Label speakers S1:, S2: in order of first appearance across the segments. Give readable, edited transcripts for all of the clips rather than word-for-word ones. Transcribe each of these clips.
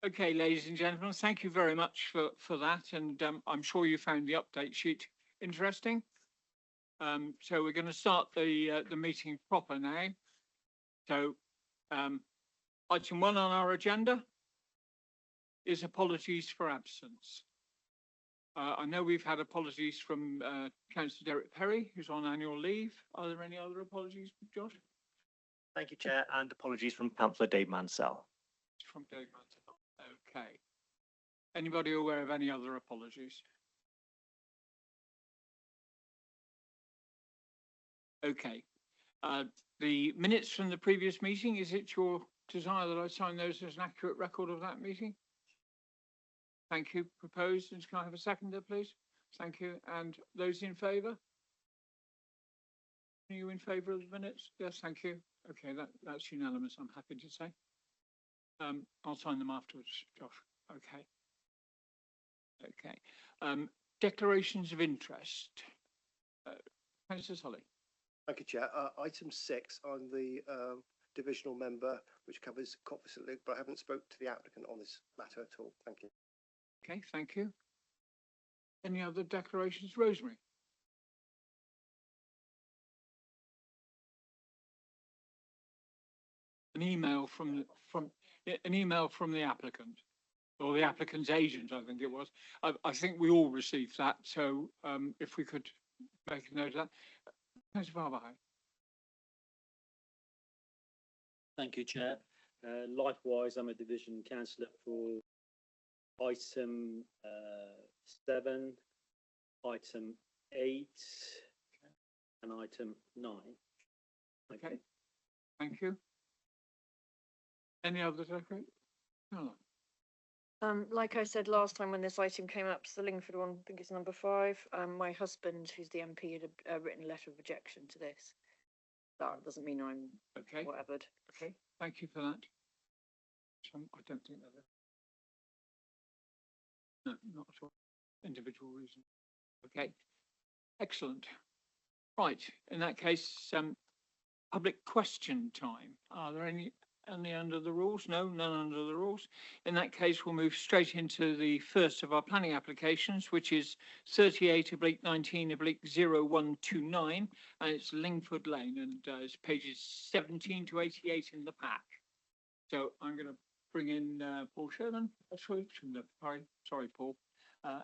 S1: Okay, ladies and gentlemen, thank you very much for that. And I'm sure you found the update sheet interesting. So we're going to start the meeting proper now. So item 1 on our agenda is apologies for absence. I know we've had apologies from Councillor Derek Perry, who's on annual leave. Are there any other apologies, Josh?
S2: Thank you, Chair, and apologies from Councillor Dave Mansell.
S1: From Dave Mansell. Okay. Anybody aware of any other apologies? Okay. The minutes from the previous meeting, is it your desire that I sign those as an accurate record of that meeting? Thank you. Proposed. And can I have a seconder, please? Thank you. And those in favour? Are you in favour of the minutes? Yes, thank you. Okay, that's unanimous, I'm happy to say. I'll sign them afterwards, Josh. Okay. Okay. Declarations of interest. Councillor Solly.
S3: Thank you, Chair. Item 6 on the divisional member, which covers Coppice Link, but I haven't spoke to the applicant on this matter at all. Thank you.
S1: Okay, thank you. Any other declarations? Rosemary. An email from the applicant, or the applicant's agent, I think it was. I think we all received that. So if we could make a note of that. Councillor Barbahay.
S4: Thank you, Chair. Likewise, I'm a division councillor for item 7, item 8, and item 9.
S1: Okay, thank you. Any other declaration? No.
S5: Like I said last time when this item came up, it's the Lingford one, I think it's number 5. My husband, who's the MP, had a written letter of rejection to this. That doesn't mean I'm whatever.
S1: Okay, thank you for that. I don't think that. No, not at all. Individual reason. Okay, excellent. Right, in that case, public question time. Are there any under the rules? No, none under the rules. In that case, we'll move straight into the first of our planning applications, which is 38/19/0129, and it's Lingford Lane, and it's pages 17 to 88 in the pack. So I'm going to bring in Paul Sherman. Sorry, Paul,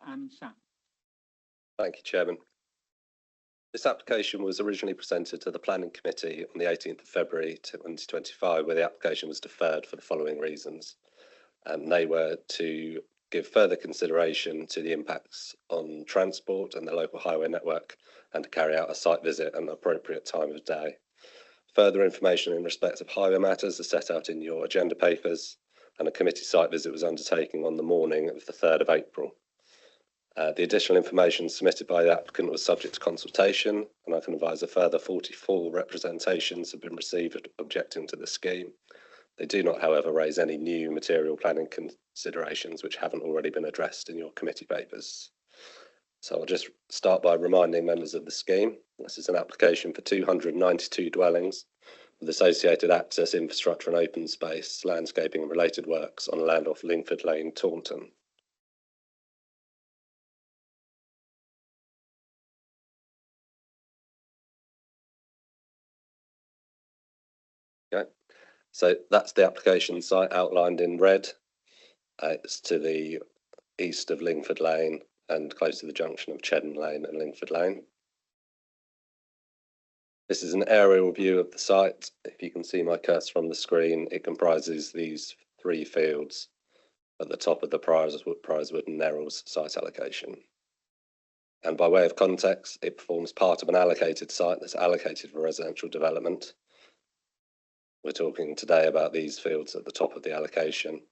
S1: and Sam.
S6: Thank you, Chairman. This application was originally presented to the Planning Committee on the 18th of February 2025, where the application was deferred for the following reasons. They were to give further consideration to the impacts on transport and the local highway network, and to carry out a site visit at an appropriate time of day. Further information in respect of highway matters are set out in your agenda papers, and a committee site visit was undertaken on the morning of the 3rd of April. The additional information submitted by the applicant was subject to consultation, and I can advise a further 44 representations have been received objecting to the scheme. They do not, however, raise any new material planning considerations which haven't already been addressed in your committee papers. So I'll just start by reminding members of the scheme. This is an application for 292 dwellings with associated access, infrastructure and open space, landscaping and related works on land off Lingford Lane, Taunton. Okay, so that's the application site outlined in red. It's to the east of Lingford Lane and close to the junction of Cheddon Lane and Lingford Lane. This is an aerial view of the site. If you can see my cursor from the screen, it comprises these 3 fields at the top of the Prizewood and Nerrells site allocation. And by way of context, it forms part of an allocated site that's allocated for residential development. We're talking today about these fields at the top of the allocation.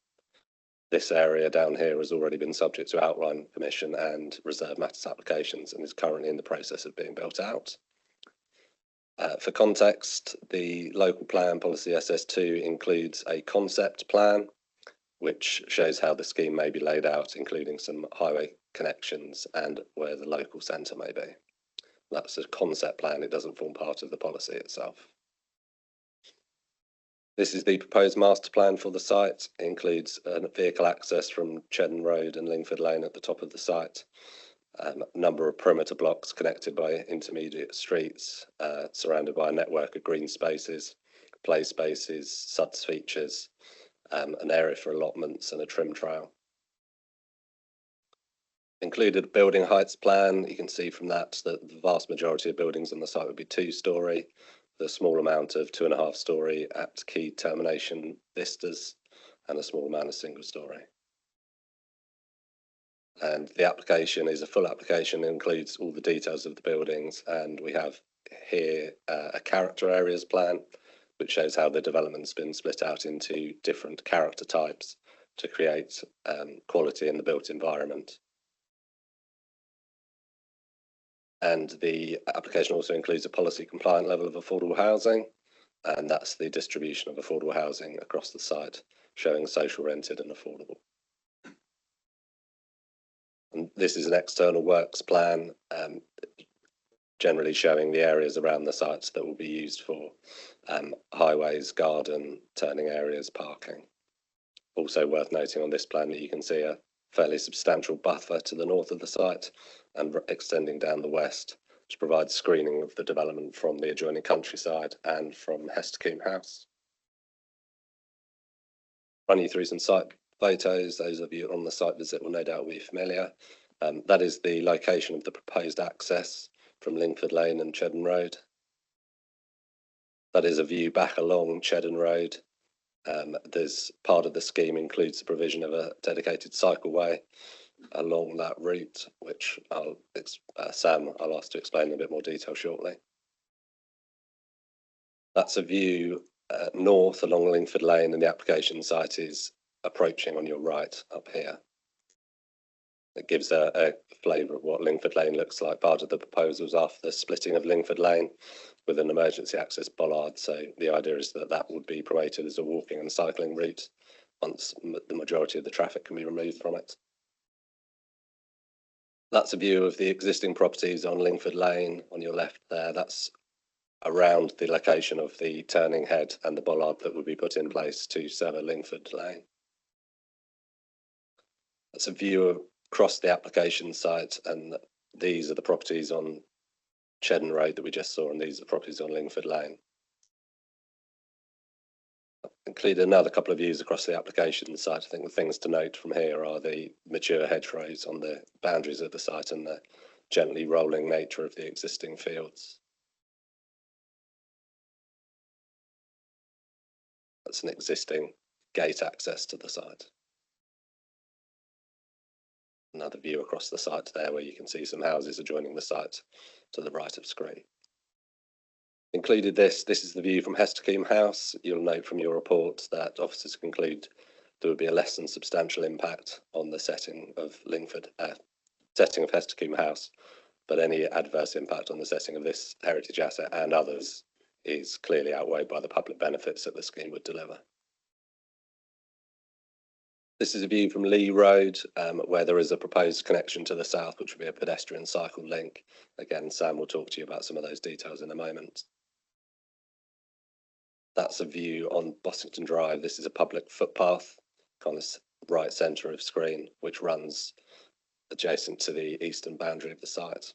S6: This area down here has already been subject to outline permission and reserve matters applications and is currently in the process of being built out. For context, the local plan policy SS2 includes a concept plan which shows how the scheme may be laid out, including some highway connections and where the local centre may be. That's a concept plan, it doesn't form part of the policy itself. This is the proposed master plan for the site. It includes vehicle access from Cheddon Road and Lingford Lane at the top of the site. A number of perimeter blocks connected by intermediate streets, surrounded by a network of green spaces, play spaces, SUDS features, an area for allotments and a trim trail. Included a building heights plan. You can see from that that the vast majority of buildings on the site would be 2-storey, with a small amount of 2.5-storey at key termination vistas, and a small amount of single-storey. And the application is a full application, includes all the details of the buildings, and we have here a character areas plan, which shows how the development's been split out into different character types to create quality in the built environment. And the application also includes a policy compliant level of affordable housing, and that's the distribution of affordable housing across the site, showing social, rented and affordable. And this is an external works plan, generally showing the areas around the sites that will be used for highways, garden, turning areas, parking. Also worth noting on this plan that you can see a fairly substantial buffer to the north of the site and extending down the west, which provides screening of the development from the adjoining countryside and from Hestercombe House. Run you through some site photos. Those of you on the site visit will no doubt be familiar. That is the location of the proposed access from Lingford Lane and Cheddon Road. That is a view back along Cheddon Road. There's part of the scheme includes the provision of a dedicated cycleway along that route, which Sam I'll ask to explain in a bit more detail shortly. That's a view north along Lingford Lane, and the application site is approaching on your right up here. It gives a flavour of what Lingford Lane looks like. Part of the proposals after the splitting of Lingford Lane with an emergency access bollard. So the idea is that that would be promoted as a walking and cycling route once the majority of the traffic can be removed from it. That's a view of the existing properties on Lingford Lane on your left there. That's around the location of the turning head and the bollard that would be put in place to sever Lingford Lane. That's a view across the application site, and these are the properties on Cheddon Road that we just saw, and these are the properties on Lingford Lane. I've included another couple of views across the application site. I think the things to note from here are the mature hedgerows on the boundaries of the site and the gently rolling nature of the existing fields. That's an existing gate access to the site. Another view across the site there where you can see some houses adjoining the site to the right of screen. Included this is the view from Hestercombe House. You'll note from your report that officers conclude there would be a less than substantial impact on the setting of Hestercombe House, but any adverse impact on the setting of this heritage asset and others is clearly outweighed by the public benefits that the scheme would deliver. This is a view from Lee Road, where there is a proposed connection to the south, which would be a pedestrian cycle link. Again, Sam will talk to you about some of those details in a moment. That's a view on Bossington Drive. This is a public footpath, kind of right centre of screen, which runs adjacent to the eastern boundary of the site.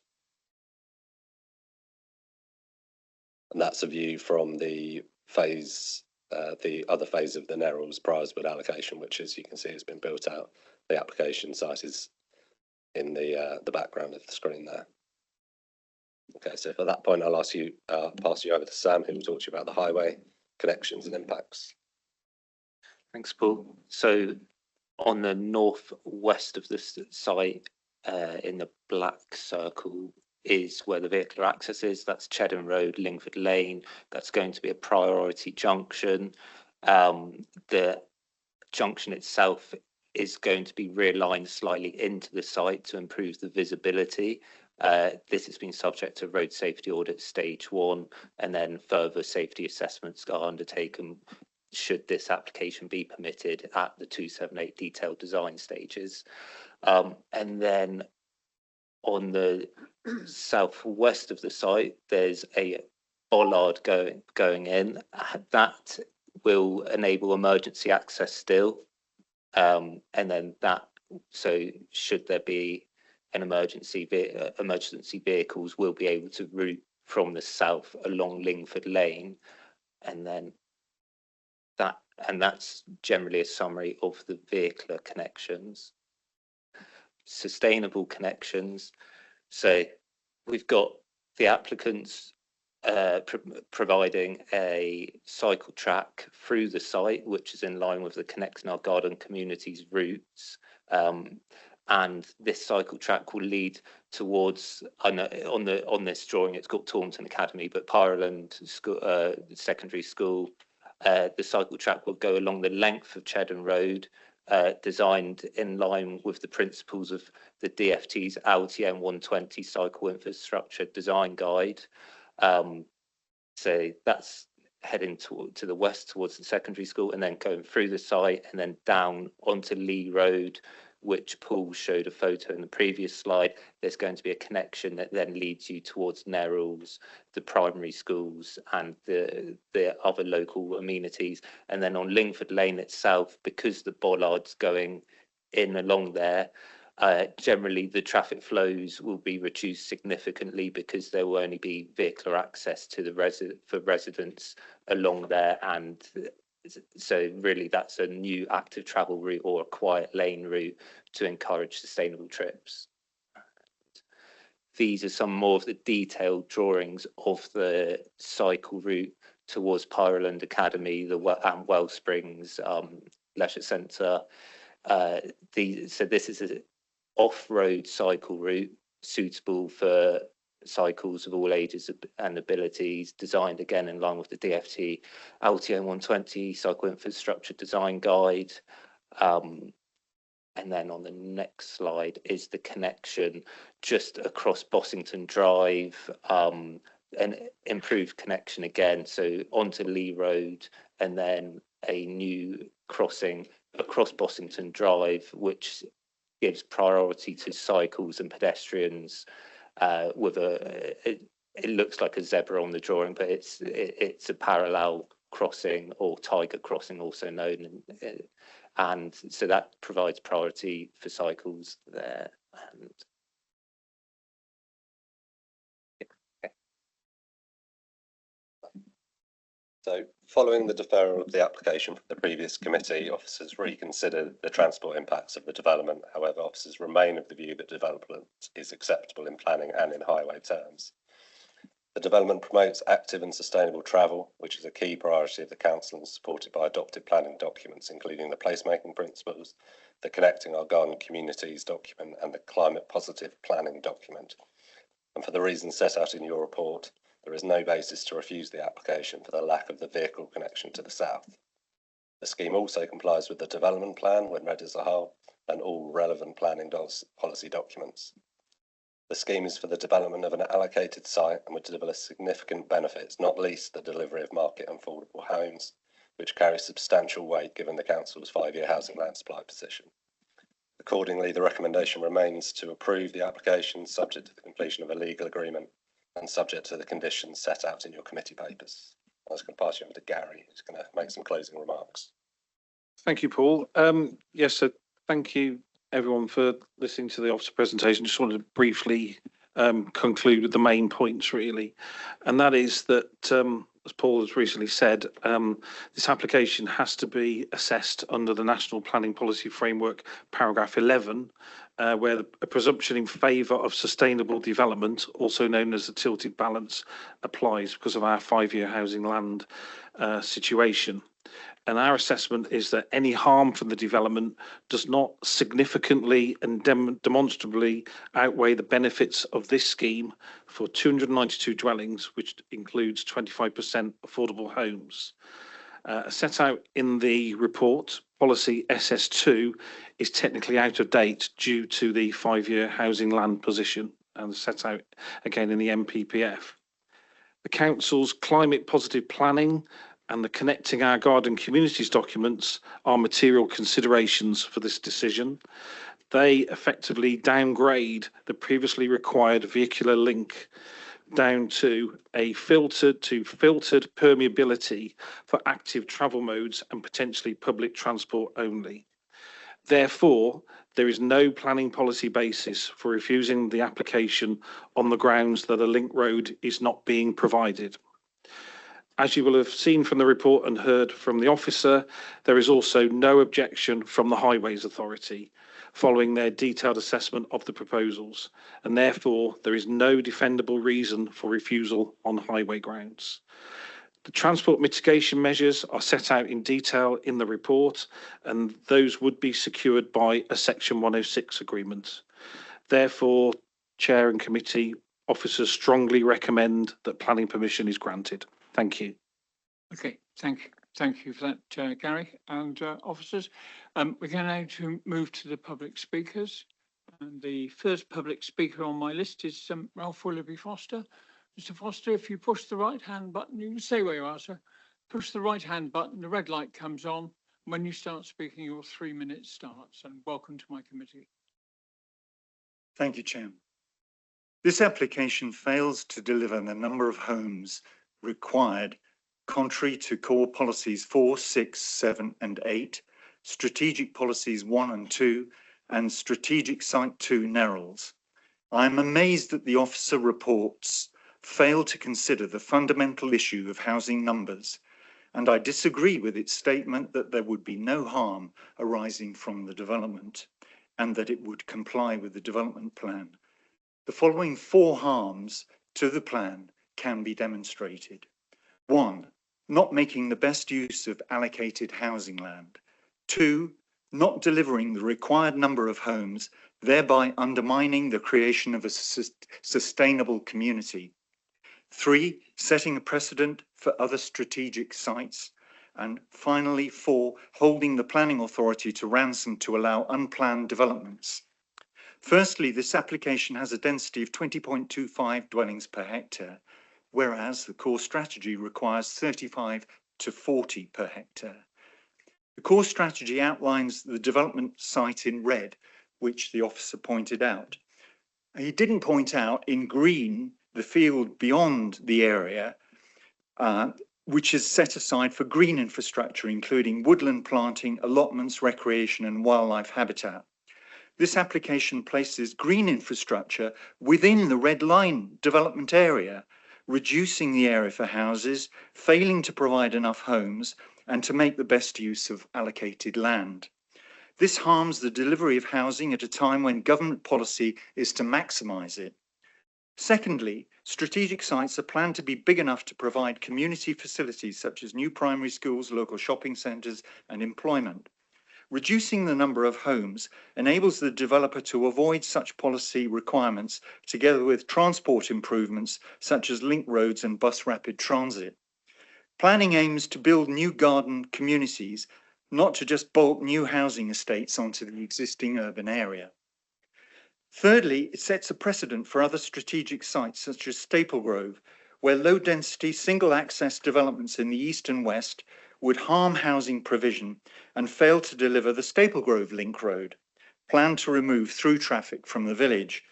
S6: And that's a view from the other phase of the Nerrells Prizewood allocation, which, as you can see, has been built out. The application site is in the background of the screen there. Okay, so at that point, I'll pass you over to Sam, who will talk to you about the highway connections and impacts.
S7: Thanks, Paul. So on the northwest of the site, in the black circle, is where the vehicular access is. That's Cheddon Road, Lingford Lane. That's going to be a priority junction. The junction itself is going to be realigned slightly into the site to improve the visibility. This has been subject to road safety audit stage 1, and then further safety assessments are undertaken should this application be permitted at the 278 detailed design stages. And then on the southwest of the site, there's a bollard going in. That will enable emergency access still. And then that, so should there be an emergency vehicles will be able to route from the south along Lingford Lane, and then that's generally a summary of the vehicular connections. Sustainable connections. So we've got the applicants providing a cycle track through the site, which is in line with the Connecting Our Garden Communities routes. And this cycle track will lead towards, I know on this drawing it's got Taunton Academy, but Pyreland School, Secondary School, the cycle track will go along the length of Cheddar Road, designed in line with the principles of the DFT's LTM 120 Cycle Infrastructure Design Guide. So that's heading to the west towards the secondary school, and then going through the site and then down onto Lee Road, which Paul showed a photo in the previous slide. There's going to be a connection that then leads you towards Nerrells, the primary schools and the other local amenities. And then on Lingford Lane itself, because the bollard's going in along there, generally the traffic flows will be reduced significantly because there will only be vehicular access to the for residents along there. And so really that's a new active travel route or a quiet lane route to encourage sustainable trips. These are some more of the detailed drawings of the cycle route towards Pyreland Academy, and Wellsprings Leisure Centre. So this is an off-road cycle route suitable for cycles of all ages and abilities, designed again in line with the DFT LTM 120 Cycle Infrastructure Design Guide. And then on the next slide is the connection just across Bossington Drive, an improved connection again, so onto Lee Road, and then a new crossing across Bossington Drive, which gives priority to cycles and pedestrians. With it looks like a zebra on the drawing, but it's a parallel crossing, or tiger crossing also known, and so that provides priority for cycles there. And
S6: so following the deferral of the application from the previous committee, officers reconsidered the transport impacts of the development. However, officers remain of the view that development is acceptable in planning and in highway terms. The development promotes active and sustainable travel, which is a key priority of the council and supported by adopted planning documents, including the placemaking principles, the Connecting Our Garden Communities document, and the climate positive planning document. And for the reasons set out in your report, there is no basis to refuse the application for the lack of the vehicle connection to the south. The scheme also complies with the development plan when read as a whole and all relevant planning policy documents. The scheme is for the development of an allocated site and would deliver significant benefits, not least the delivery of market and affordable homes, which carry substantial weight given the council's 5-year housing land supply position. Accordingly, the recommendation remains to approve the application subject to the completion of a legal agreement and subject to the conditions set out in your committee papers. I was going to pass you over to Gary, who's going to make some closing remarks.
S8: Thank you, Paul. Yes, so thank you everyone for listening to the officer presentation. Just wanted to briefly conclude with the main points really, and that is that as Paul has recently said, this application has to be assessed under the National Planning Policy Framework, paragraph 11, where a presumption in favour of sustainable development, also known as the tilted balance, applies because of our 5-year housing land situation. And our assessment is that any harm from the development does not significantly and demonstrably outweigh the benefits of this scheme for 292 dwellings, which includes 25% affordable homes. Set out in the report, policy SS2 is technically out of date due to the 5-year housing land position, and set out again in the NPPF. The council's climate positive planning and the Connecting Our Garden Communities documents are material considerations for this decision. They effectively downgrade the previously required vehicular link down to filtered permeability for active travel modes and potentially public transport only. Therefore, there is no planning policy basis for refusing the application on the grounds that a link road is not being provided. As you will have seen from the report and heard from the officer, there is also no objection from the Highways Authority following their detailed assessment of the proposals, and therefore there is no defendable reason for refusal on highway grounds. The transport mitigation measures are set out in detail in the report, and those would be secured by a Section 106 agreement. Therefore, Chair and Committee officers strongly recommend that planning permission is granted. Thank you.
S1: Okay, thank you for that, Gary and officers. We're going now to move to the public speakers. And the first public speaker on my list is Ralph Willoughby Foster. Mr. Foster, if you push the right hand button, you can say where you are, sir. Push the right hand button, the red light comes on. When you start speaking, your 3 minutes starts. And welcome to my committee.
S9: Thank you, Chair. This application fails to deliver the number of homes required, contrary to core policies 4, 6, 7 and 8, strategic policies 1 and 2, and strategic site 2 Nerrells. I am amazed that the officer reports fail to consider the fundamental issue of housing numbers, and I disagree with its statement that there would be no harm arising from the development and that it would comply with the development plan. The following 4 harms to the plan can be demonstrated. 1, not making the best use of allocated housing land. 2, not delivering the required number of homes, thereby undermining the creation of a sustainable community. 3, setting a precedent for other strategic sites. And finally, 4, holding the planning authority to ransom to allow unplanned developments. Firstly, this application has a density of 20.25 dwellings per hectare, whereas the core strategy requires 35 to 40 per hectare. The core strategy outlines the development site in red, which the officer pointed out. He didn't point out in green the field beyond the area, which is set aside for green infrastructure, including woodland planting, allotments, recreation and wildlife habitat. This application places green infrastructure within the red line development area, reducing the area for houses, failing to provide enough homes, and to make the best use of allocated land. This harms the delivery of housing at a time when government policy is to maximise it. Secondly, strategic sites are planned to be big enough to provide community facilities such as new primary schools, local shopping centres and employment. Reducing the number of homes enables the developer to avoid such policy requirements together with transport improvements such as link roads and bus rapid transit. Planning aims to build new garden communities, not to just bolt new housing estates onto the existing urban area. Thirdly, it sets a precedent for other strategic sites such as Staple Grove, where low density single access developments in the east and west would harm housing provision and fail to deliver the Staple Grove Link Road, planned to remove through traffic from the village.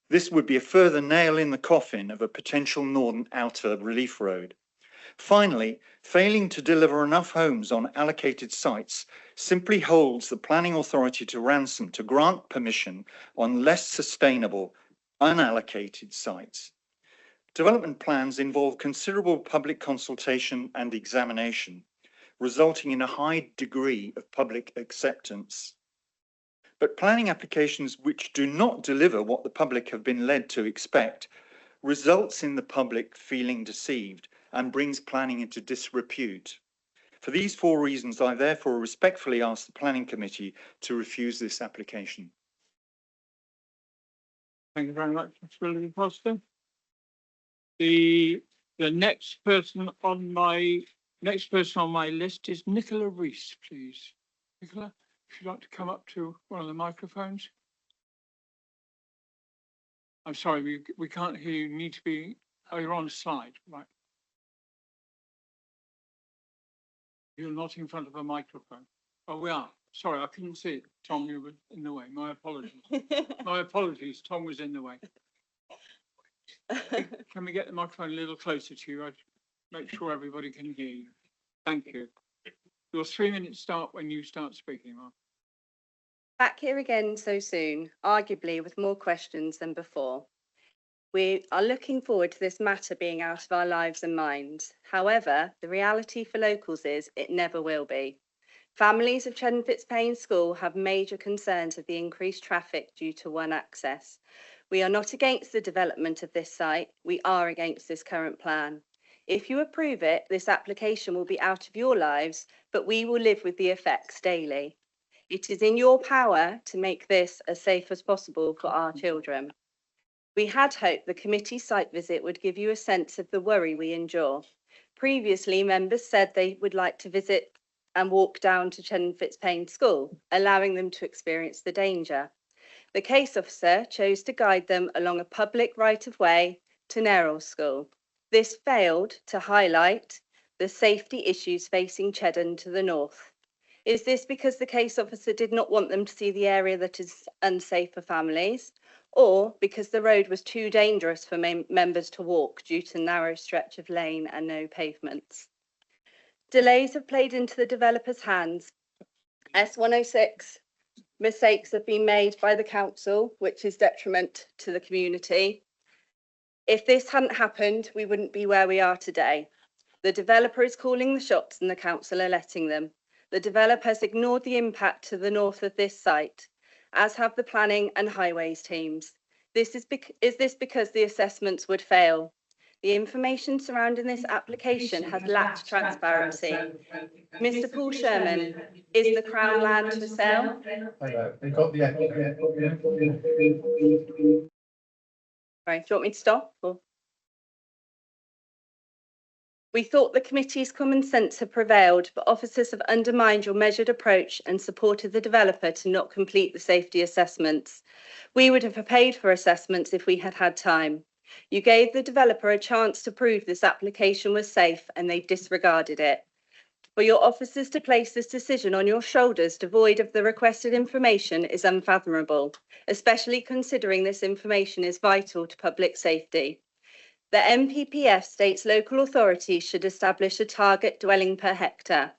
S9: This would be a further nail in the coffin of a potential Northern Outer Relief Road. Finally, failing to deliver enough homes on allocated sites simply holds the planning authority to ransom to grant permission on less sustainable, unallocated sites. Development plans involve considerable public consultation and examination, resulting in a high degree of public acceptance. But planning applications which do not deliver what the public have been led to expect results in the public feeling deceived and brings planning into disrepute. For these 4 reasons, I therefore respectfully ask the Planning Committee to refuse this application.
S1: Thank you very much, Mr. Willoughby Foster. The next person on my list is Nicola Rees, please. Nicola, if you'd like to come up to one of the microphones. I'm sorry, we can't hear you. You need to be, oh, you're on a slide, right. You're not in front of a microphone. Oh, we are. Sorry, I couldn't see it. Tom, you were in the way. My apologies. My apologies. Tom was in the way. Can we get the microphone a little closer to you? I make sure everybody can hear you. Thank you. Your 3 minutes start when you start speaking, Mark.
S10: Back here again so soon, arguably with more questions than before. We are looking forward to this matter being out of our lives and minds. However, the reality for locals is it never will be. Families of Cheddar Fitzpaine School have major concerns of the increased traffic due to one access. We are not against the development of this site, we are against this current plan. If you approve it, this application will be out of your lives, but we will live with the effects daily. It is in your power to make this as safe as possible for our children. We had hoped the committee site visit would give you a sense of the worry we endure. Previously, members said they would like to visit and walk down to Cheddar Fitzpaine School, allowing them to experience the danger. The case officer chose to guide them along a public right-of-way to Nerrell School. This failed to highlight the safety issues facing Cheddar to the north. Is this because the case officer did not want them to see the area that is unsafe for families, or because the road was too dangerous for members to walk due to narrow stretch of lane and no pavements? Delays have played into the developer's hands. S106 mistakes have been made by the council, which is detriment to the community. If this hadn't happened, we wouldn't be where we are today. The developer is calling the shots and the council are letting them. The developer has ignored the impact to the north of this site, as have the planning and highways teams. Is this because the assessments would fail? The information surrounding this application has lacked transparency. Mr. Paul Sherman, is the Crown land for sale? Right, do you want me to stop? Or? We thought the committee's common sense had prevailed, but officers have undermined your measured approach and supported the developer to not complete the safety assessments. We would have paid for assessments if we had had time. You gave the developer a chance to prove this application was safe and they disregarded it. For your officers to place this decision on your shoulders devoid of the requested information is unfathomable, especially considering this information is vital to public safety. The NPPF states local authorities should establish a target dwelling per hectare.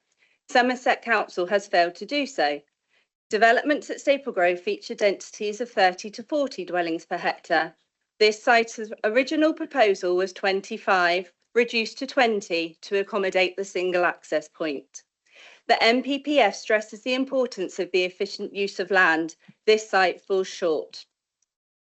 S10: Somerset Council has failed to do so. Developments at Staple Grove feature densities of 30 to 40 dwellings per hectare. This site's original proposal was 25, reduced to 20 to accommodate the single access point. The NPPF stresses the importance of the efficient use of land. This site falls short.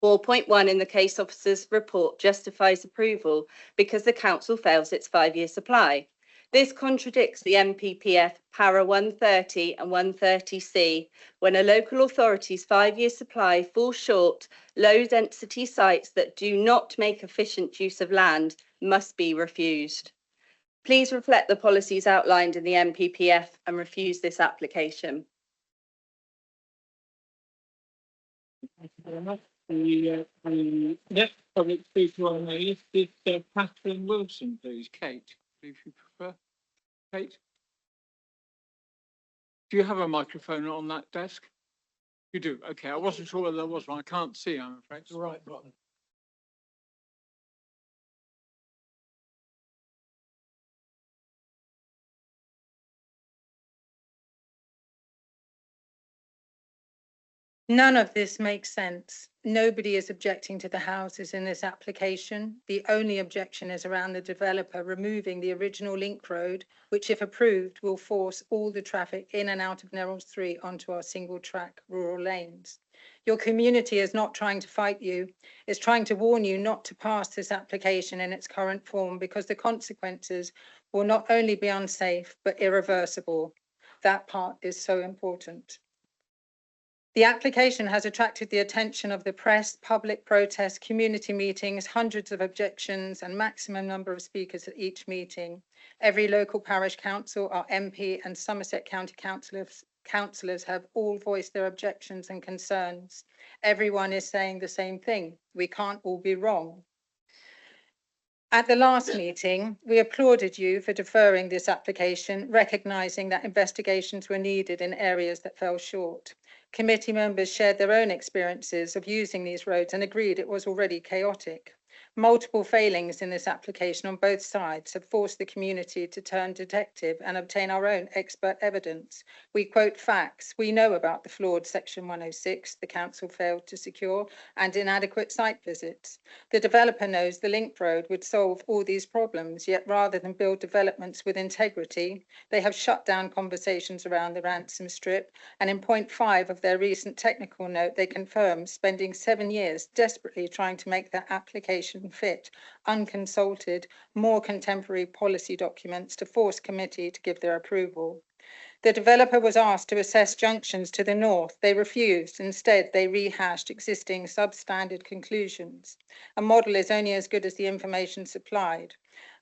S10: 4.1 in the case officer's report justifies approval because the council fails its 5-year supply. This contradicts the NPPF para 130 and 130C when a local authority's 5-year supply falls short. Low density sites that do not make efficient use of land must be refused. Please reflect the policies outlined in the NPPF and refuse this application.
S1: Thank you very much. The next public speaker on the list is Catherine Wilson, please. Kate, if you prefer. Kate? Do you have a microphone on that desk? You do? Okay, I wasn't sure whether there was one. I can't see, I'm afraid. It's the right button.
S11: None of this makes sense. Nobody is objecting to the houses in this application. The only objection is around the developer removing the original link road, which if approved will force all the traffic in and out of Nerrells 3 onto our single track rural lanes. Your community is not trying to fight you, it's trying to warn you not to pass this application in its current form because the consequences will not only be unsafe, but irreversible. That part is so important. The application has attracted the attention of the press, public protests, community meetings, hundreds of objections and maximum number of speakers at each meeting. Every local parish council, our MP and Somerset County councillors have all voiced their objections and concerns. Everyone is saying the same thing. We can't all be wrong. At the last meeting, we applauded you for deferring this application, recognising that investigations were needed in areas that fell short. Committee members shared their own experiences of using these roads and agreed it was already chaotic. Multiple failings in this application on both sides have forced the community to turn detective and obtain our own expert evidence. We quote facts. We know about the flawed Section 106 the council failed to secure and inadequate site visits. The developer knows the link road would solve all these problems, yet rather than build developments with integrity, they have shut down conversations around the ransom strip, and in point 5 of their recent technical note, they confirm spending 7 years desperately trying to make their application fit, unconsulted, more contemporary policy documents to force committee to give their approval. The developer was asked to assess junctions to the north. They refused. Instead, they rehashed existing substandard conclusions. A model is only as good as the information supplied.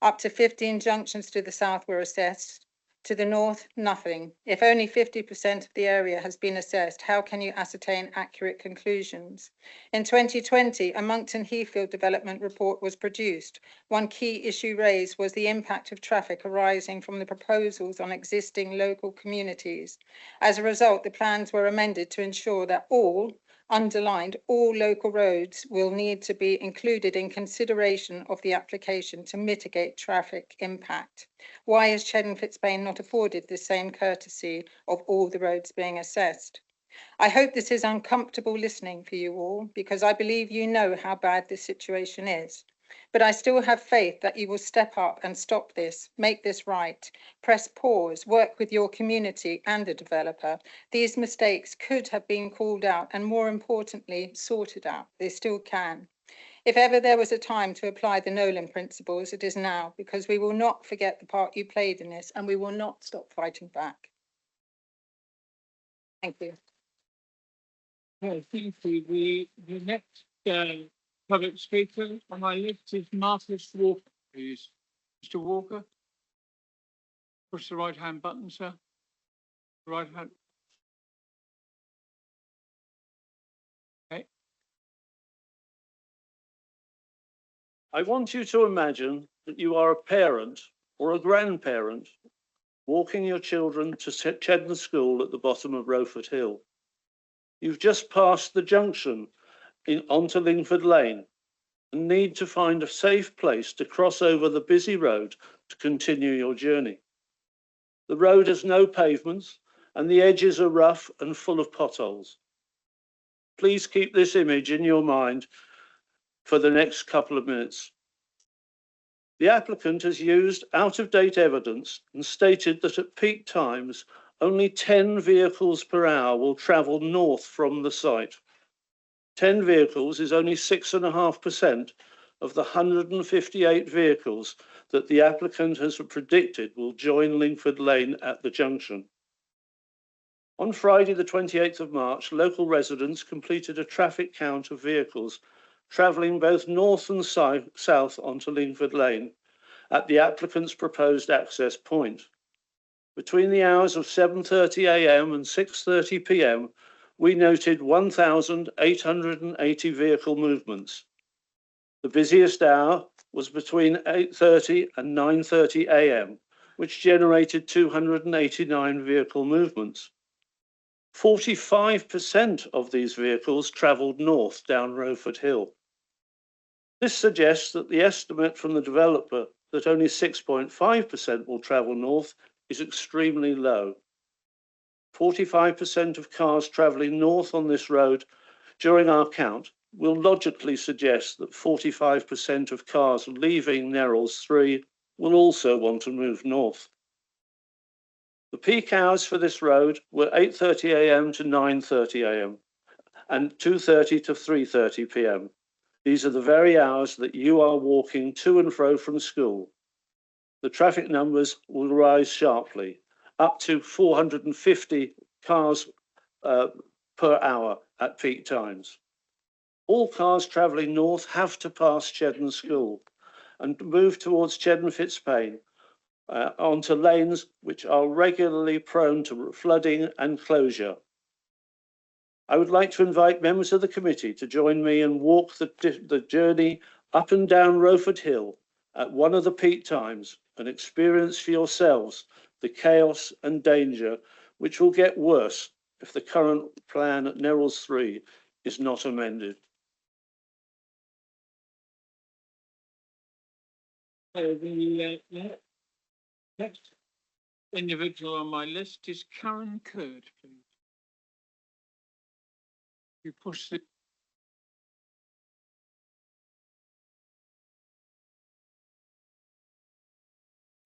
S11: Up to 15 junctions to the south were assessed. To the north, nothing. If only 50% of the area has been assessed, how can you ascertain accurate conclusions? In 2020, a Monkton Heathfield development report was produced. One key issue raised was the impact of traffic arising from the proposals on existing local communities. As a result, the plans were amended to ensure that all local roads will need to be included in consideration of the application to mitigate traffic impact. Why is Cheddar Fitzbane not afforded the same courtesy of all the roads being assessed? I hope this is uncomfortable listening for you all, because I believe you know how bad this situation is. But I still have faith that you will step up and stop this, make this right, press pause, work with your community and the developer. These mistakes could have been called out and, more importantly, sorted out. They still can. If ever there was a time to apply the Nolan principles, it is now, because we will not forget the part you played in this, and we will not stop fighting back. Thank you.
S1: Okay, thank you. The next public speaker on my list is Marcus Walker, please. Mr. Walker? Push the right hand button, sir. Right hand. Okay.
S12: I want you to imagine that you are a parent or a grandparent walking your children to Cheddar School at the bottom of Rowford Hill. You've just passed the junction onto Lingford Lane and need to find a safe place to cross over the busy road to continue your journey. The road has no pavements and the edges are rough and full of potholes. Please keep this image in your mind for the next couple of minutes. The applicant has used out-of-date evidence and stated that at peak times, only 10 vehicles per hour will travel north from the site. 10 vehicles is only 6.5% of the 158 vehicles that the applicant has predicted will join Lingford Lane at the junction. On Friday, the 28th of March, local residents completed a traffic count of vehicles travelling both north and south onto Lingford Lane at the applicant's proposed access point. Between the hours of 7:30 a.m. and 6:30 p.m, we noted 1,880 vehicle movements. The busiest hour was between 8:30 and 9:30 a.m, which generated 289 vehicle movements. 45% of these vehicles travelled north down Rowford Hill. This suggests that the estimate from the developer that only 6.5% will travel north is extremely low. 45% of cars travelling north on this road during our count will logically suggest that 45% of cars leaving Nerrells 3 will also want to move north. The peak hours for this road were 8:30 a.m. to 9:30 a.m. and 2:30 to 3:30 p.m. These are the very hours that you are walking to and fro from school. The traffic numbers will rise sharply, up to 450 cars per hour at peak times. All cars travelling north have to pass Cheddar School and move towards Cheddar Fitzbane onto lanes which are regularly prone to flooding and closure. I would like to invite members of the committee to join me and walk the journey up and down Rowford Hill at one of the peak times and experience for yourselves the chaos and danger which will get worse if the current plan at Nerrells 3 is not amended.
S1: So the next individual on my list is Karen Curd, please. You push the.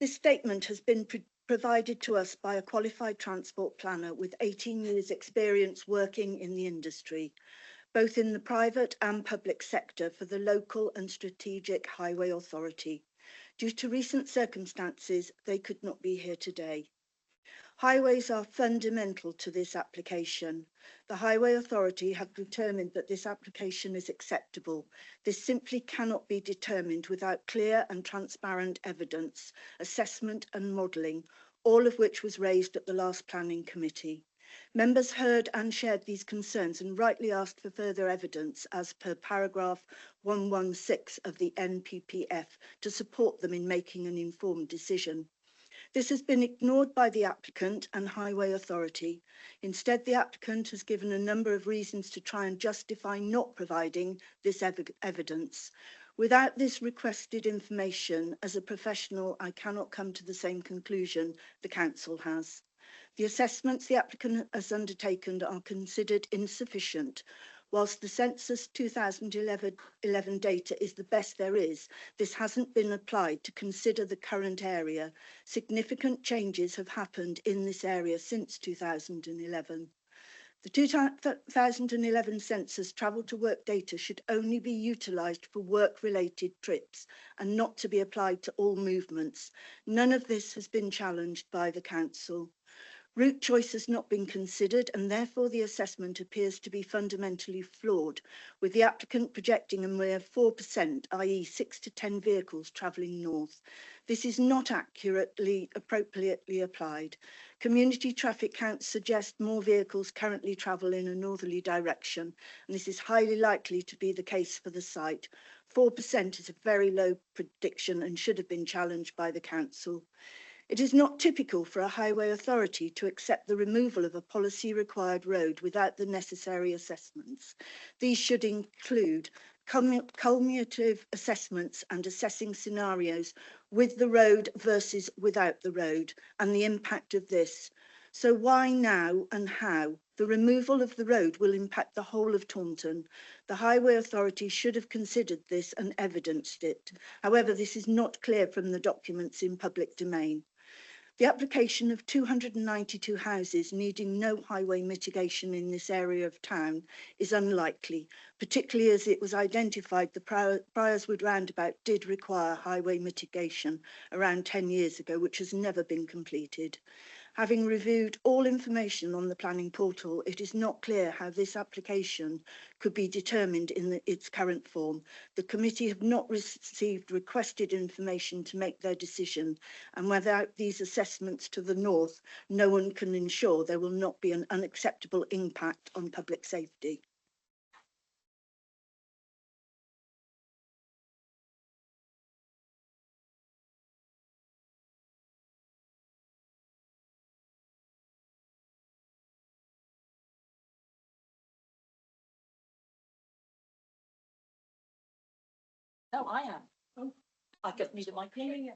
S13: This statement has been provided to us by a qualified transport planner with 18 years experience working in the industry, both in the private and public sector for the local and strategic highway authority. Due to recent circumstances, they could not be here today. Highways are fundamental to this application. The Highway Authority have determined that this application is acceptable. This simply cannot be determined without clear and transparent evidence, assessment and modelling, all of which was raised at the last planning committee. Members heard and shared these concerns and rightly asked for further evidence as per paragraph 116 of the NPPF to support them in making an informed decision. This has been ignored by the applicant and Highway Authority. Instead, the applicant has given a number of reasons to try and justify not providing this evidence. Without this requested information, as a professional, I cannot come to the same conclusion the Council has. The assessments the applicant has undertaken are considered insufficient. Whilst the census 2011 data is the best there is, this hasn't been applied to consider the current area. Significant changes have happened in this area since 2011. The 2011 census travel to work data should only be utilised for work-related trips and not to be applied to all movements. None of this has been challenged by the Council. Route choice has not been considered and therefore the assessment appears to be fundamentally flawed, with the applicant projecting a mere 4%, i.e. 6 to 10 vehicles travelling north. This is not appropriately applied. Community traffic counts suggest more vehicles currently travel in a northerly direction, and this is highly likely to be the case for the site. 4% is a very low prediction and should have been challenged by the Council. It is not typical for a highway authority to accept the removal of a policy-required road without the necessary assessments. These should include cumulative assessments and assessing scenarios with the road versus without the road and the impact of this. So why now and how? The removal of the road will impact the whole of Taunton. The Highway Authority should have considered this and evidenced it. However, this is not clear from the documents in public domain. The application of 292 houses needing no highway mitigation in this area of town is unlikely, particularly as it was identified the Briarswood roundabout did require highway mitigation around 10 years ago, which has never been completed. Having reviewed all information on the planning portal, it is not clear how this application could be determined in its current form. The committee have not received requested information to make their decision, and without these assessments to the north, no one can ensure there will not be an unacceptable impact on public safety.
S14: No, I am. Oh, I just needed my clearing.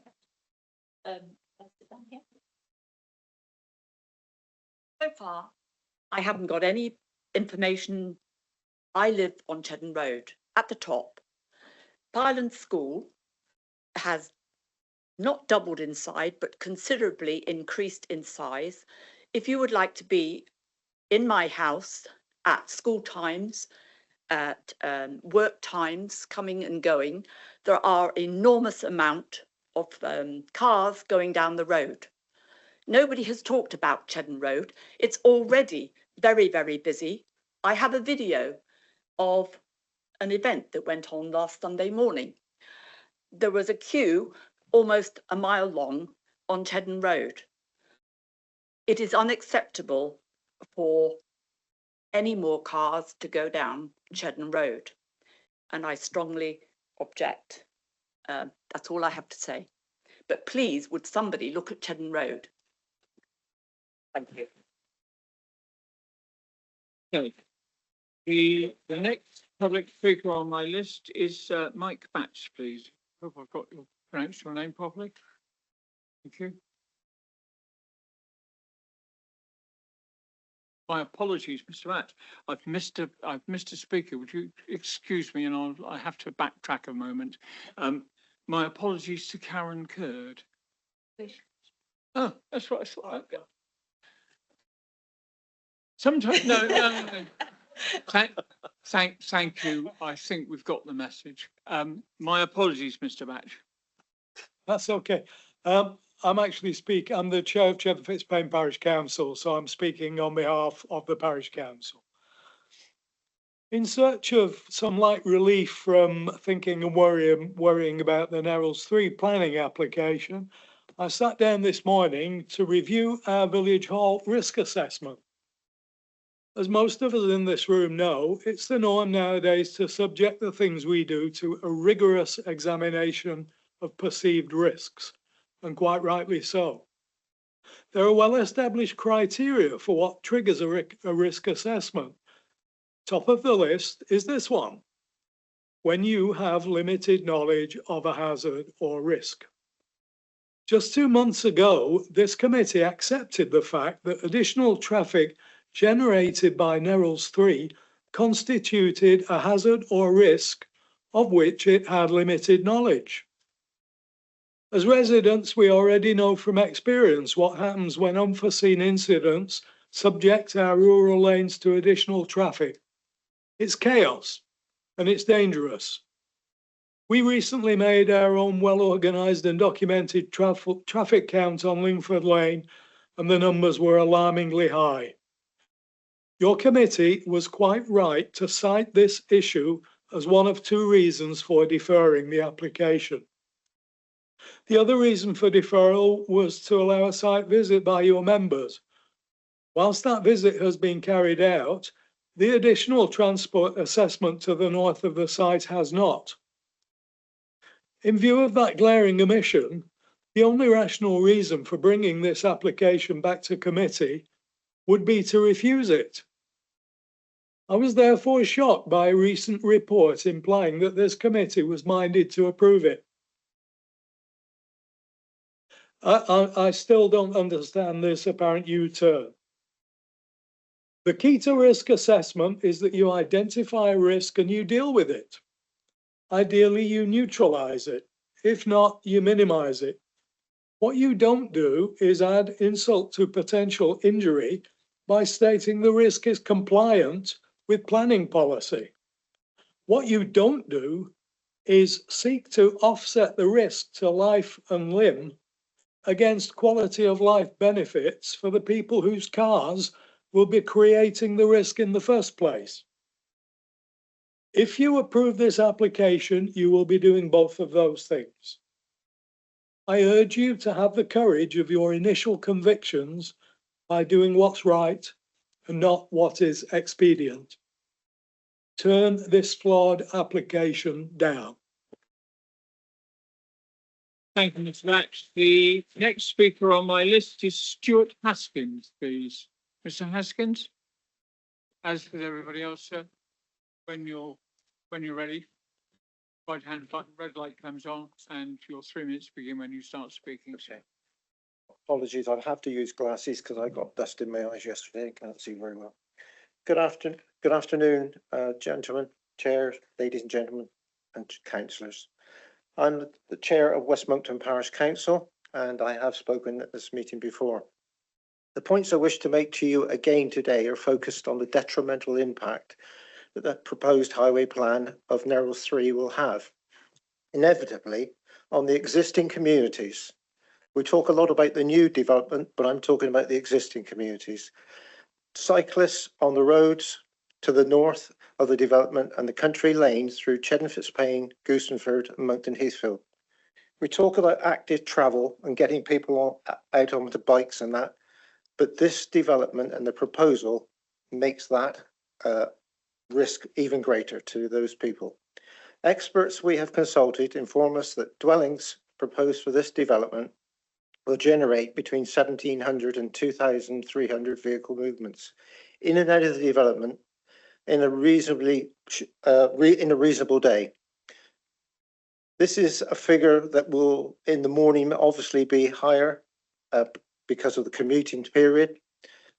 S14: I'll sit down here. So far, I haven't got any information. I live on Cheddon Road at the top. Pyland School has not doubled in size, but considerably increased in size. If you would like to be in my house at school times, at work times, coming and going, there are enormous amount of cars going down the road. Nobody has talked about Cheddon Road. It's already very, very busy. I have a video of an event that went on last Sunday morning. There was a queue almost a mile long on Cheddon Road. It is unacceptable for any more cars to go down Cheddon Road, and I strongly object. That's all I have to say. But please, would somebody look at Cheddon Road? Thank you.
S1: Okay. The next public speaker on my list is Mike Batch, please. Hope I've got your pronounce your name properly. Thank you. My apologies, Mr. Matt. I've missed a speaker. Would you excuse me, and I have to backtrack a moment. My apologies to Karen Curd. Oh, that's what I thought. Sometimes no. Thank you. I think we've got the message. My apologies, Mr. Batch.
S15: That's okay. I'm the chair of Cheddar Fitzpaine Parish Council, so I'm speaking on behalf of the Parish Council. In search of some light relief from thinking and worrying about the Nerrells 3 planning application, I sat down this morning to review our Village Hall risk assessment. As most of us in this room know, it's the norm nowadays to subject the things we do to a rigorous examination of perceived risks, and quite rightly so. There are well-established criteria for what triggers a risk assessment. Top of the list is this one: when you have limited knowledge of a hazard or risk. Just 2 months ago, this committee accepted the fact that additional traffic generated by Nerrells 3 constituted a hazard or risk of which it had limited knowledge. As residents, we already know from experience what happens when unforeseen incidents subject our rural lanes to additional traffic. It's chaos and it's dangerous. We recently made our own well-organised and documented traffic count on Lingford Lane, and the numbers were alarmingly high. Your committee was quite right to cite this issue as one of 2 reasons for deferring the application. The other reason for deferral was to allow a site visit by your members. Whilst that visit has been carried out, the additional transport assessment to the north of the site has not. In view of that glaring omission, the only rational reason for bringing this application back to committee would be to refuse it. I was therefore shocked by a recent report implying that this committee was minded to approve it. I still don't understand this apparent U-turn. The key to risk assessment is that you identify a risk and you deal with it. Ideally, you neutralize it. If not, you minimize it. What you don't do is add insult to potential injury by stating the risk is compliant with planning policy. What you don't do is seek to offset the risk to life and limb against quality of life benefits for the people whose cars will be creating the risk in the first place. If you approve this application, you will be doing both of those things. I urge you to have the courage of your initial convictions by doing what's right and not what is expedient. Turn this flawed application down.
S1: Thank you, Mr. Batch. The next speaker on my list is Stuart Haskins, please. Mr. Haskins, as with everybody else, sir, when you're ready, right hand button, red light comes on, and your 3 minutes begin when you start speaking.
S3: Okay. Apologies, I'll have to use glasses because I got dust in my eyes yesterday. Can't see very well. Good afternoon, gentlemen, chairs, ladies and gentlemen, and councillors. I'm the chair of West Monkton Parish Council, and I have spoken at this meeting before. The points I wish to make to you again today are focused on the detrimental impact that the proposed highway plan of Nerrells 3 will have, inevitably, on the existing communities. We talk a lot about the new development, but I'm talking about the existing communities. Cyclists on the roads to the north of the development and the country lanes through Cheddar Fitzpaine, Goostonford and Monkton Heathfield. We talk about active travel and getting people out onto bikes and that, but this development and the proposal makes that risk even greater to those people. Experts we have consulted inform us that dwellings proposed for this development will generate between 1,700 and 2,300 vehicle movements in and out of the development in a reasonable day. This is a figure that will, in the morning, obviously be higher because of the commuting period,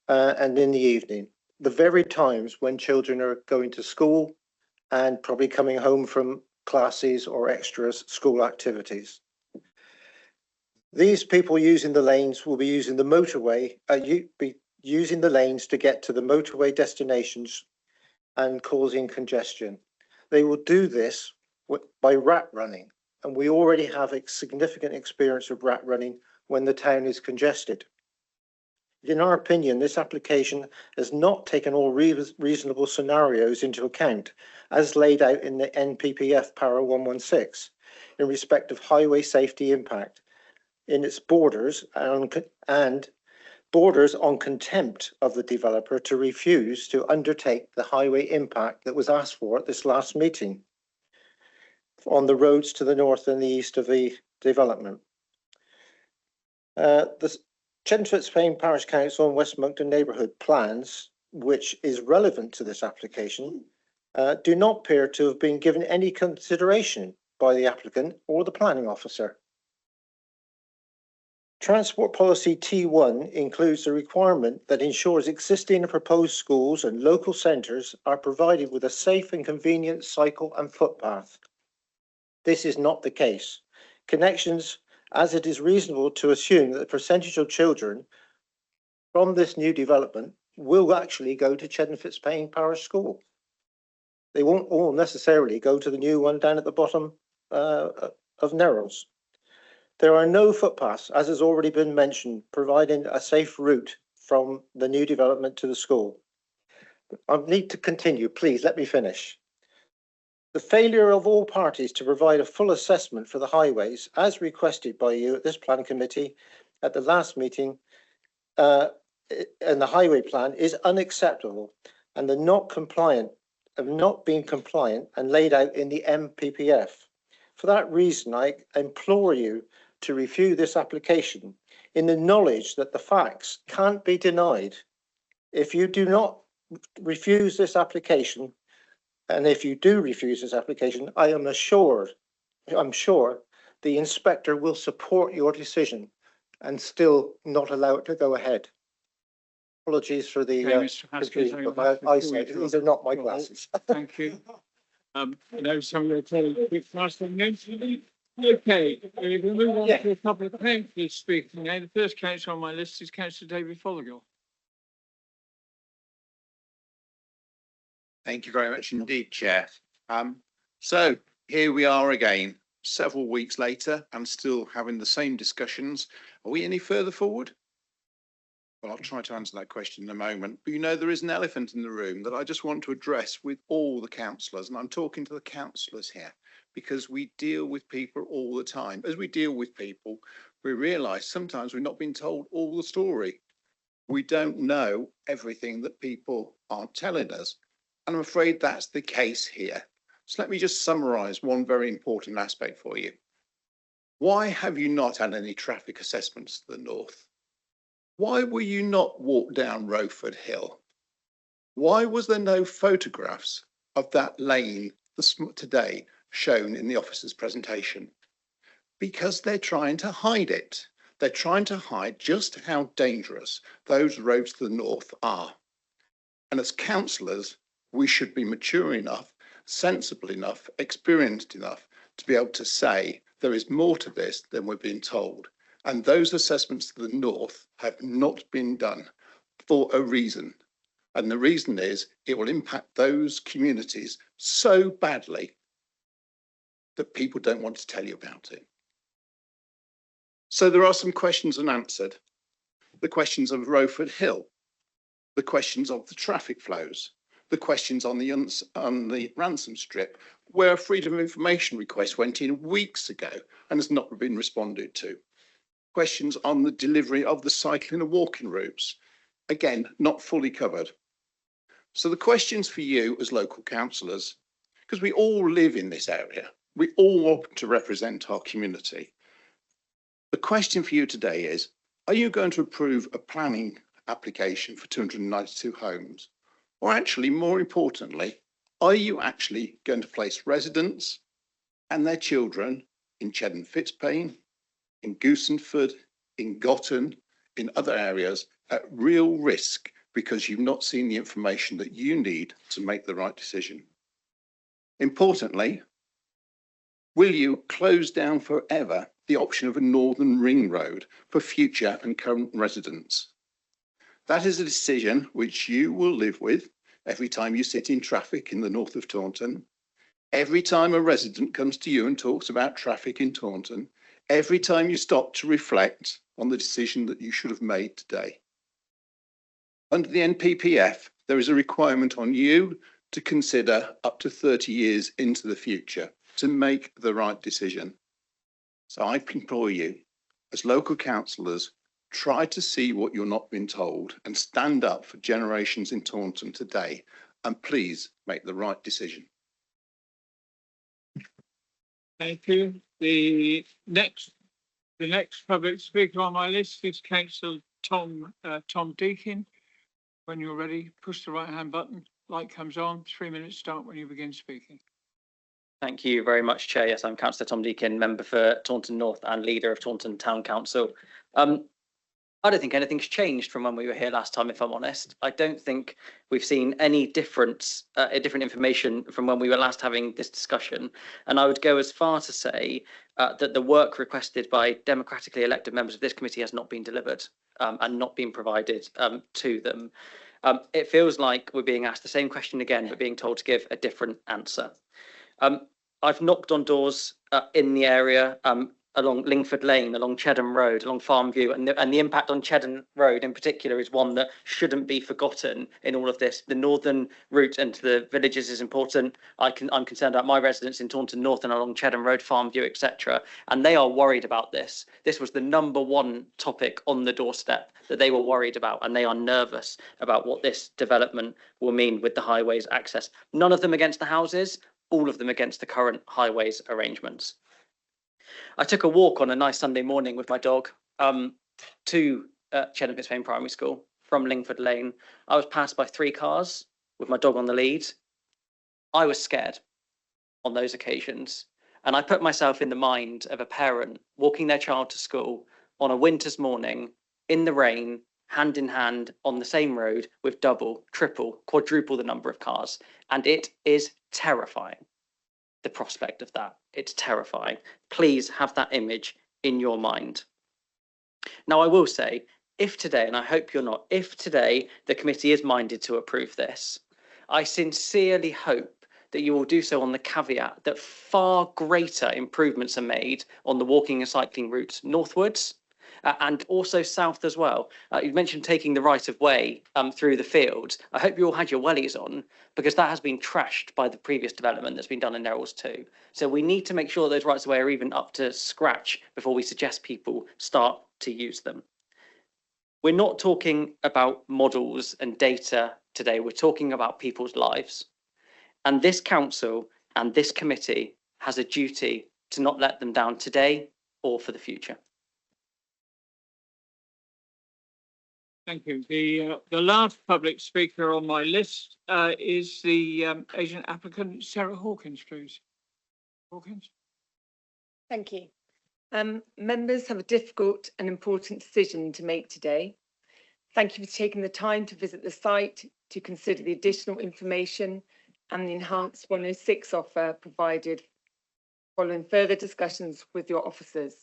S3: and in the evening, the very times when children are going to school and probably coming home from classes or extras school activities. These people using the lanes will be using the motorway, be using the lanes to get to the motorway destinations and causing congestion. They will do this by rat running, and we already have a significant experience of rat running when the town is congested. In our opinion, this application has not taken all reasonable scenarios into account, as laid out in the NPPF Para 116, in respect of highway safety impact in its borders and borders on contempt of the developer to refuse to undertake the highway impact that was asked for at this last meeting on the roads to the north and the east of the development. The Cheddar Fitzpaine Parish Council and West Monkton neighbourhood plans, which is relevant to this application, do not appear to have been given any consideration by the applicant or the planning officer. Transport Policy T1 includes a requirement that ensures existing and proposed schools and local centres are provided with a safe and convenient cycle and footpath. This is not the case. Connections, as it is reasonable to assume that the percentage of children from this new development will actually go to Cheddar Fitzpaine Parish School. They won't all necessarily go to the new one down at the bottom of Narrows. There are no footpaths, as has already been mentioned, providing a safe route from the new development to the school. I need to continue, please let me finish. The failure of all parties to provide a full assessment for the highways, as requested by you at this planning committee at the last meeting, and the highway plan is unacceptable, and the not being compliant and laid out in the MPPF. For that reason, I implore you to review this application in the knowledge that the facts can't be denied. If you do not refuse this application, and if you do refuse this application, I'm sure the inspector will support your decision and still not allow it to go ahead. Apologies for the
S1: Mr. Haskins,
S3: but my eyesight, these are not my glasses.
S1: Thank you. I know some of your colleagues speak faster than you. Okay, we're going to move on to a couple of councillors speaking now. The first councillor on my list is Councillor David Fothergill.
S16: Thank you very much indeed, Chair. So here we are again, several weeks later, and still having the same discussions. Are we any further forward? Well, I'll try to answer that question in a moment. But you know, there is an elephant in the room that I just want to address with all the councillors, and I'm talking to the councillors here, because we deal with people all the time. As we deal with people, we realise sometimes we're not being told all the story. We don't know everything that people aren't telling us. And I'm afraid that's the case here. So let me just summarise one very important aspect for you. Why have you not had any traffic assessments to the north? Why will you not walk down Rowford Hill? Why was there no photographs of that lane today shown in the officer's presentation? Because they're trying to hide it. They're trying to hide just how dangerous those roads to the north are. And as councillors, we should be mature enough, sensible enough, experienced enough to be able to say there is more to this than we're being told. And those assessments to the north have not been done for a reason. And the reason is it will impact those communities so badly that people don't want to tell you about it. So there are some questions unanswered. The questions of Rowford Hill, the questions of the traffic flows, the questions on the ransom strip, where a freedom of information request went in weeks ago and has not been responded to. Questions on the delivery of the cycling and walking routes, again, not fully covered. So the questions for you as local councillors, because we all live in this area, we all want to represent our community. The question for you today is, are you going to approve a planning application for 292 homes? Or actually, more importantly, are you actually going to place residents and their children in Cheddar Fitzpaine, in Goosenford, in Gotten, in other areas at real risk because you've not seen the information that you need to make the right decision. Importantly, will you close down forever the option of a Northern Ring Road for future and current residents? That is a decision which you will live with every time you sit in traffic in the north of Taunton, every time a resident comes to you and talks about traffic in Taunton, every time you stop to reflect on the decision that you should have made today. Under the NPPF, there is a requirement on you to consider up to 30 years into the future to make the right decision. So I implore you, as local councillors, try to see what you're not being told and stand up for generations in Taunton today, and please make the right decision.
S1: Thank you. The next public speaker on my list is Councillor Tom Deakin. When you're ready, push the right hand button. Light comes on. 3 minutes start when you begin speaking.
S17: Thank you very much, Chair. Yes, I'm Councillor Tom Deakin, member for Taunton North and leader of Taunton Town Council. I don't think anything's changed from when we were here last time, if I'm honest. I don't think we've seen any different information from when we were last having this discussion. And I would go as far to say that the work requested by democratically elected members of this committee has not been delivered and not been provided to them. It feels like we're being asked the same question again, but being told to give a different answer. I've knocked on doors in the area, along Lingford Lane, along Chedham Road, along Farmview, and the impact on Chedham Road in particular is one that shouldn't be forgotten in all of this. The northern route into the villages is important. I'm concerned about my residents in Taunton North and along Chedham Road, Farmview, etc. And they are worried about this. This was the #1 topic on the doorstep that they were worried about, and they are nervous about what this development will mean with the highways access. None of them against the houses, all of them against the current highways arrangements. I took a walk on a nice Sunday morning with my dog to Cheddar Fitzpaine Primary School from Lingford Lane. I was passed by 3 cars with my dog on the lead. I was scared on those occasions. And I put myself in the mind of a parent walking their child to school on a winter's morning in the rain, hand in hand on the same road with double, triple, quadruple the number of cars. And it is terrifying. The prospect of that. It's terrifying. Please have that image in your mind. Now, I will say, if today, and I hope you're not, if today the committee is minded to approve this, I sincerely hope that you will do so on the caveat that far greater improvements are made on the walking and cycling routes northwards and also south as well. You mentioned taking the right of way through the fields. I hope you all had your wellies on, because that has been trashed by the previous development that's been done in Nerrells too. So we need to make sure those rights of way are even up to scratch before we suggest people start to use them. We're not talking about models and data today. We're talking about people's lives. And this council and this committee has a duty to not let them down today or for the future.
S1: Thank you. The last public speaker on my list is the agent applicant, Sarah Hawkins, please. Hawkins.
S18: Thank you. Members have a difficult and important decision to make today. Thank you for taking the time to visit the site, to consider the additional information and the enhanced 106 offer provided following further discussions with your officers.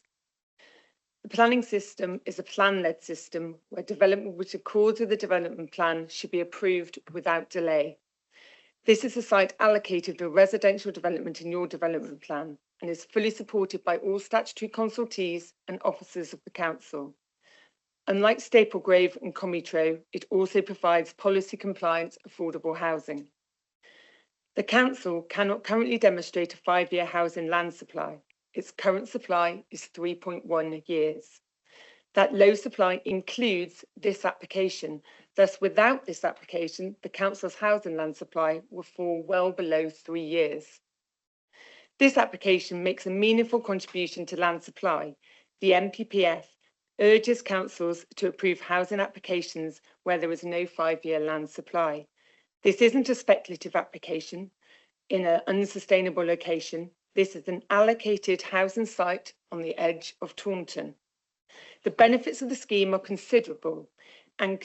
S18: The planning system is a plan-led system where development which accords with the development plan should be approved without delay. This is a site allocated to a residential development in your development plan and is fully supported by all statutory consultees and officers of the council. Unlike Staplegrave and Comitro, it also provides policy compliant affordable housing. The council cannot currently demonstrate a 5-year housing land supply. Its current supply is 3.1 years. That low supply includes this application. Thus, without this application, the council's housing land supply will fall well below 3 years. This application makes a meaningful contribution to land supply. The NPPF urges councils to approve housing applications where there is no 5-year land supply. This isn't a speculative application in an unsustainable location. This is an allocated housing site on the edge of Taunton. The benefits of the scheme are considerable and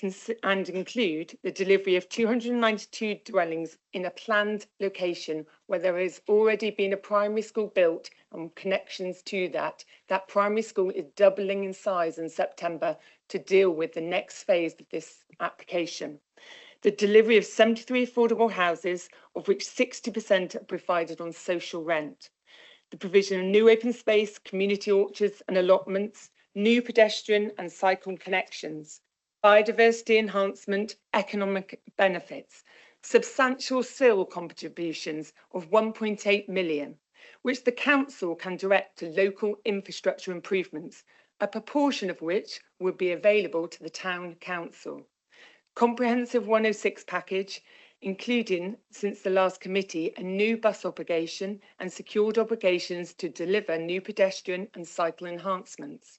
S18: include the delivery of 292 dwellings in a planned location where there has already been a primary school built and connections to that. That primary school is doubling in size in September to deal with the next phase of this application. The delivery of 73 affordable houses, of which 60% are provided on social rent. The provision of new open space, community orchards and allotments, new pedestrian and cycle connections, biodiversity enhancement, economic benefits, substantial SIL contributions of 1.8 million, which the council can direct to local infrastructure improvements, a proportion of which will be available to the town council. Comprehensive 106 package, including, since the last committee, a new bus obligation and secured obligations to deliver new pedestrian and cycle enhancements.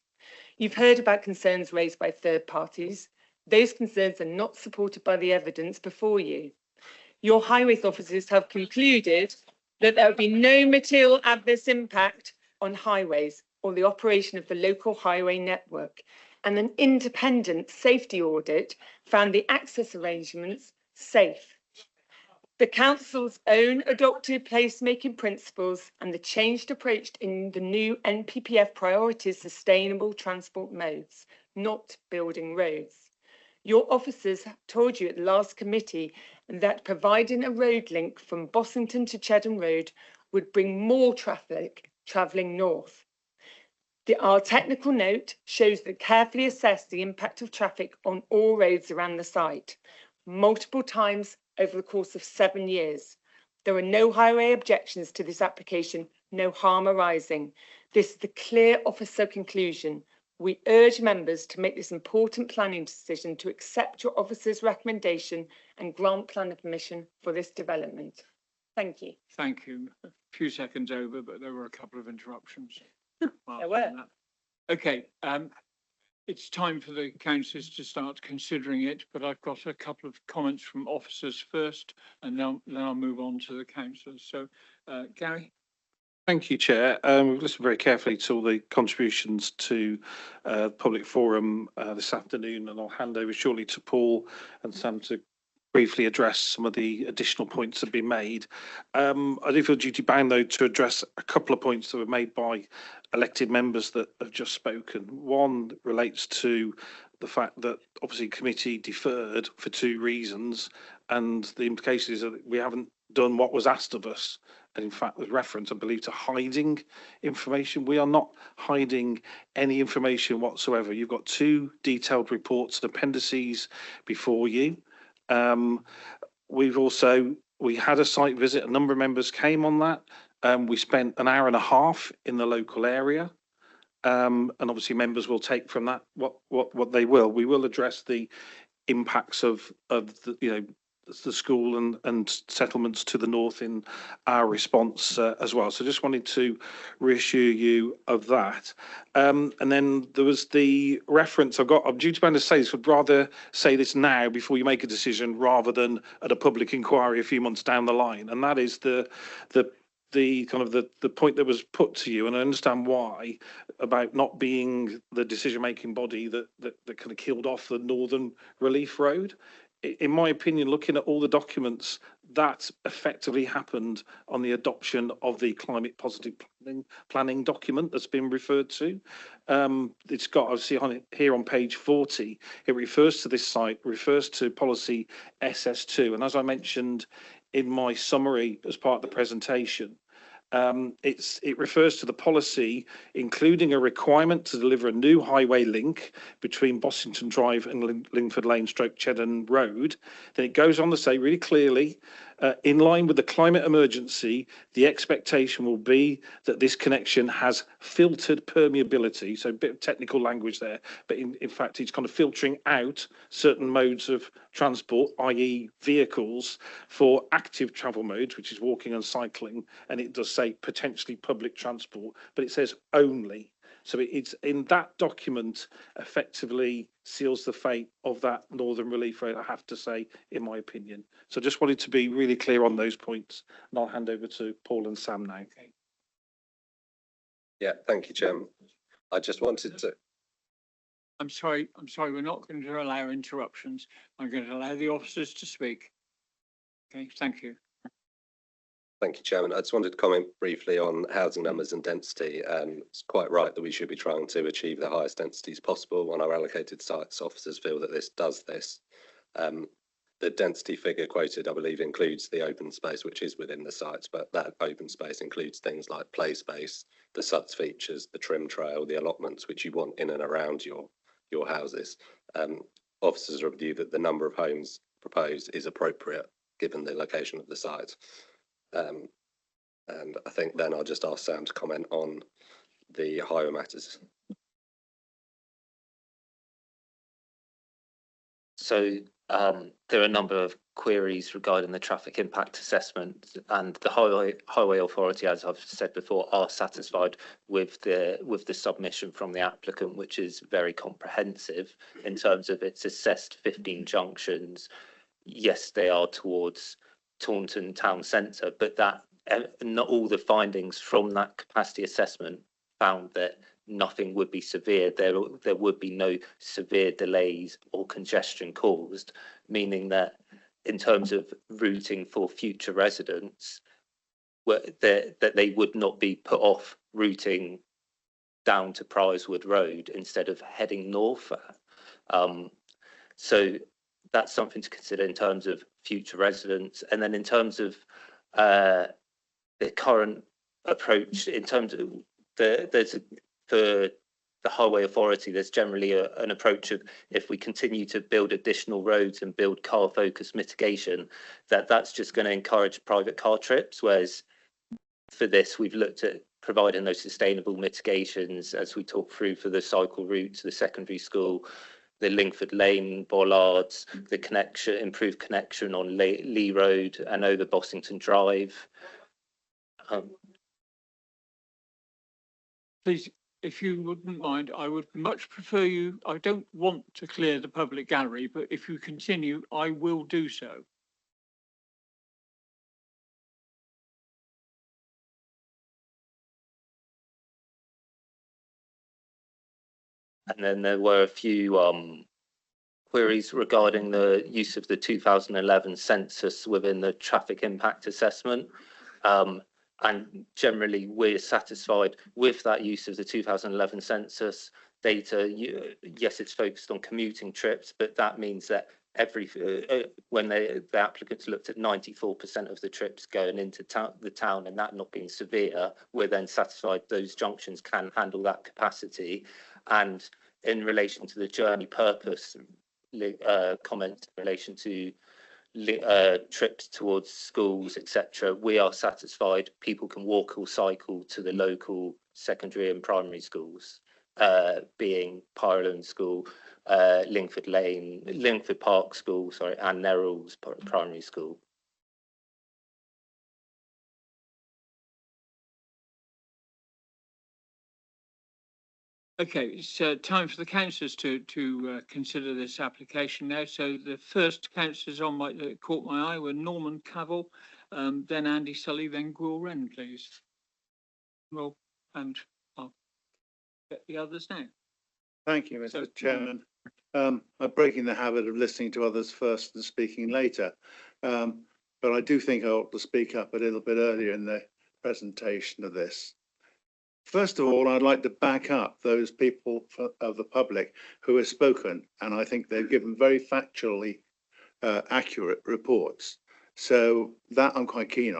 S18: You've heard about concerns raised by third parties. Those concerns are not supported by the evidence before you. Your highways officers have concluded that there will be no material adverse impact on highways or the operation of the local highway network, and an independent safety audit found the access arrangements safe. The council's own adopted placemaking principles and the changed approach in the new NPPF priorities sustainable transport modes, not building roads. Your officers told you at the last committee that providing a road link from Bossington to Chedden Road would bring more traffic travelling north. Our technical note shows that carefully assess the impact of traffic on all roads around the site, multiple times over the course of 7 years. There are no highway objections to this application, no harm arising. This is the clear officer conclusion. We urge members to make this important planning decision to accept your officer's recommendation and grant planning permission for this development. Thank you.
S1: Thank you. A few seconds over, but there were a couple of interruptions.
S18: There were.
S1: Okay, it's time for the councillors to start considering it, but I've got a couple of comments from officers first, and then I'll move on to the councillors. So, Gary?
S8: Thank you, Chair. We've listened very carefully to all the contributions to public forum this afternoon, and I'll hand over shortly to Paul and Sam to briefly address some of the additional points that have been made. I do feel duty bound, though, to address a couple of points that were made by elected members that have just spoken. One relates to the fact that obviously committee deferred for 2 reasons, and the implication is that we haven't done what was asked of us. And in fact, there's reference, I believe, to hiding information. We are not hiding any information whatsoever. You've got 2 detailed reports and appendices before you. We had a site visit. A number of members came on that. We spent an hour and a half in the local area. And obviously members will take from that what they will. We will address the impacts of the, the school and settlements to the north in our response as well. So just wanted to reassure you of that. And then there was the reference I'm due to say this, would rather say this now before you make a decision rather than at a public inquiry a few months down the line. And that is the point that was put to you, and I understand why, about not being the decision-making body that kind of killed off the Northern Relief Road. In my opinion, looking at all the documents, that effectively happened on the adoption of the climate positive planning document that's been referred to. It's got, obviously, on it here on page 40, it refers to this site, refers to policy SS2. And as I mentioned in my summary as part of the presentation, it refers to the policy, including a requirement to deliver a new highway link between Bossington Drive and Lingford Lane / Chedden Road. Then it goes on to say really clearly, in line with the climate emergency, the expectation will be that this connection has filtered permeability. So a bit of technical language there, but in fact, it's kind of filtering out certain modes of transport, i.e. vehicles, for active travel modes, which is walking and cycling. And it does say potentially public transport, but it says only. So it's in that document effectively seals the fate of that Northern Relief Road, I have to say, in my opinion. So just wanted to be really clear on those points, and I'll hand over to Paul and Sam now.
S1: Okay.
S6: Yeah, thank you, Chairman. I just wanted to,
S1: I'm sorry, we're not going to allow interruptions. I'm going to allow the officers to speak. Okay, thank you.
S6: thank you, Chairman. I just wanted to comment briefly on housing numbers and density. It's quite right that we should be trying to achieve the highest densities possible on our allocated sites. Officers feel that this does this. The density figure quoted, I believe, includes the open space, which is within the sites, but that open space includes things like play space, the SUTS features, the trim trail, the allotments, which you want in and around your houses. Officers are of the view that the number of homes proposed is appropriate given the location of the site. And I think then I'll just ask Sam to comment on the highway matters.
S7: So there are a number of queries regarding the traffic impact assessment, and the highway authority, as I've said before, are satisfied with the submission from the applicant, which is very comprehensive in terms of its assessed 15 junctions. Yes, they are towards Taunton town centre, but that not all the findings from that capacity assessment found that nothing would be severe. There would be no severe delays or congestion caused, meaning that in terms of routing for future residents, that they would not be put off routing down to Prizewood Road instead of heading north. So that's something to consider in terms of future residents. And then in terms of the current approach, in terms of for the highway authority, there's generally an approach of, if we continue to build additional roads and build car focused mitigation, that's just going to encourage private car trips. Whereas for this, we've looked at providing those sustainable mitigations as we talk through for the cycle route to the secondary school, the Lingford Lane bollards, the improved connection on Lee Road and over Bossington Drive.
S1: Please, if you wouldn't mind, I would much prefer you, I don't want to clear the public gallery, but if you continue, I will do so.
S7: And then there were a few queries regarding the use of the 2011 census within the traffic impact assessment. And generally, we're satisfied with that use of the 2011 census data. Yes, it's focused on commuting trips, but that means that when the applicants looked at 94% of the trips going into the town and that not being severe, we're then satisfied those junctions can handle that capacity. And in relation to the journey purpose comments in relation to trips towards schools, etc., we are satisfied people can walk or cycle to the local secondary and primary schools, being Pyreland School, Lingford Park School, and Nerrells Primary School.
S1: Okay, it's time for the councillors to consider this application now. So the first councillors that caught my eye were Norman Cavell, then Andy Sully, then Gwil Wren, please. Well, and I'll get the others now.
S9: Thank you, Mr. Chairman. I'm breaking the habit of listening to others first and speaking later. But I do think I ought to speak up a little bit earlier in the presentation of this. First of all, I'd like to back up those people of the public who have spoken, and I think they've given very factually accurate reports. So that I'm quite keen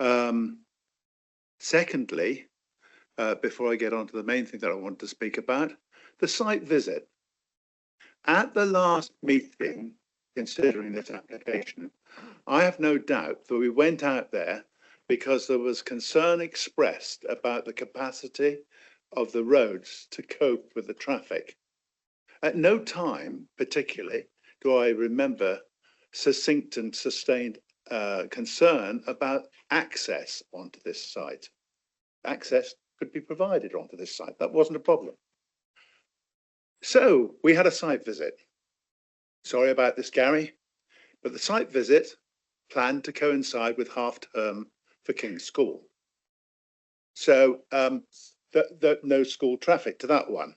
S9: on. Secondly, before I get on to the main thing that I want to speak about, the site visit. At the last meeting, considering this application, I have no doubt that we went out there because there was concern expressed about the capacity of the roads to cope with the traffic. At no time, particularly, do I remember succinct and sustained concern about access onto this site. Access could be provided onto this site. That wasn't a problem. So we had a site visit. Sorry about this, Gary, but the site visit planned to coincide with half term for King's School.
S19: So that no school traffic to that one.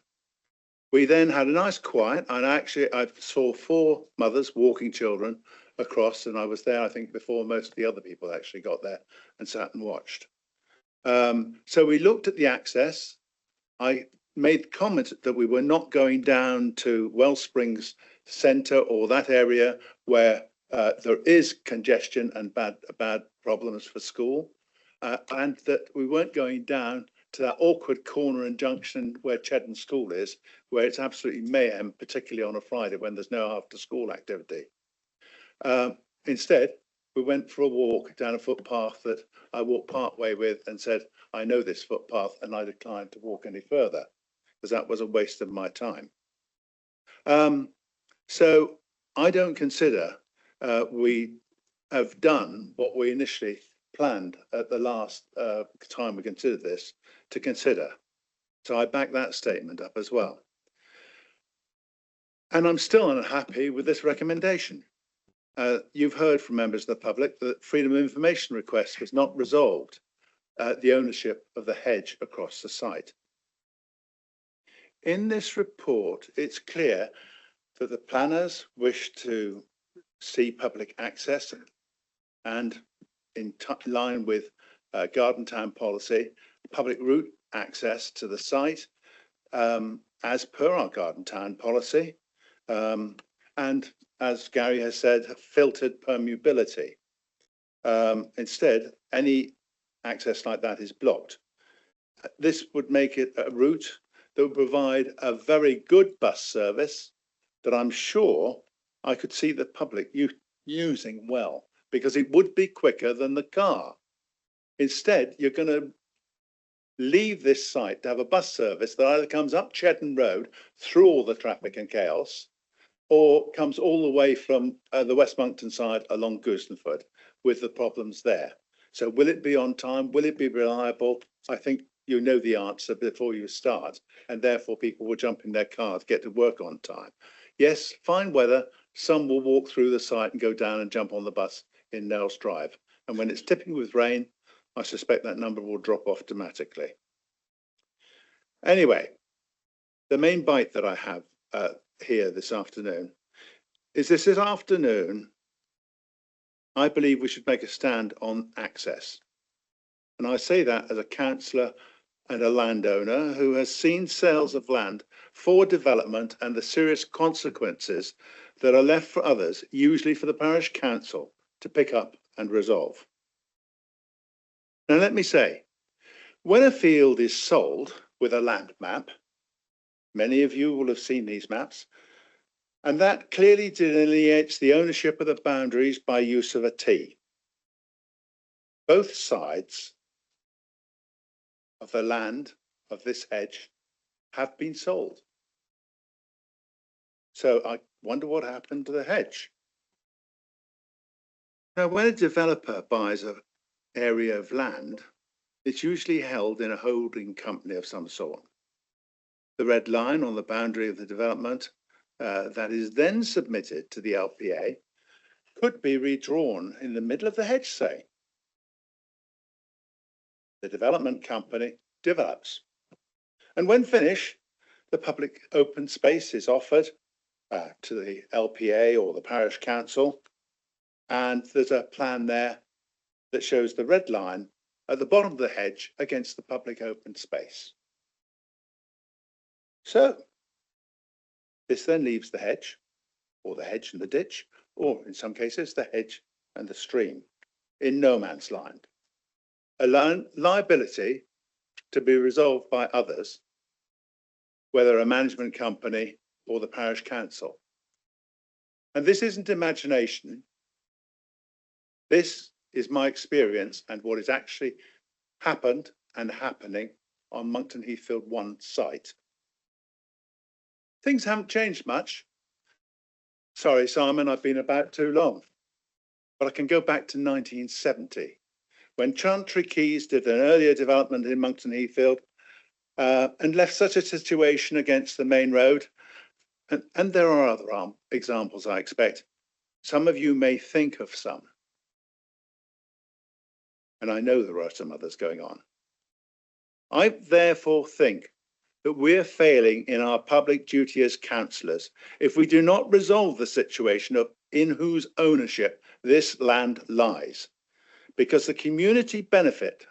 S19: We then had a nice quiet, and actually I saw 4 mothers walking children across, and I was there, I think, before most of the other people actually got there and sat and watched. So we looked at the access. I made the comment that we were not going down to Wellsprings Centre or that area where there is congestion and bad problems for school, and that we weren't going down to that awkward corner and junction where Cheddar School is, where it's absolutely mayhem, particularly on a Friday when there's no after school activity. Instead, we went for a walk down a footpath that I walked part way with and said, I know this footpath and I declined to walk any further because that was a waste of my time. So I don't consider we have done what we initially planned at the last time we considered this to consider. So I back that statement up as well. And I'm still unhappy with this recommendation. You've heard from members of the public that freedom of information request was not resolved, the ownership of the hedge across the site. In this report, it's clear that the planners wish to see public access and in line with Garden Town policy, public route access to the site as per our Garden Town policy, and as Gary has said, filtered permeability. Instead, any access like that is blocked. This would make it a route that would provide a very good bus service that I'm sure I could see the public using well, because it would be quicker than the car. Instead, you're going to leave this site to have a bus service that either comes up Cheddar Road through all the traffic and chaos, or comes all the way from the West Monkton side along Goosenford with the problems there. So will it be on time? Will it be reliable? I think you know the answer before you start, and therefore people will jump in their car to get to work on time. Yes, fine weather, some will walk through the site and go down and jump on the bus in Nels Drive. And when it's tipping with rain, I suspect that number will drop off dramatically. Anyway, the main bite that I have here this afternoon is this afternoon, I believe we should make a stand on access. And I say that as a councillor and a landowner who has seen sales of land for development and the serious consequences that are left for others, usually for the parish council, to pick up and resolve. Now, let me say, when a field is sold with a land map, many of you will have seen these maps, and that clearly delineates the ownership of the boundaries by use of a T. Both sides of the land of this hedge have been sold. So I wonder what happened to the hedge. Now, when a developer buys an area of land, it's usually held in a holding company of some sort. The red line on the boundary of the development that is then submitted to the LPA could be redrawn in the middle of the hedge, say. The development company develops. And when finished, the public open space is offered to the LPA or the parish council. And there's a plan there that shows the red line at the bottom of the hedge against the public open space. So this then leaves the hedge, or the hedge and the ditch, or in some cases, the hedge and the stream in no man's land. A liability to be resolved by others, whether a management company or the parish council. And this isn't imagination. This is my experience and what has actually happened and happening on Monkton Heathfield 1 site. Things haven't changed much. Sorry, Simon, I've been about too long. But I can go back to 1970, when Chantry Keys did an earlier development in Monkton Heathfield and left such a situation against the main road. And there are other examples, I expect. Some of you may think of some. And I know there are some others going on. I therefore think that we're failing in our public duty as councillors if we do not resolve the situation of in whose ownership this land lies. Because the community benefit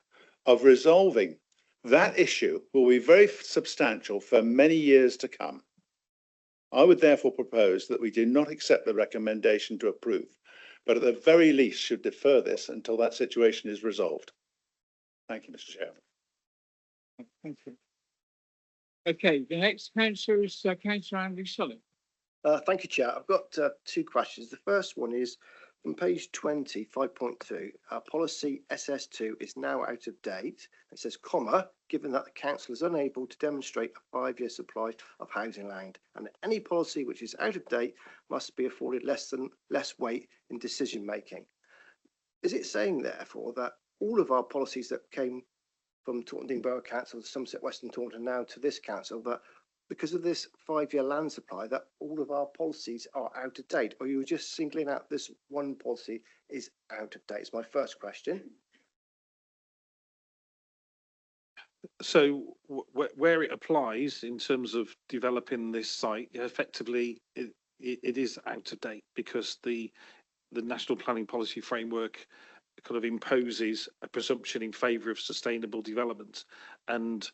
S19: of resolving that issue will be very substantial for many years to come. I would therefore propose that we do not accept the recommendation to approve, but at the very least should defer this until that situation is resolved. Thank you, Mr. Chairman.
S1: Thank you. Okay, the next councillor is Councillor Andy Sullivan.
S20: Thank you, Chair. I've got two questions. The first one is on page 20, 5.2, policy SS2 is now out of date. It says, comma, given that the council is unable to demonstrate a 5-year supply of housing land, and any policy which is out of date must be afforded less weight in decision making. Is it saying, therefore, that all of our policies that came from Taunton Deane Borough Council, Somerset Western Taunton, now to this council, that because of this 5-year land supply, that all of our policies are out of date, or you were just singling out this one policy is out of date? It's my first question.
S8: So where it applies in terms of developing this site, effectively it is out of date because the National Planning Policy Framework kind of imposes a presumption in favour of sustainable development and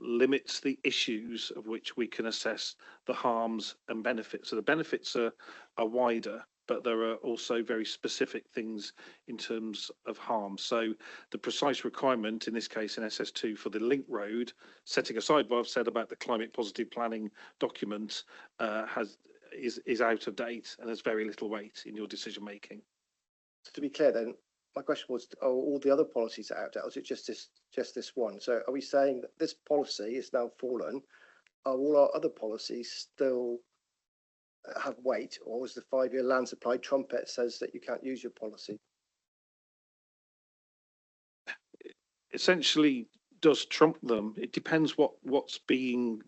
S8: limits the issues of which we can assess the harms and benefits. So the benefits are wider, but there are also very specific things in terms of harm. So the precise requirement in this case in SS2 for the link road, setting aside what I've said about the climate positive planning document, is out of date and has very little weight in your decision making.
S20: So to be clear then, my question was, are all the other policies out of date, or is it just this one? So are we saying that this policy is now fallen? Are all our other policies still have weight, or is the 5-year land supply trumpet says that you can't use your policy?
S8: Essentially does trump them. It depends what's being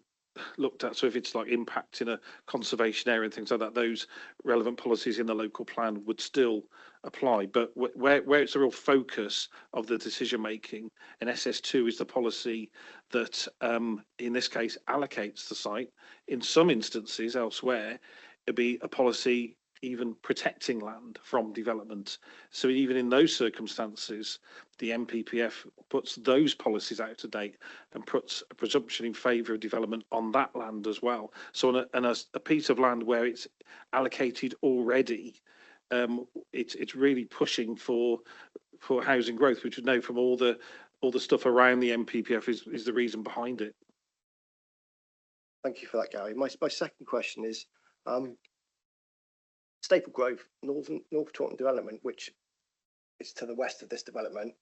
S8: looked at. So if it's like impact in a conservation area and things like that, those relevant policies in the local plan would still apply. But where it's a real focus of the decision making, and SS2 is the policy that in this case allocates the site. In some instances elsewhere, it'd be a policy even protecting land from development. So even in those circumstances, the NPPF puts those policies out of date and puts a presumption in favour of development on that land as well. So on a piece of land where it's allocated already, it's really pushing for housing growth, which we know from all the stuff around the NPPF is the reason behind it.
S20: Thank you for that, Gary. My second question is, Staple Grove, North Taunton development, which is to the west of this development,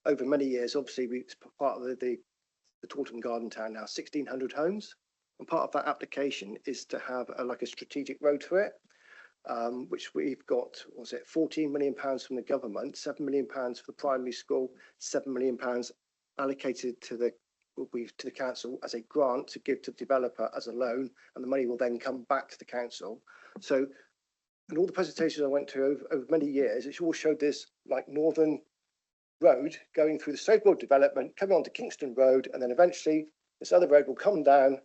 S20: over many years, obviously, it's part of the Taunton Garden Town now, 1,600 homes. And part of that application is to have a strategic road for it, which we've got, was it 14 million pounds from the government, 7 million pounds for the primary school, 7 million pounds allocated to the council as a grant to give to the developer as a loan, and the money will then come back to the council. So, in all the presentations I went to over many years, it all showed this like northern road going through the Staple development, coming onto Kingston Road, and then eventually this other road will come down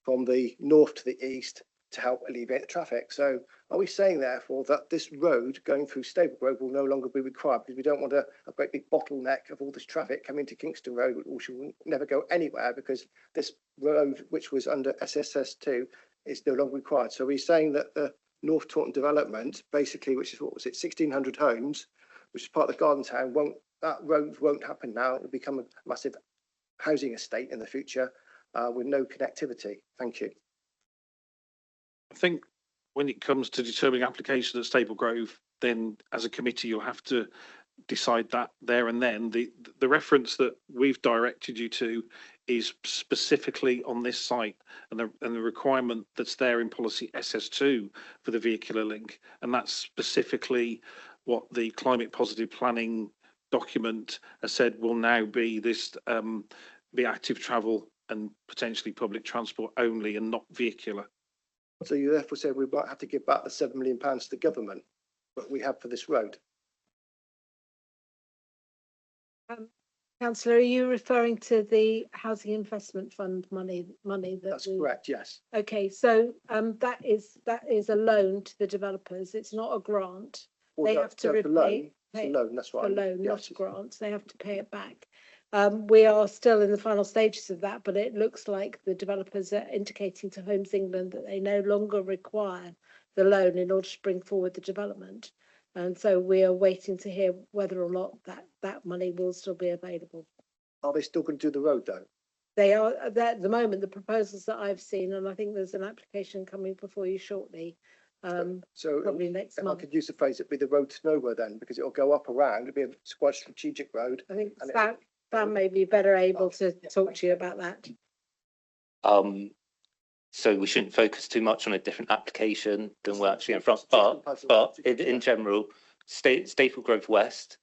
S20: from the north to the east to help alleviate the traffic. So are we saying therefore that this road going through Staple Grove will no longer be required because we don't want a great big bottleneck of all this traffic coming to Kingston Road, which will never go anywhere because this road, which was under SSS2, is no longer required? So are we saying that the North Taunton development, basically, which is, what was it, 1,600 homes, which is part of the Garden Town, that road won't happen now? It will become a massive housing estate in the future with no connectivity. Thank you.
S8: I think when it comes to determining application at Staple Grove, then as a committee you'll have to decide that there and then. The reference that we've directed you to is specifically on this site, and the requirement that's there in policy SS2 for the vehicular link, and that's specifically what the climate positive planning document has said will now be this be active travel and potentially public transport only and not vehicular.
S20: So you therefore say we might have to give back the 7 million pounds to the government that we have for this road?
S21: Councillor, are you referring to the Housing Investment Fund money that
S20: That's
S21: we?
S20: correct, yes.
S21: Okay, so that is a loan to the developers. It's not a grant.
S20: Well,
S21: They
S20: no,
S21: have to
S20: no, it's a
S21: repay.
S20: loan. It's a
S21: pay-
S20: loan, that's
S21: A
S20: right.
S21: loan, not
S20: Yes.
S21: a grant. They have to pay it back. We are still in the final stages of that, but it looks like the developers are indicating to Homes England that they no longer require the loan in order to bring forward the development. And so we are waiting to hear whether or not that money will still be available.
S20: Are they still going to do the road though?
S21: They are, at the moment, the proposals that I've seen, and I think there's an application coming before you shortly,
S20: So
S21: probably next
S20: if I
S21: month.
S20: could use the phrase, it'd be the road to nowhere then, because it'll go up around, it'll be a quite strategic road.
S21: I think
S20: and
S21: Sam may be better able to talk to you about that.
S7: So we shouldn't focus too much on a different application than we're actually in front, but in general, Staple Grove West,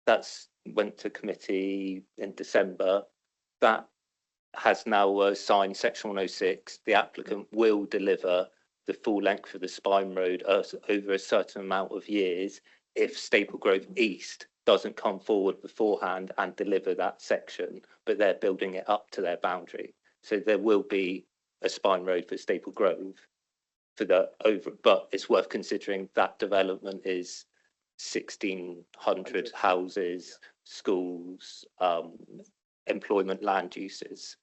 S7: that's went to committee in December. That has now signed section 106. The applicant will deliver the full length of the Spine Road over a certain amount of years if Staple Grove East doesn't come forward beforehand and deliver that section, but they're building it up to their boundary. So there will be a Spine Road for Staple Grove for the over, but it's worth considering that development is 1,600 houses, schools, employment, land uses.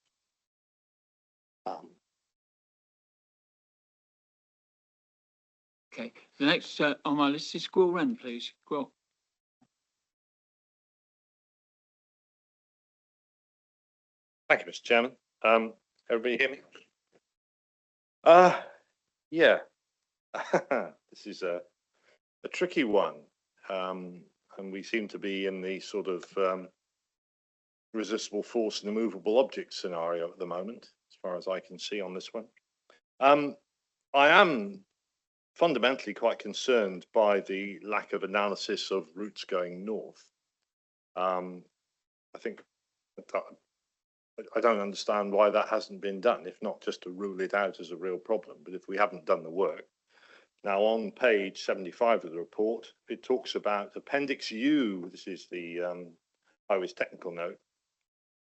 S1: Okay, the next on my list is Squirrel Run, please. Squirrel.
S22: Thank you, Mr. Chairman. Everybody hear me? Yeah. This is a tricky one. And we seem to be in the sort of resistible force and immovable object scenario at the moment, as far as I can see on this one. I am fundamentally quite concerned by the lack of analysis of routes going north. I think I don't understand why that hasn't been done, if not just to rule it out as a real problem, but if we haven't done the work. Now, on page 75 of the report, it talks about Appendix U. This is the Highways technical note,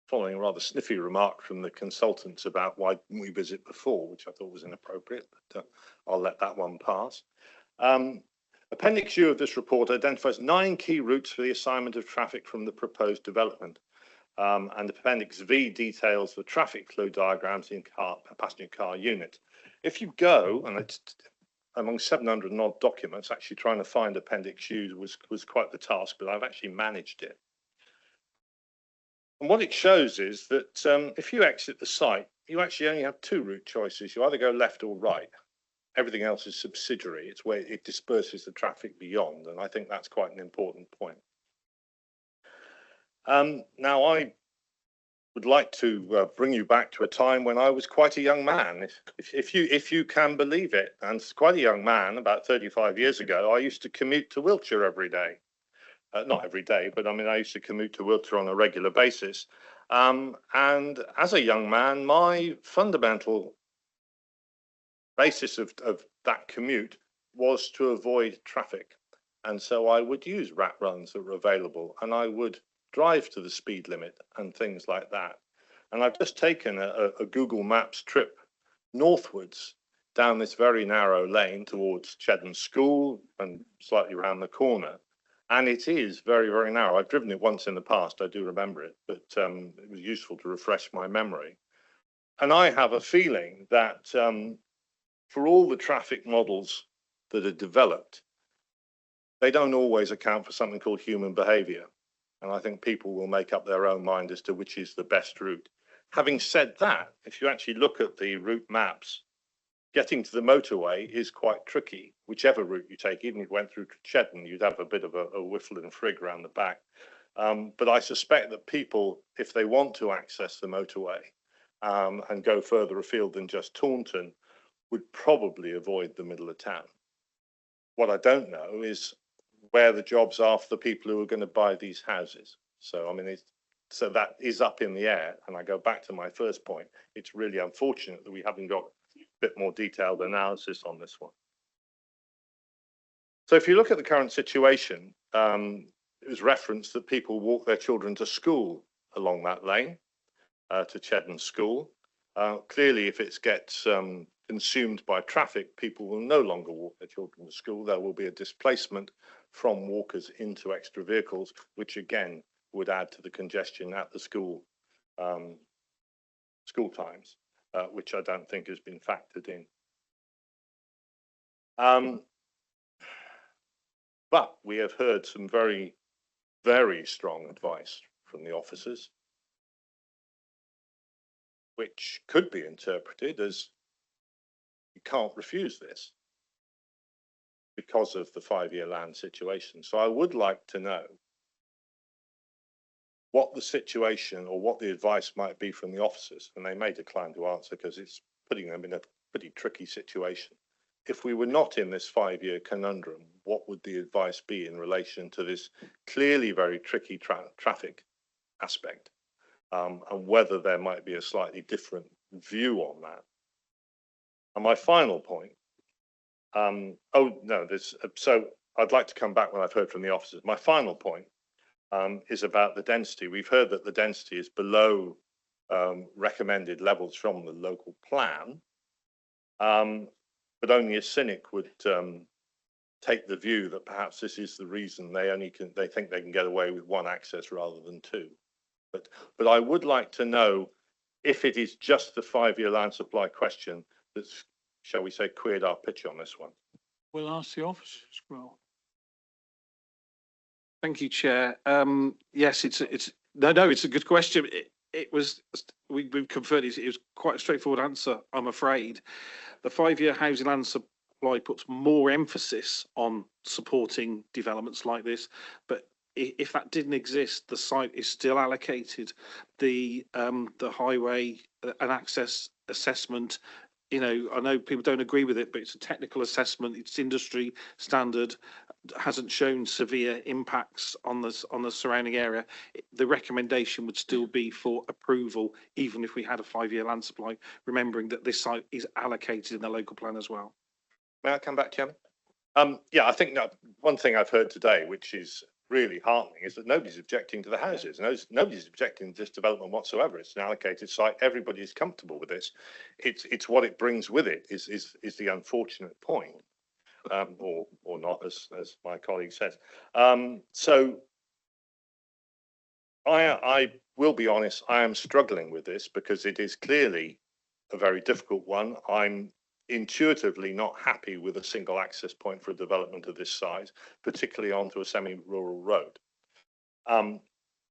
S22: following a rather sniffy remark from the consultants about why didn't we visit before, which I thought was inappropriate, but I'll let that one pass. Appendix U of this report identifies 9 key routes for the assignment of traffic from the proposed development. And Appendix V details the traffic flow diagrams in passenger car unit. If you go, and it's among 700 and odd documents, actually trying to find Appendix U was quite the task, but I've actually managed it. And what it shows is that if you exit the site, you actually only have 2 route choices. You either go left or right. Everything else is subsidiary. It's where it disperses the traffic beyond, and I think that's quite an important point. Now, I would like to bring you back to a time when I was quite a young man, if you can believe it. And quite a young man, about 35 years ago, I used to commute to Wiltshire every day. Not every day, but I mean, I used to commute to Wiltshire on a regular basis. And as a young man, my fundamental basis of that commute was to avoid traffic. And so I would use rat runs that were available, and I would drive to the speed limit and things like that. And I've just taken a Google Maps trip northwards down this very narrow lane towards Chedden School and slightly around the corner. And it is very, very narrow. I've driven it once in the past, I do remember it, but it was useful to refresh my memory. And I have a feeling that for all the traffic models that are developed, they don't always account for something called human behavior. And I think people will make up their own mind as to which is the best route. Having said that, if you actually look at the route maps, getting to the motorway is quite tricky, whichever route you take. Even if you went through Chedden, you'd have a bit of a whiffle and frig around the back. But I suspect that people, if they want to access the motorway and go further afield than just Taunton, would probably avoid the middle of town. What I don't know is where the jobs are for the people who are going to buy these houses. So, I mean, so that is up in the air. And I go back to my first point. It's really unfortunate that we haven't got a bit more detailed analysis on this one. So if you look at the current situation, it was referenced that people walk their children to school. along that lane to Cheddon School. Clearly, if it gets consumed by traffic, people will no longer walk their children to school. There will be a displacement from walkers into extra vehicles, which again would add to the congestion at the school times, which I don't think has been factored in. But we have heard some very, very strong advice from the officers, which could be interpreted as you can't refuse this because of the 5-year land situation. So I would like to know what the situation or what the advice might be from the officers, and they may decline to answer because it's putting them in a pretty tricky situation. If we were not in this 5-year conundrum, what would the advice be in relation to this clearly very tricky traffic aspect, and whether there might be a slightly different view on that? And my final point, so I'd like to come back when I've heard from the officers. My final point is about the density. We've heard that the density is below recommended levels from the local plan, but only a cynic would take the view that perhaps this is the reason they think they can get away with one access rather than two. But I would like to know if it is just the 5-year land supply question that's, shall we say, queered our pitch on this one.
S1: We'll ask the officers as well.
S8: Thank you, Chair. Yes, it's a good question. We've confirmed it was quite a straightforward answer, I'm afraid. The 5-year housing land supply puts more emphasis on supporting developments like this, but if that didn't exist, the site is still allocated the highway and access assessment. You know, I know people don't agree with it, but it's a technical assessment. It's industry standard, hasn't shown severe impacts on the surrounding area. The recommendation would still be for approval, even if we had a 5-year land supply, remembering that this site is allocated in the local plan as well.
S22: May I come back, Chairman? Yeah, I think one thing I've heard today, which is really heartening, is that nobody's objecting to the houses. Nobody's objecting to this development whatsoever. It's an allocated site. Everybody is comfortable with this. It's what it brings with it is the unfortunate point, or not, as my colleague says. So I will be honest. I am struggling with this because it is clearly a very difficult one. I'm intuitively not happy with a single access point for a development of this size, particularly onto a semi-rural road.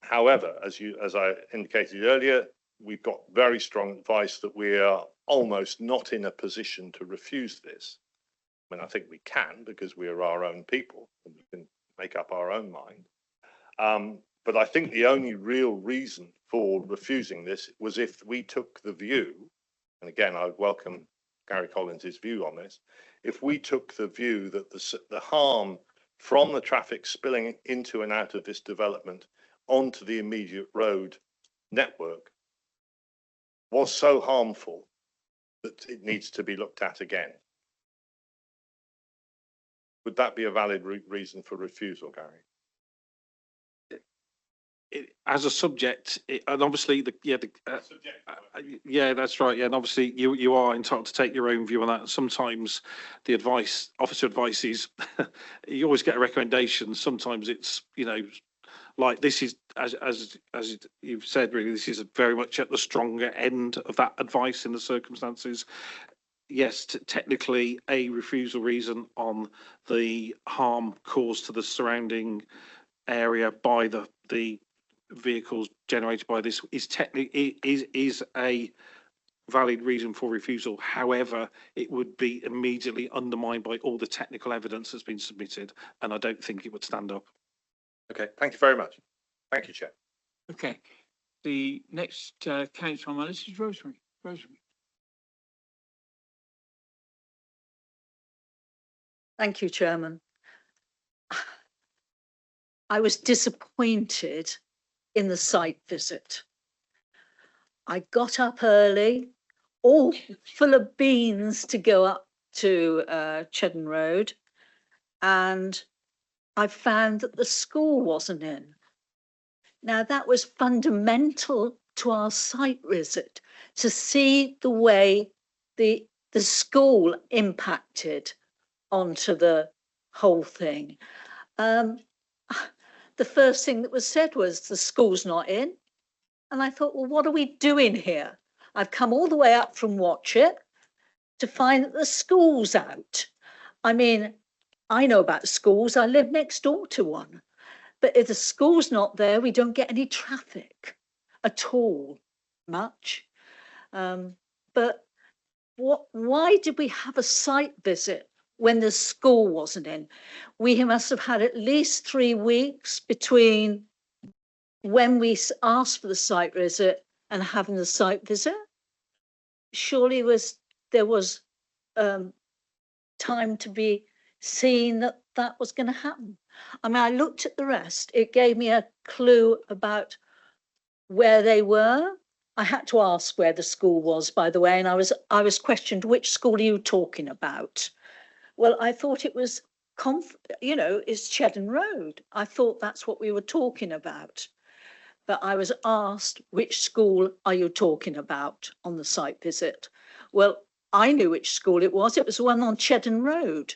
S22: However, as I indicated earlier, we've got very strong advice that we are almost not in a position to refuse this. I mean, I think we can because we are our own people and we can make up our own mind. But I think the only real reason for refusing this was if we took the view, and again, I would welcome Gary Collins's view on this, if we took the view that the harm from the traffic spilling into and out of this development onto the immediate road network was so harmful that it needs to be looked at again. Would that be a valid reason for refusal, Gary?
S8: As a subject, and obviously that's right. Yeah, and obviously you are entitled to take your own view on that. Sometimes the officer advice is you always get a recommendation. Sometimes it's, you know, like this is as you've said, really, this is very much at the stronger end of that advice in the circumstances. Yes, technically a refusal reason on the harm caused to the surrounding area by the vehicles generated by this is technically is a valid reason for refusal. However, it would be immediately undermined by all the technical evidence that's been submitted, and I don't think it would stand up.
S22: Okay, thank you very much. Thank you, Chair.
S1: Okay, the next councillor on my list is Rosemary.
S2: Thank you, Chairman. I was disappointed in the site visit. I got up early, all full of beans to go up to Cheddon Road, and I found that the school wasn't in. Now, that was fundamental to our site visit, to see the way the school impacted onto the whole thing. The first thing that was said was the school's not in. And I thought, well, what are we doing here? I've come all the way up from Watchet to find that the school's out. I mean, I know about schools. I live next door to one. But if the school's not there, we don't get any traffic at all, much. But why did we have a site visit when the school wasn't in? We must have had at least 3 weeks between when we asked for the site visit and having the site visit. Surely there was time to be seen that was going to happen. I mean, I looked at the rest. It gave me a clue about where they were. I had to ask where the school was, by the way, and I was questioned, which school are you talking about? Well, I thought it was, it's Cheddar Road. I thought that's what we were talking about. But I was asked, which school are you talking about on the site visit? Well, I knew which school it was. It was the one on Cheddar Road.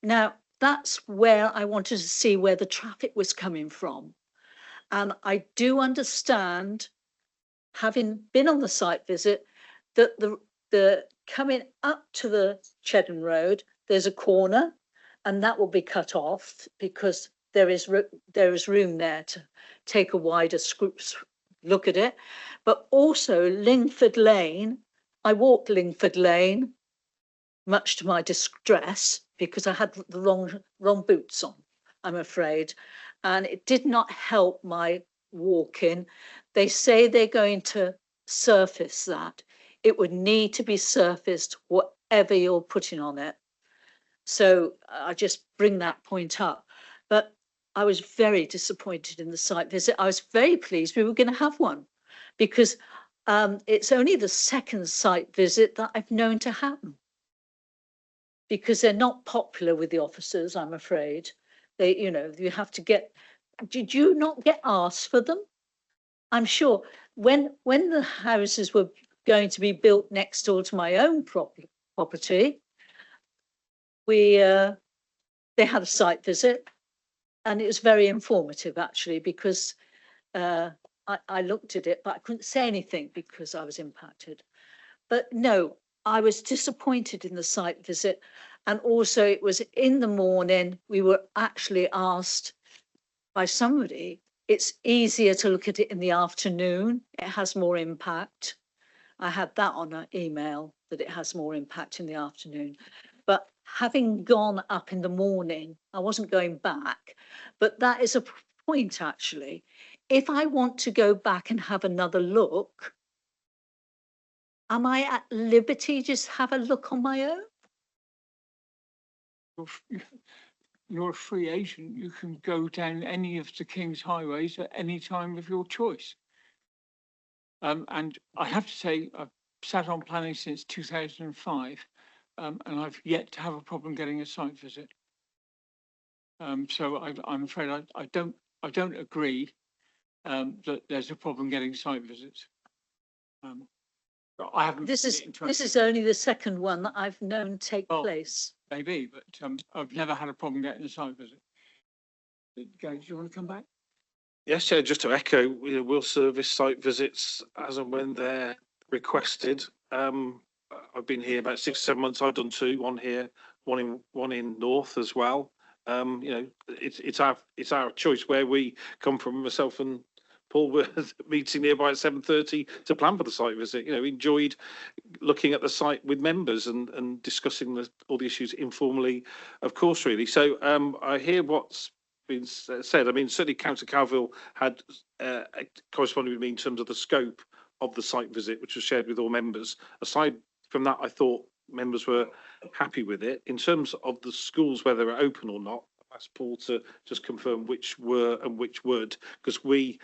S2: Now, that's where I wanted to see where the traffic was coming from. And I do understand, having been on the site visit, that the coming up to the Cheddar Road, there's a corner, and that will be cut off because there is room there to take a wider look at it. But also Lingford Lane, I walked Lingford Lane, much to my distress, because I had the wrong boots on, I'm afraid. And it did not help my walking. They say they're going to surface that. It would need to be surfaced, whatever you're putting on it. So I just bring that point up. But I was very disappointed in the site visit. I was very pleased we were going to have one, because it's only the second site visit that I've known to happen. Because they're not popular with the officers, I'm afraid. They, you have to get. Did you not get asked for them? I'm sure when the houses were going to be built next door to my own property, they had a site visit, and it was very informative actually, because I looked at it, but I couldn't say anything because I was impacted. But no, I was disappointed in the site visit. And also it was in the morning, we were actually asked by somebody, it's easier to look at it in the afternoon. It has more impact. I had that on an email, that it has more impact in the afternoon. But having gone up in the morning, I wasn't going back, but that is a point actually. If I want to go back and have another look, am I at liberty just have a look on my own?
S1: You're a free agent. You can go down any of the King's highways at any time of your choice. And I have to say, I've sat on planning since 2005, and I've yet to have a problem getting a site visit. So I'm afraid I don't agree that there's a problem getting site visits. I haven't.
S2: This is only the second one that I've known take place.
S1: Maybe, but I've never had a problem getting a site visit. Gary, do you want to come back?
S8: Yes, yeah, just to echo, we'll service site visits as and when they're requested. I've been here about 6 or 7 months. I've done 2, one here, one in North as well. It's our choice where we come from. Myself and Paul were meeting nearby at 7:30 to plan for the site visit. Enjoyed looking at the site with members and discussing all the issues informally, of course, really. So I hear what's been said. I mean, certainly Councillor Calville had corresponded with me in terms of the scope of the site visit, which was shared with all members. Aside from that, I thought members were happy with it. In terms of the schools, whether they're open or not, I asked Paul to just confirm which were and which would, because we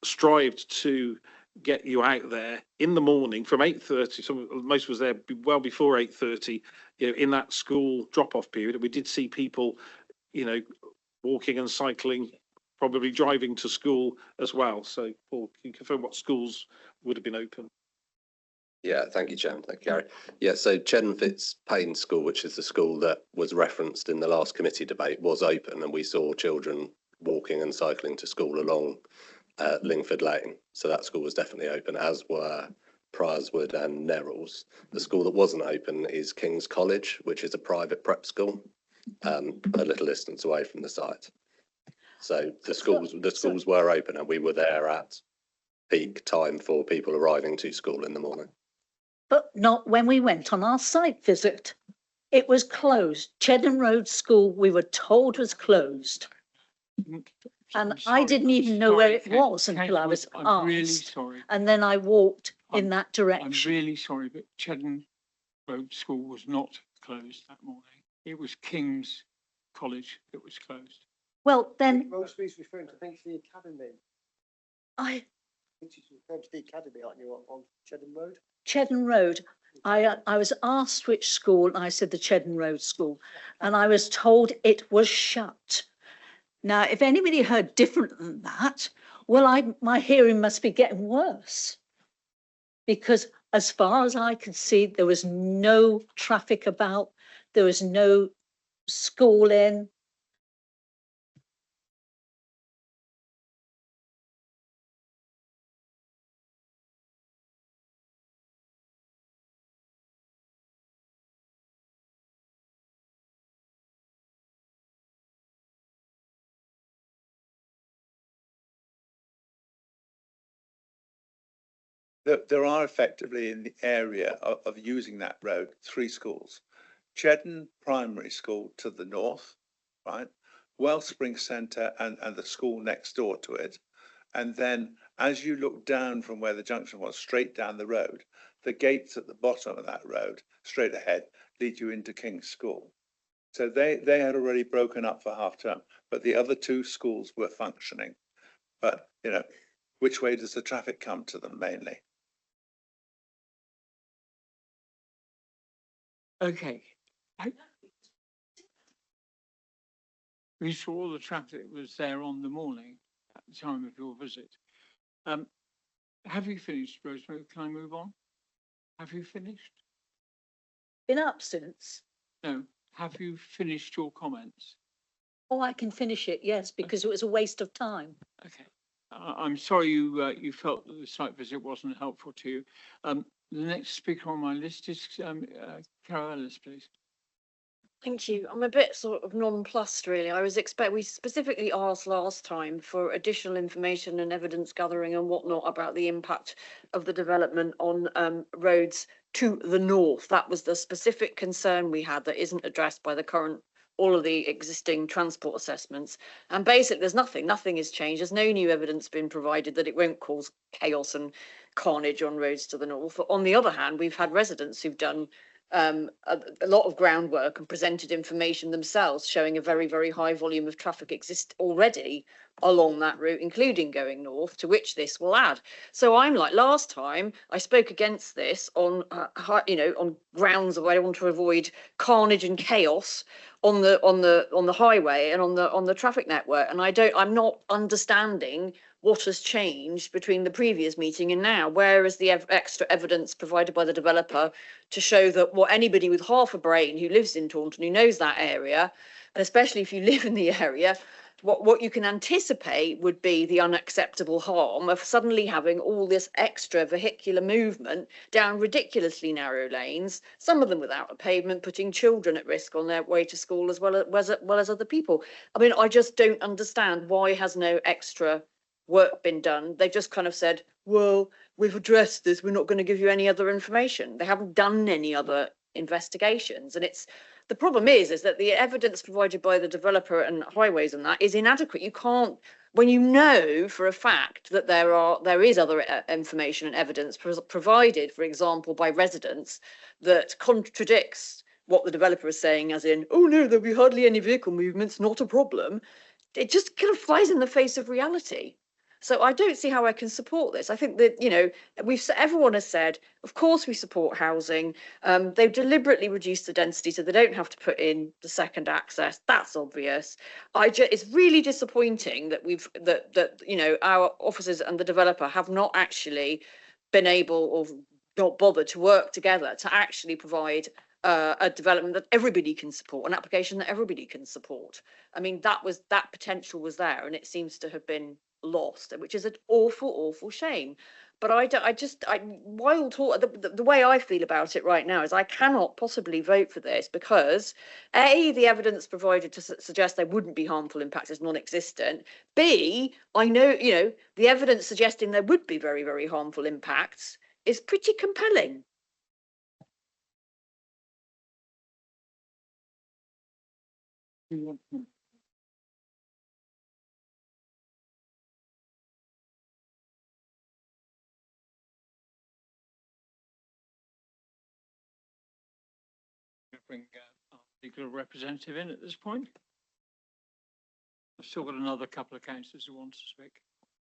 S8: strived to get you out there in the morning from 8:30. Most of us there well before 8:30, in that school drop-off period. And we did see people, walking and cycling probably driving to school as well. So Paul, can you confirm what schools would have been open?
S6: Yeah, thank you, Chairman. Thank you, Gary. Yeah, so Chedden Fitz Payne School, which is the school that was referenced in the last committee debate, was open, and we saw children walking and cycling to school along Lingford Lane. So that school was definitely open, as were Priorswood and Nerrells. The school that wasn't open is King's College, which is a private prep school, a little distance away from the site. So the schools were open, and we were there at peak time for people arriving to school in the morning.
S2: But not when we went on our site visit. It was closed. Chedden Road School, we were told, was closed. And I didn't even know where it was until I was asked.
S1: I'm really sorry.
S2: And then I walked in that direction.
S1: I'm really sorry, but Chedden Road School was not closed that morning. It was King's College that was closed.
S2: Well, then
S20: Rosebery's referring to, I think, the academy. I think she's referring to the academy, aren't you, on Chedden Road?
S2: Chedden Road, I was asked which school, and I said the Chedden Road School, and I was told it was shut. Now, if anybody heard different than that, well, my hearing must be getting worse. Because as far as I could see, there was no traffic about, there was no school in.
S19: There are effectively in the area of using that road, 3 schools. Chedden Primary School to the north, right? Wellspring Centre and the school next door to it. And then as you look down from where the junction was, straight down the road, the gates at the bottom of that road, straight ahead, lead you into King's School. So they had already broken up for half term, but the other 2 schools were functioning. But, you know, which way does the traffic come to them mainly?
S1: Okay. We saw the traffic was there on the morning at the time of your visit. Have you finished, Rosemary? Can I move on? Have you finished?
S2: Been up since?
S1: No. Have you finished your comments?
S2: Oh, I can finish it, yes, because it was a waste of time.
S1: Okay. I'm sorry you felt that the site visit wasn't helpful to you. The next speaker on my list is Carol Ellis, please.
S14: Thank you. I'm a bit sort of nonplussed, really. We specifically asked last time for additional information and evidence gathering and whatnot about the impact of the development on roads to the north. That was the specific concern we had that isn't addressed by the current, all of the existing transport assessments. And basically, there's nothing has changed. There's no new evidence been provided that it won't cause chaos and carnage on roads to the north. On the other hand, we've had residents who've done a lot of groundwork and presented information themselves showing a very, very high volume of traffic exists already along that route, including going north, to which this will add. So I'm like last time I spoke against this on on grounds of I want to avoid carnage and chaos on the highway and on the traffic network, and I'm not understanding what has changed between the previous meeting and now. Where is the extra evidence provided by the developer to show that what anybody with half a brain who lives in Taunton, who knows that area, and especially if you live in the area, what you can anticipate would be the unacceptable harm of suddenly having all this extra vehicular movement down ridiculously narrow lanes, some of them without a pavement, putting children at risk on their way to school as well as other people. I mean, I just don't understand why has no extra work been done. They've just kind of said, well, we've addressed this, we're not going to give you any other information. They haven't done any other investigations, and the problem is that the evidence provided by the developer and highways and that is inadequate. You can't, when you know for a fact that there is other information and evidence provided, for example, by residents that contradicts what the developer is saying, as in, oh no, there'll be hardly any vehicle movements, not a problem. It just kind of flies in the face of reality. So I don't see how I can support this. I think that, you know, everyone has said, of course we support housing. They've deliberately reduced the density so they don't have to put in the second access. That's obvious. It's really disappointing that you know, our officers and the developer have not actually been able or not bothered to work together to actually provide a development that everybody can support, an application that everybody can support. I mean, that potential was there, and it seems to have been lost, which is an awful shame. But the way I feel about it right now is I cannot possibly vote for this because A, the evidence provided to suggest there wouldn't be harmful impacts is non-existent. B, I know, you know, the evidence suggesting there would be very harmful impacts is pretty compelling.
S1: Bring our legal representative in at this point. I've still got another couple of councillors who want to speak.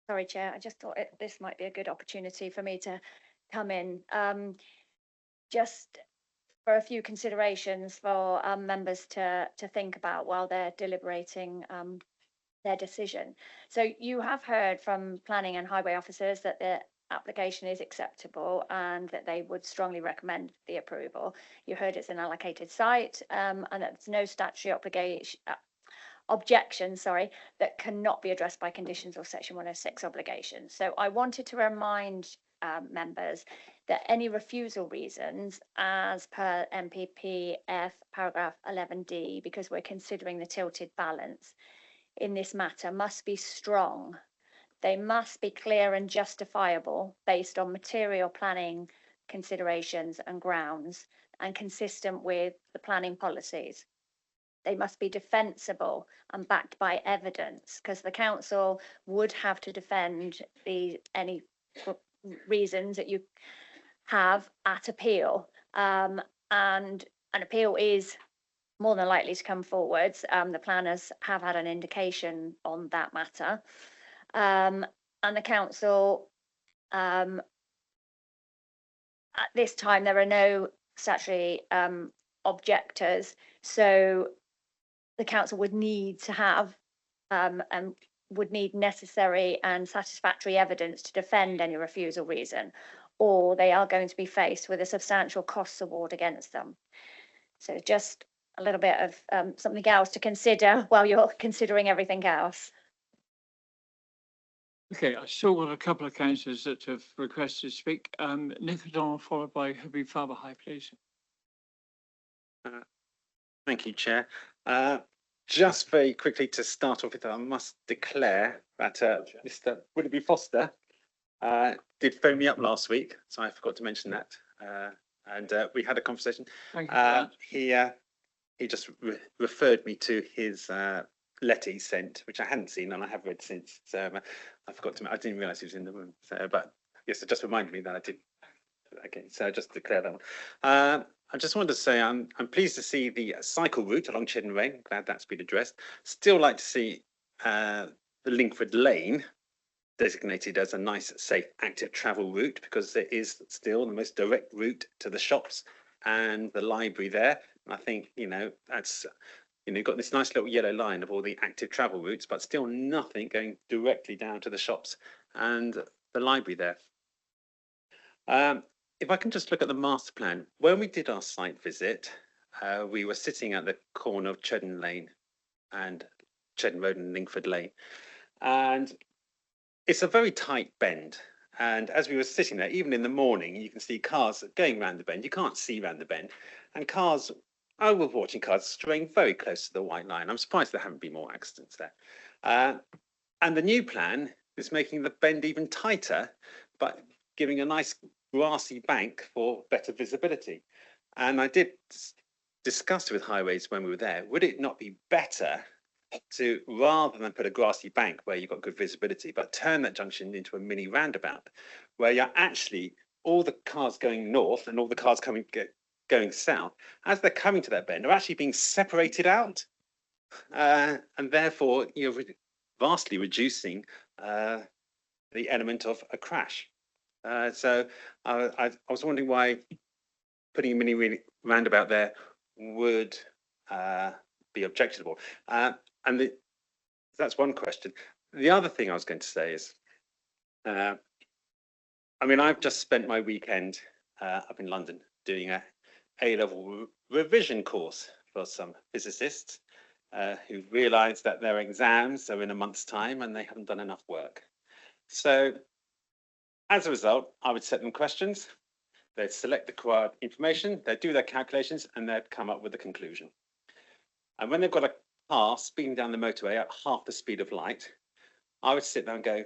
S4: Sorry, Chair, I just thought this might be a good opportunity for me to come in. Just for a few considerations for members to think about while they're deliberating their decision. So you have heard from planning and highway officers that the application is acceptable and that they would strongly recommend the approval. You heard it's an allocated site and that there's no statutory objection that cannot be addressed by conditions or section 106 obligations. So I wanted to remind members that any refusal reasons as per MPPF paragraph 11D, because we're considering the tilted balance in this matter, must be strong. They must be clear and justifiable based on material planning considerations and grounds and consistent with the planning policies. They must be defensible and backed by evidence, because the council would have to defend any reasons that you have at appeal. And an appeal is more than likely to come forwards. The planners have had an indication on that matter. And the council, at this time, there are no statutory objectors, so the council would need to have and would need necessary and satisfactory evidence to defend any refusal reason, or they are going to be faced with a substantial costs award against them. So just a little bit of something else to consider while you're considering everything else.
S1: Okay, I still got a couple of councillors that have requested to speak. Nick followed by Habib Farberhai, please.
S5: Thank you, Chair. Just very quickly to start off with, I must declare that Mr. Willoughby Foster did phone me up last week, so I forgot to mention that. And we had a conversation.
S1: Thank you for that.
S5: He just referred me to his letter he sent, which I hadn't seen and I have read since. So I forgot to. I didn't realise he was in the room. So, but yes, it just reminded me that I did. Okay, so just to declare that one. I just wanted to say I'm pleased to see the cycle route along Chedden Lane. Glad that's been addressed. Still like to see the Linkford Lane designated as a nice, safe, active travel route, because it is still the most direct route to the shops and the library there. And I think, you know, that's, you know, you've got this nice little yellow line of all the active travel routes, but still nothing going directly down to the shops and the library there. If I can just look at the master plan, when we did our site visit, we were sitting at the corner of Chedden Lane and Chedden Road and Linkford Lane. And it's a very tight bend. And as we were sitting there, even in the morning, you can see cars going around the bend. You can't see around the bend. And cars, I was watching cars straying very close to the white line. I'm surprised there haven't been more accidents there. And the new plan is making the bend even tighter, but giving a nice grassy bank for better visibility. And I did discuss with Highways when we were there, would it not be better to, rather than put a grassy bank where you've got good visibility, but turn that junction into a mini roundabout where you're actually, all the cars going north and all the cars going south, as they're coming to that bend, are actually being separated out. And therefore, you're vastly reducing the element of a crash. So I was wondering why putting a mini roundabout there would be objectionable. And that's one question. The other thing I was going to say is, I mean, I've just spent my weekend up in London doing a A-level revision course for some physicists who realised that their exams are in a month's time and they haven't done enough work. So as a result, I would set them questions, they'd select the required information, they'd do their calculations, and they'd come up with a conclusion. And when they've got a car speeding down the motorway at half the speed of light, I would sit there and go,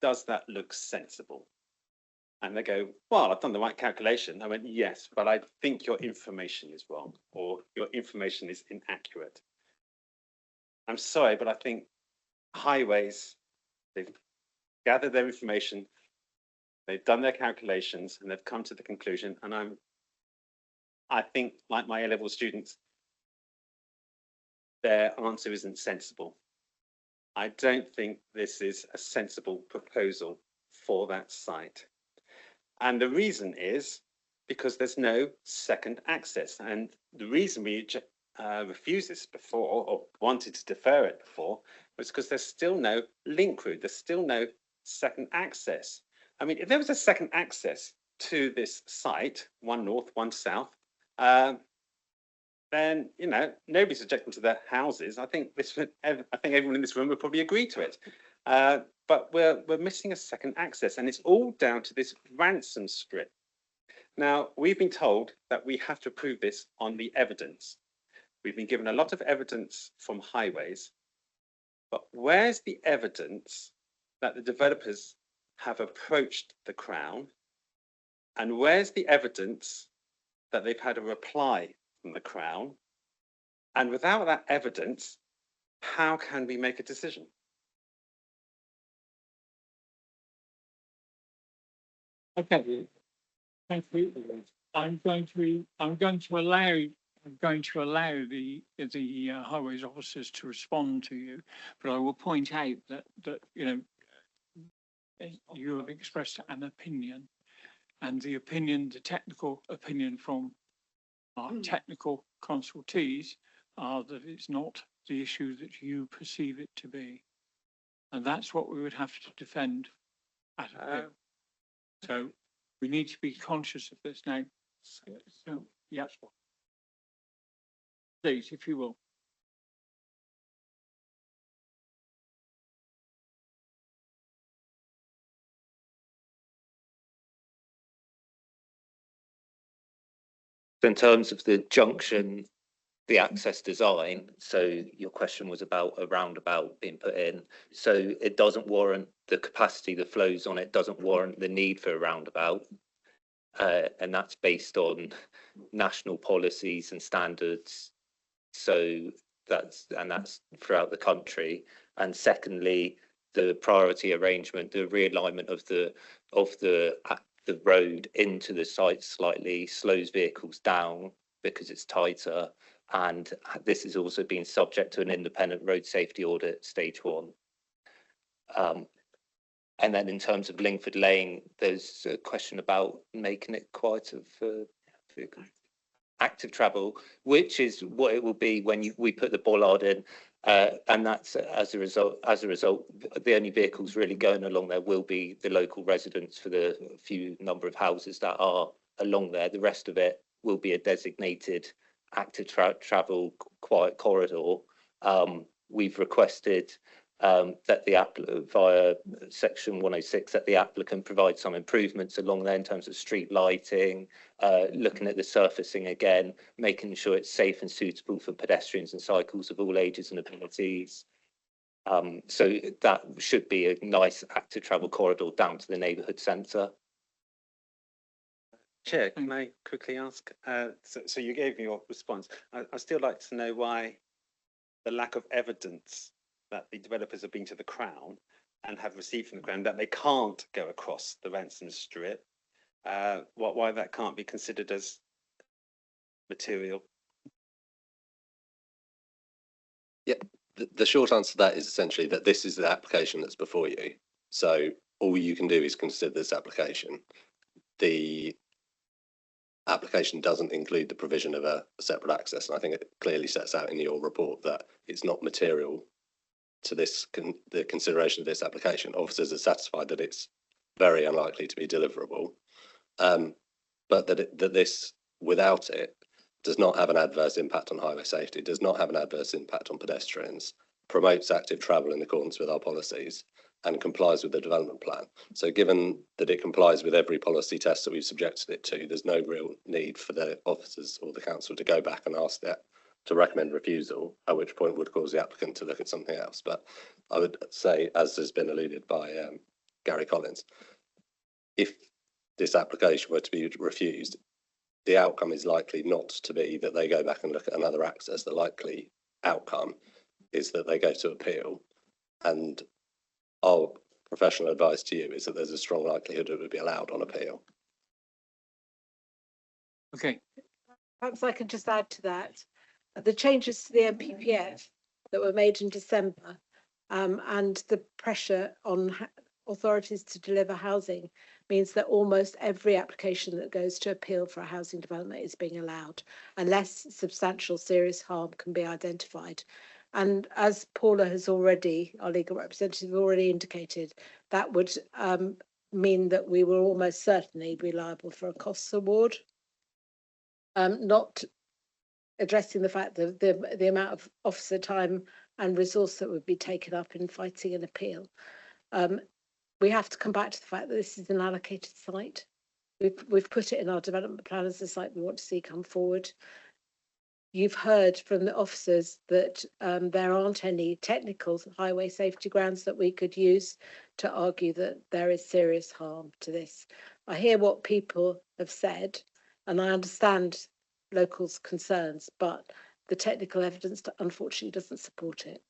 S5: does that look sensible? And they go, well, I've done the right calculation. I went, yes, but I think your information is wrong, or your information is inaccurate. I'm sorry, but I think highways, they've gathered their information, they've done their calculations, and they've come to the conclusion. And I think, like my A-level students, their answer isn't sensible. I don't think this is a sensible proposal for that site. And the reason is because there's no second access. And the reason we refused this before, or wanted to defer it before, was because there's still no link route. There's still no second access. I mean, if there was a second access to this site, one north, one south, then, you know, nobody's objecting to their houses. I think everyone in this room would probably agree to it. But we're missing a second access, and it's all down to this ransom strip. Now, we've been told that we have to prove this on the evidence. We've been given a lot of evidence from highways, but where's the evidence that the developers have approached the Crown? And where's the evidence that they've had a reply from the Crown? And without that evidence, how can we make a decision?
S1: Okay, thank you. I'm going to allow the highways officers to respond to you, but I will point out that you know, you have expressed an opinion, and the opinion, the technical opinion from our technical consultees are that it's not the issue that you perceive it to be, and that's what we would have to defend at appeal. So we need to be conscious of this now. So, yeah. Please, if you will.
S7: In terms of the junction, the access design, so your question was about a roundabout being put in. So it doesn't warrant the capacity that flows on it, doesn't warrant the need for a roundabout. And that's based on national policies and standards. So that's throughout the country. And secondly, the priority arrangement, the realignment of the road into the site slightly slows vehicles down because it's tighter. And this has also been subject to an independent road safety audit, stage 1. And then in terms of Lingford Lane, there's a question about making it quieter for active travel, which is what it will be when we put the bollard in. And that's as a result, the only vehicles really going along there will be the local residents for the few number of houses that are along there. The rest of it will be a designated active travel quiet corridor. We've requested that via section 106 that the applicant provide some improvements along there in terms of street lighting, looking at the surfacing again, making sure it's safe and suitable for pedestrians and cycles of all ages and abilities. So that should be a nice active travel corridor down to the neighbourhood centre.
S5: Chair, can I quickly ask? So you gave me your response. I'd still like to know why the lack of evidence that the developers have been to the Crown and have received from the Crown that they can't go across the ransom strip, why that can't be considered as material.
S6: Yeah, the short answer to that is essentially that this is the application that's before you. So all you can do is consider this application. The application doesn't include the provision of a separate access. And I think it clearly sets out in your report that it's not material to this, the consideration of this application. Officers are satisfied that it's very unlikely to be deliverable, but that this, without it, does not have an adverse impact on highway safety, does not have an adverse impact on pedestrians, promotes active travel in accordance with our policies, and complies with the development plan. So given that it complies with every policy test that we've subjected it to, there's no real need for the officers or the council to go back and ask that to recommend refusal, at which point would cause the applicant to look at something else. But I would say, as has been alluded by Gary Collins, if this application were to be refused, the outcome is likely not to be that they go back and look at another access. The likely outcome is that they go to appeal, and our professional advice to you is that there's a strong likelihood it would be allowed on appeal.
S1: Okay.
S21: Perhaps I could just add to that. The changes to the NPPF that were made in December and the pressure on authorities to deliver housing means that almost every application that goes to appeal for a housing development is being allowed, unless substantial serious harm can be identified. And as Paula has already, our legal representative, already indicated, that would mean that we will almost certainly be liable for a costs award. Not addressing the fact that the amount of officer time and resource that would be taken up in fighting an appeal. We have to come back to the fact that this is an allocated site. We've put it in our development plan as a site we want to see come forward. You've heard from the officers that there aren't any technical highway safety grounds that we could use to argue that there is serious harm to this. I hear what people have said, and I understand locals' concerns, but the technical evidence unfortunately doesn't support it.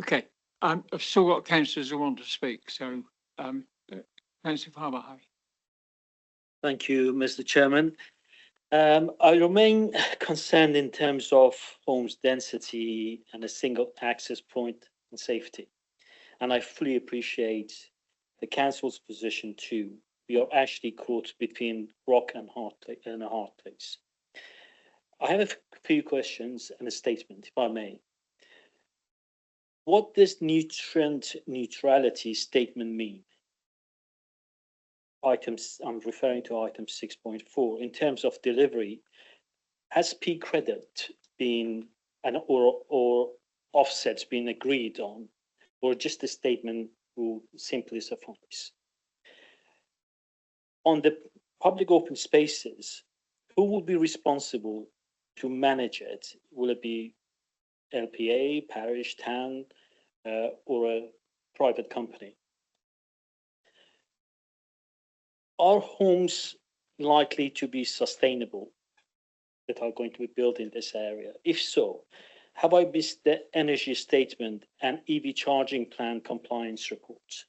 S1: Okay, I've still got councillors who want to speak, so Councillor Farmer.
S10: Thank you, Mr. Chairman. I remain concerned in terms of homes density and a single access point and safety. And I fully appreciate the council's position too. We are actually caught between rock and a hard place. I have a few questions and a statement, if I may. What does nutrient neutrality statement mean? I'm referring to item 6.4. In terms of delivery, has P credit been or offsets been agreed on, or just a statement will simply suffice? On the public open spaces, who will be responsible to manage it? Will it be LPA, parish, town, or a private company? Are homes likely to be sustainable that are going to be built in this area? If so, have I missed the energy statement and EV charging plan compliance reports?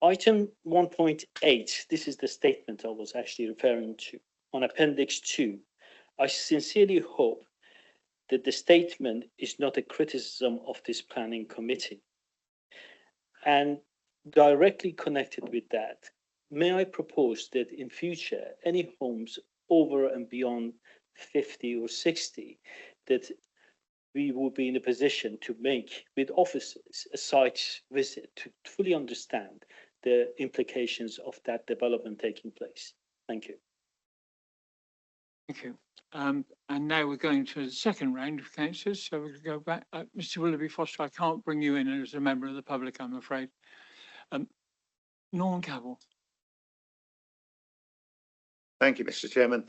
S10: Item 1.8, this is the statement I was actually referring to. On Appendix 2, I sincerely hope that the statement is not a criticism of this planning committee. And directly connected with that, may I propose that in future, any homes over and beyond 50 or 60, that we will be in a position to make with officers a site visit to fully understand the implications of that development taking place. Thank you.
S1: Thank you. And now we're going to the second round of councillors. So we'll go back. Mr. Willoughby Foster, I can't bring you in as a member of the public, I'm afraid. Norman Cavill.
S19: Thank you, Mr. Chairman.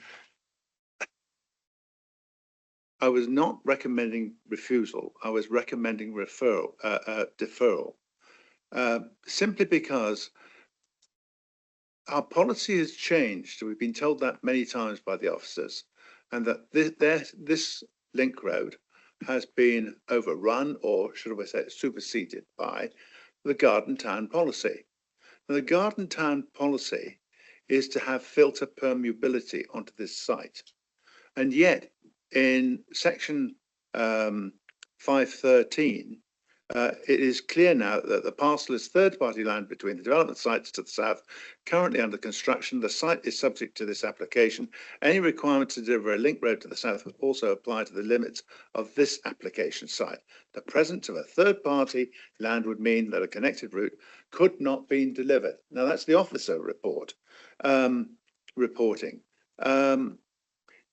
S19: I was not recommending refusal. I was recommending deferral, simply because our policy has changed. We've been told that many times by the officers, and that this link road has been overrun, or should I say superseded by the Garden Town policy. Now, the Garden Town policy is to have filter permeability onto this site. And yet in section 513 It is clear now that the parcel is third-party land between the development sites to the south, currently under construction. The site is subject to this application. Any requirement to deliver a link road to the south would also apply to the limits of this application site. The presence of a third-party land would mean that a connected route could not be delivered. Now, that's the officer report, reporting.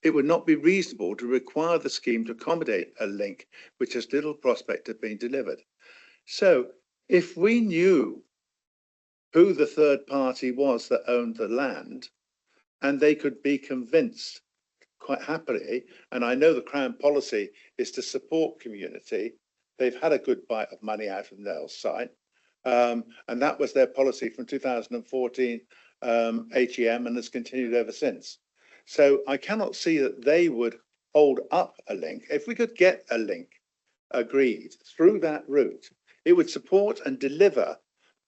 S19: It would not be reasonable to require the scheme to accommodate a link which has little prospect of being delivered. So if we knew who the third party was that owned the land, and they could be convinced quite happily, and I know the Crown policy is to support community, they've had a good bite of money out of Nell's site, and that was their policy from 2014 AGM and has continued ever since. So I cannot see that they would hold up a link. If we could get a link agreed through that route, it would support and deliver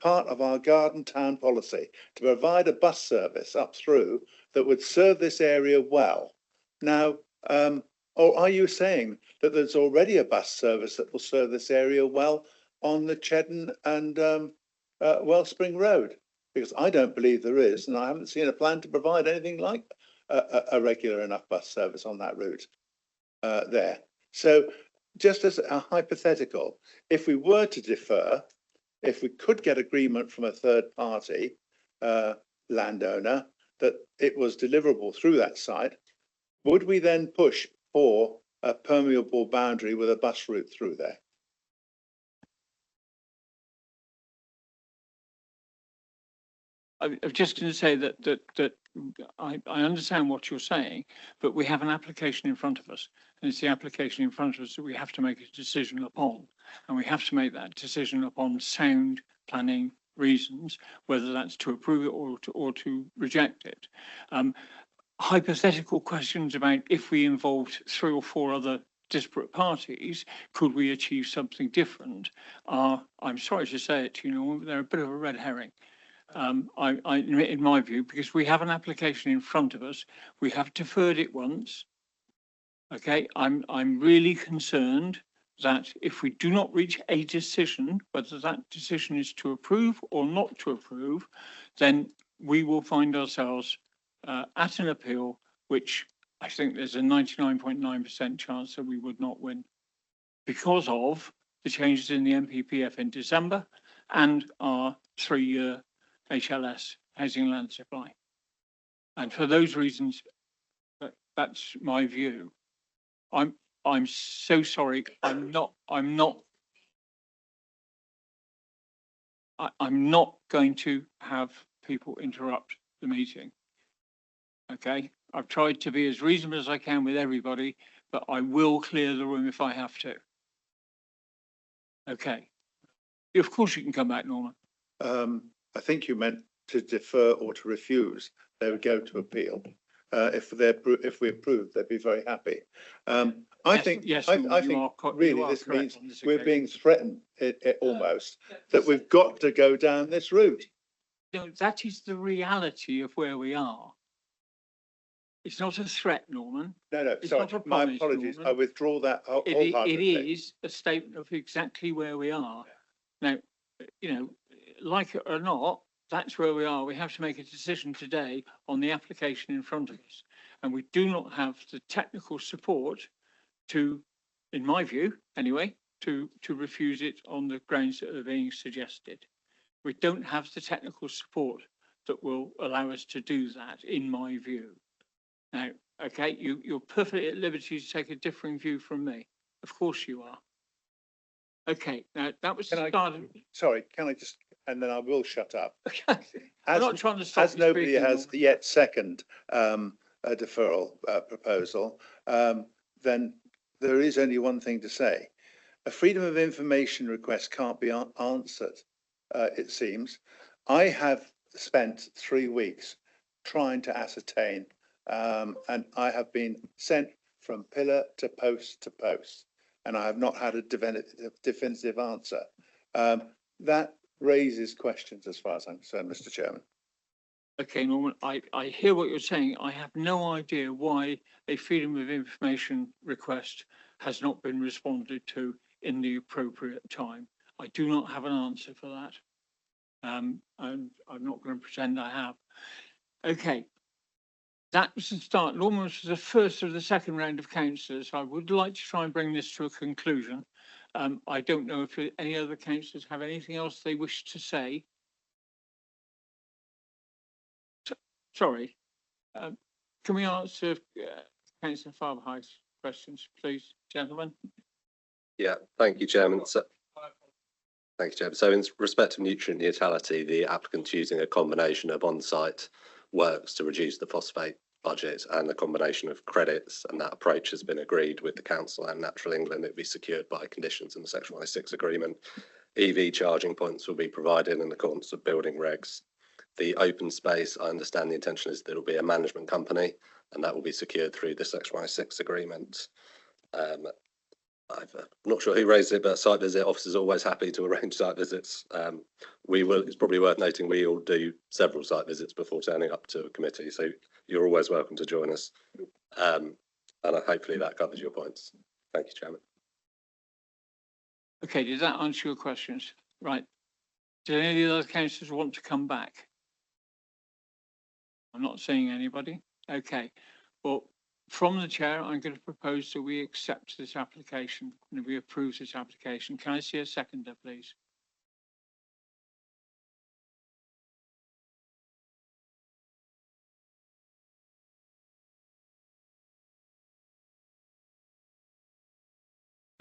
S19: part of our Garden Town policy to provide a bus service up through that would serve this area well. Now, or are you saying that there's already a bus service that will serve this area well on the Cheddar and Wellspring Road? Because I don't believe there is, and I haven't seen a plan to provide anything like a regular enough bus service on that route there. So just as a hypothetical, if we were to defer, if we could get agreement from a third party landowner that it was deliverable through that site, would we then push for a permeable boundary with a bus route through there?
S1: I'm just going to say that I understand what you're saying, but we have an application in front of us, and it's the application in front of us that we have to make a decision upon, and we have to make that decision upon sound planning reasons, whether that's to approve it or to reject it. Hypothetical questions about if we involved 3 or 4 other disparate parties, could we achieve something different? I'm sorry to say it, they're a bit of a red herring. In my view, because we have an application in front of us, we have deferred it once. Okay, I'm really concerned that if we do not reach a decision, whether that decision is to approve or not to approve, then we will find ourselves at an appeal, which I think there's a 99.9% chance that we would not win because of the changes in the NPPF in December and our 3-year HLS, housing land supply. And for those reasons, that's my view. I'm so sorry. I'm not going to have people interrupt the meeting. Okay, I've tried to be as reasonable as I can with everybody, but I will clear the room if I have to. Okay. Of course you can come back, Norman.
S19: I think you meant to defer or to refuse. They would go to appeal. If we approve, they'd be very happy. I think really this means we're being threatened almost that we've got to go down this route.
S1: No, that is the reality of where we are. It's not a threat, Norman.
S19: No,
S1: It's
S19: sorry,
S1: not a
S19: my
S1: promise,
S19: apologies.
S1: Norman.
S19: I withdraw that
S1: It
S19: wholeheartedly.
S1: is a statement of exactly where we are. Now, like it or not, that's where we are. We have to make a decision today on the application in front of us. And we do not have the technical support to, in my view, anyway, to refuse it on the grounds that are being suggested. We don't have the technical support that will allow us to do that, in my view. Now, okay, you're perfectly at liberty to take a differing view from me. Of course you are. Okay, now that was the start of...
S19: Sorry, can I just, and then I will shut up.
S1: I'm not trying to stop
S19: As
S1: you
S19: nobody
S1: speaking,
S19: has
S1: Norman.
S19: yet seconded a deferral proposal, then there is only one thing to say. A freedom of information request can't be answered, it seems. I have spent 3 weeks trying to ascertain, and I have been sent from pillar to post, and I have not had a definitive answer. That raises questions as far as I'm concerned, Mr. Chairman.
S1: Okay, Norman, I hear what you're saying. I have no idea why a freedom of information request has not been responded to in the appropriate time. I do not have an answer for that. And I'm not going to pretend I have. Okay. That was the start. Almost the first of the second round of councillors. I would like to try and bring this to a conclusion. I don't know if any other councillors have anything else they wish to say. Sorry. Can we answer Councillor Farberheit's questions, please, gentlemen?
S6: Yeah, thank you, Chairman. Thank you, Chairman. So in respect of nutrient neutrality, the applicant's using a combination of on-site works to reduce the phosphate budget and a combination of credits, and that approach has been agreed with the council and Natural England. It will be secured by conditions in the Section 106 agreement. EV charging points will be provided in accordance with building regs. The open space, I understand the intention is that it will be a management company, and that will be secured through the Section 106 agreement. I'm not sure who raised it, but site visit officers are always happy to arrange site visits. It's probably worth noting we all do several site visits before turning up to a committee, so you're always welcome to join us. And hopefully that covers your points. Thank you, Chairman.
S1: Okay, does that answer your questions? Right. Do any of the other councillors want to come back? I'm not seeing anybody. Okay. Well, from the chair, I'm going to propose that we accept this application and we approve this application. Can I see a seconder, please?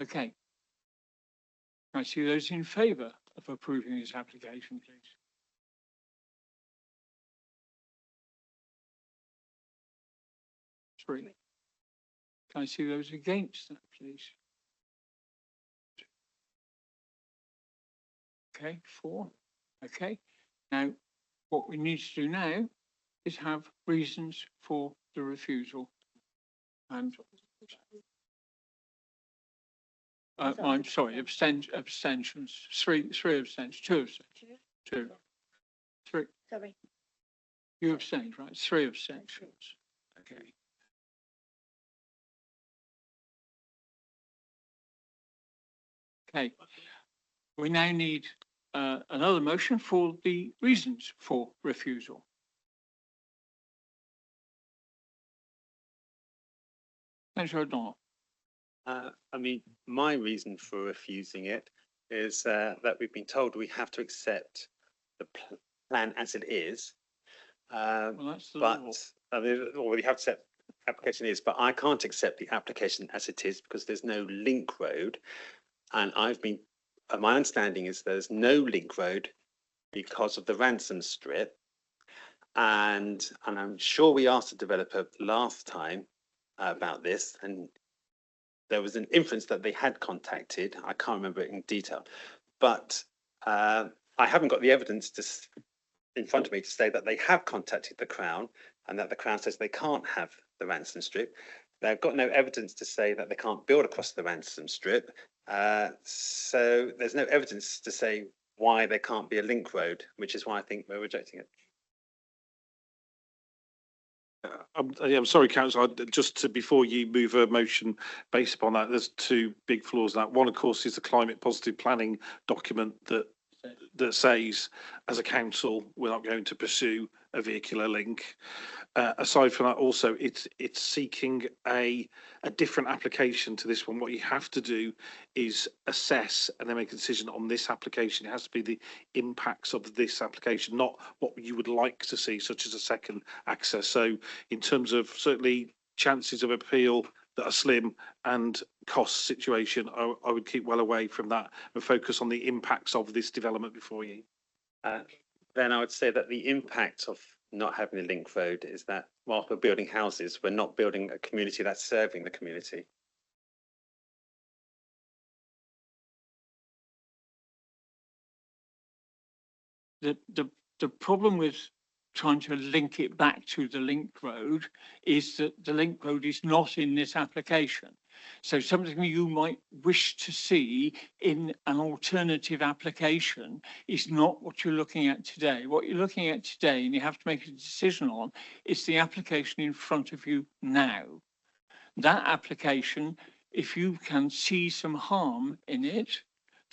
S1: Okay. Can I see those in favour of approving this application, please? Three. Can I see those against that, please? Okay, 4. Okay. Now, what we need to do now is have reasons for the refusal. And I'm sorry, abstentions. Three abstentions. 2 abstentions. 2. 3.
S4: Sorry.
S1: You abstained, right? 3 abstentions. Okay. Okay. We now need another motion for the reasons for refusal. Councillor O'Donnell.
S5: I mean, my reason for refusing it is that we've been told we have to accept the plan as it is.
S1: Well, that's the
S5: but
S1: law.
S5: I mean, or we have to accept application is, but I can't accept the application as it is because there's no link road. And my understanding is there's no link road because of the ransom strip. And I'm sure we asked the developer last time about this, and there was an inference that they had contacted. I can't remember it in detail, but I haven't got the evidence in front of me to say that they have contacted the Crown and that the Crown says they can't have the ransom strip. They've got no evidence to say that they can't build across the ransom strip. So there's no evidence to say why there can't be a link road, which is why I think we're rejecting it.
S8: I'm sorry, Councillor, before you move a motion based upon that, there's 2 big flaws in that. One, of course, is the climate positive planning document that says, as a council, we're not going to pursue a vehicular link. Aside from that, also, it's seeking a different application to this one. What you have to do is assess and then make a decision on this application. It has to be the impacts of this application, not what you would like to see, such as a second access. So in terms of certainly chances of appeal that are slim and cost situation, I would keep well away from that and focus on the impacts of this development before you.
S5: Then I would say that the impact of not having a link road is that whilst we're building houses, we're not building a community that's serving the community.
S1: The problem with trying to link it back to the link road is that the link road is not in this application. So something you might wish to see in an alternative application is not what you're looking at today. What you're looking at today, and you have to make a decision on, is the application in front of you now. That application, if you can see some harm in it,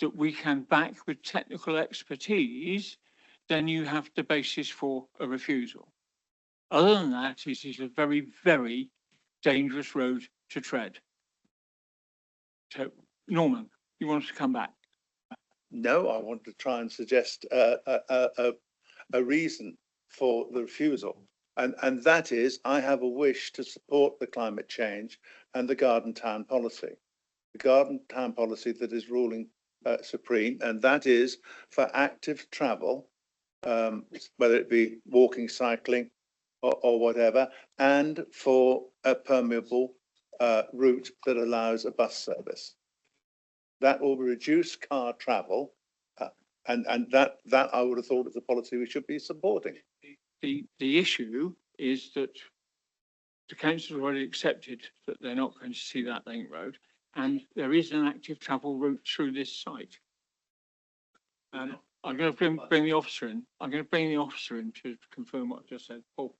S1: that we can back with technical expertise, then you have the basis for a refusal. Other than that, it is a very, very dangerous road to tread. So, Norman, you want to come back?
S19: No, I want to try and suggest a reason for the refusal. And that is, I have a wish to support the climate change and the garden town policy. The garden town policy that is ruling supreme, and that is for active travel, whether it be walking, cycling, or whatever, and for a permeable route that allows a bus service. That will reduce car travel, and that I would have thought is a policy we should be supporting.
S1: The issue is that the council has already accepted that they're not going to see that link road, and there is an active travel route through this site. And I'm going to bring the officer in. I'm going to bring the officer in to confirm what I just said. Paul.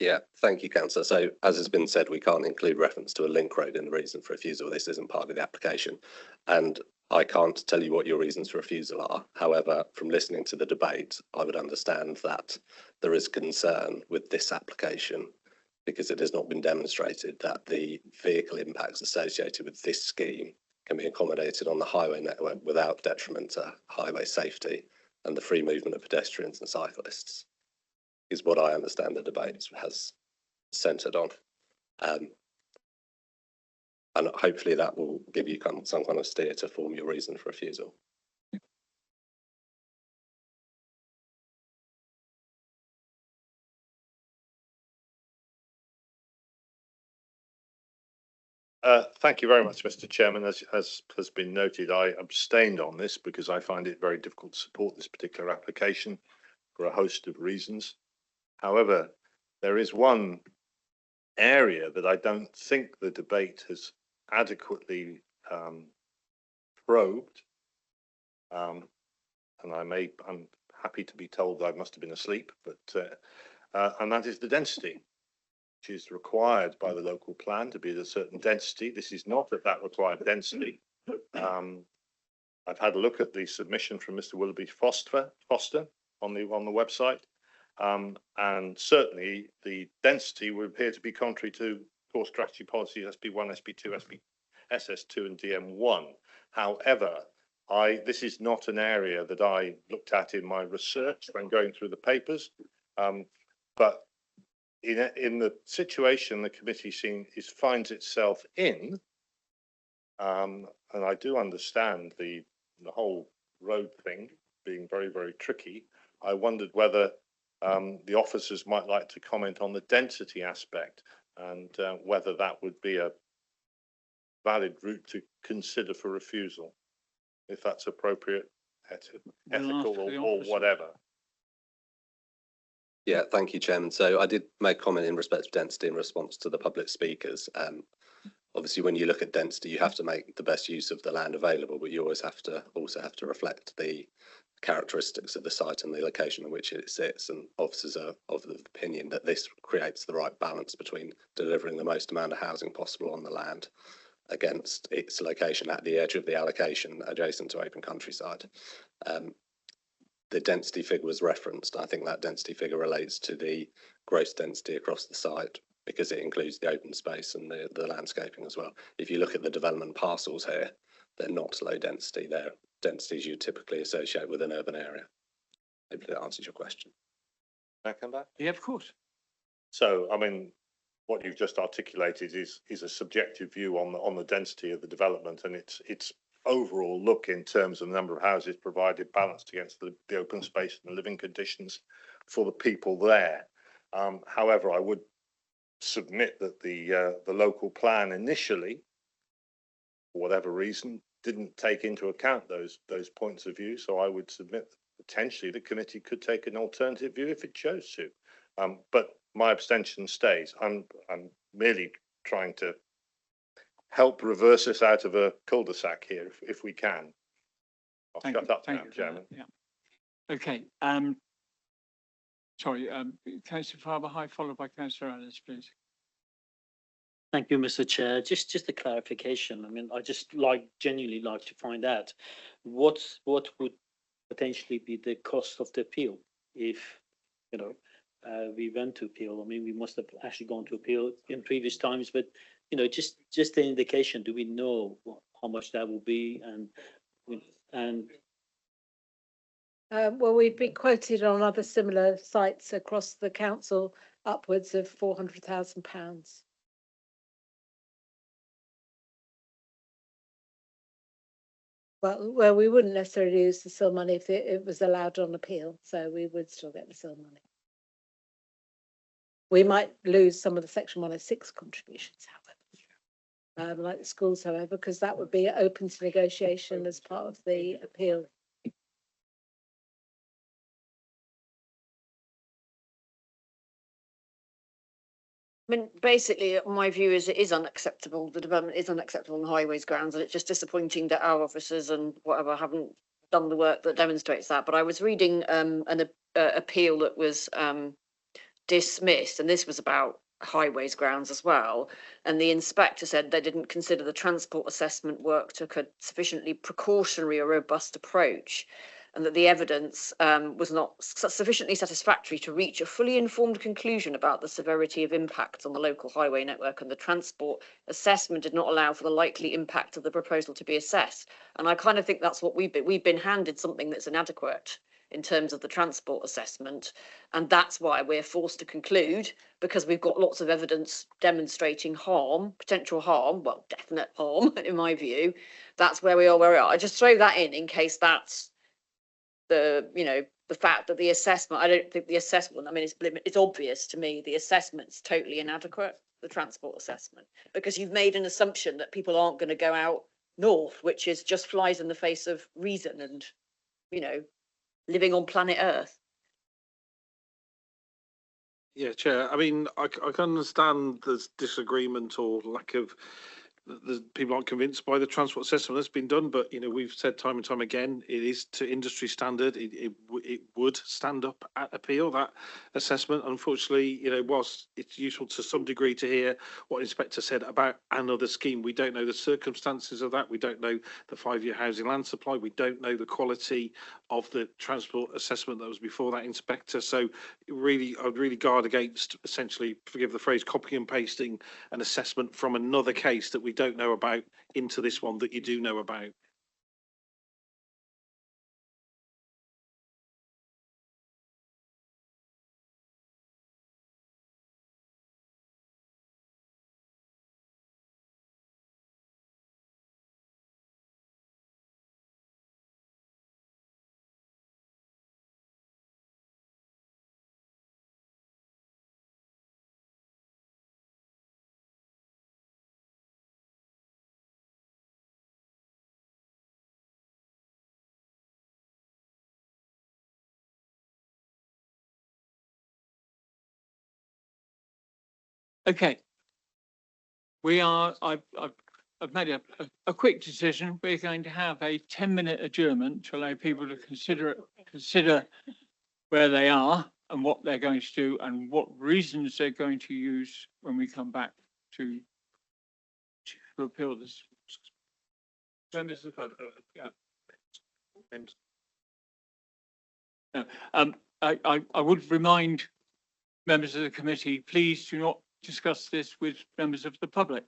S6: Yeah, thank you, councillor. So as has been said, we can't include reference to a link road in the reason for refusal. This isn't part of the application. And I can't tell you what your reasons for refusal are. However, from listening to the debate, I would understand that there is concern with this application because it has not been demonstrated that the vehicle impacts associated with this scheme can be accommodated on the highway network without detriment to highway safety and the free movement of pedestrians and cyclists, is what I understand the debate has centred on. And hopefully that will give you some kind of steer to form your reason for refusal.
S22: Thank you very much, Mr. Chairman. As has been noted, I abstained on this because I find it very difficult to support this particular application for a host of reasons. However, there is one area that I don't think the debate has adequately probed, and I'm happy to be told I must have been asleep, but and that is the density, which is required by the local plan to be at a certain density. This is not at that required density. I've had a look at the submission from Mr. Willoughby Foster on the website. And certainly the density would appear to be contrary to core strategy policy SP1, SP2, SS2 and DM1. However, this is not an area that I looked at in my research when going through the papers, but in the situation the committee finds itself in, and I do understand the whole road thing being very, very tricky. I wondered whether the officers might like to comment on the density aspect and whether that would be a valid route to consider for refusal, if that's appropriate, ethical or whatever.
S6: Yeah, thank you, Chairman. So I did make comment in respect of density in response to the public speakers. Obviously, when you look at density, you have to make the best use of the land available, but you always have to reflect the characteristics of the site and the location in which it sits. And officers are of the opinion that this creates the right balance between delivering the most amount of housing possible on the land against its location at the edge of the allocation adjacent to open countryside. The density figure was referenced. I think that density figure relates to the gross density across the site because it includes the open space and the landscaping as well. If you look at the development parcels here, they're not low density. They're densities you typically associate with an urban area. Hopefully that answers your question.
S22: Can I come back?
S1: Yeah, of course.
S22: So, I mean, what you've just articulated is a subjective view on the density of the development and its overall look in terms of the number of houses provided balanced against the open space and the living conditions for the people there. However, I would submit that the local plan initially, for whatever reason, didn't take into account those points of view. So I would submit that potentially the committee could take an alternative view if it chose to. But my abstention stays. I'm merely trying to help reverse us out of a cul-de-sac here if we can. I'll shut up now, Chairman.
S1: Yeah. Okay. Sorry, Councillor Farber High, followed by Councillor Ellis, please.
S10: Thank you, Mr. Chair. Just a clarification. I mean, I just genuinely like to find out what would potentially be the cost of the appeal if, we went to appeal. I mean, we must have actually gone to appeal in previous times, but, just an indication, do we know how much that will be and
S21: Well, we've been quoted on other similar sites across the council upwards of £400,000. Well, we wouldn't necessarily use the SIL money if it was allowed on appeal, so we would still get the SIL money. We might lose some of the Section 106 contributions, however, like the schools, however, because that would be open to negotiation as part of the appeal.
S11: I mean, basically, my view is it is unacceptable. The development is unacceptable on highways grounds, and it's just disappointing that our officers and whatever haven't done the work that demonstrates that. But I was reading an appeal that was dismissed, and this was about highways grounds as well. And the inspector said they didn't consider the transport assessment work took a sufficiently precautionary or robust approach, and that the evidence was not sufficiently satisfactory to reach a fully informed conclusion about the severity of impacts on the local highway network, and the transport assessment did not allow for the likely impact of the proposal to be assessed. And I kind of think that's what we've been handed something that's inadequate in terms of the transport assessment, and that's why we're forced to conclude, because we've got lots of evidence demonstrating harm, potential harm, well, definite harm in my view. That's where we are. I just throw that in case that's the fact that the assessment, I don't think the assessment, I mean, it's obvious to me the assessment's totally inadequate, the transport assessment, because you've made an assumption that people aren't going to go out north, which is just flies in the face of reason and, living on planet Earth.
S8: Yeah, Chair. I mean, I can understand there's disagreement or lack of, the people aren't convinced by the transport assessment that's been done, but we've said time and time again, it is to industry standard. It would stand up at appeal, that assessment. Unfortunately, whilst it's useful to some degree to hear what Inspector said about another scheme, we don't know the circumstances of that. We don't know the 5-year housing land supply. We don't know the quality of the transport assessment that was before that inspector. So really, I'd really guard against essentially, forgive the phrase, copying and pasting an assessment from another case that we don't know about into this one that you do know about.
S1: Okay. I've made a quick decision. We're going to have a 10-minute adjournment to allow people to consider where they are and what they're going to do and what reasons they're going to use when we come back to appeal this. I would remind members of the committee, please do not discuss this with members of the public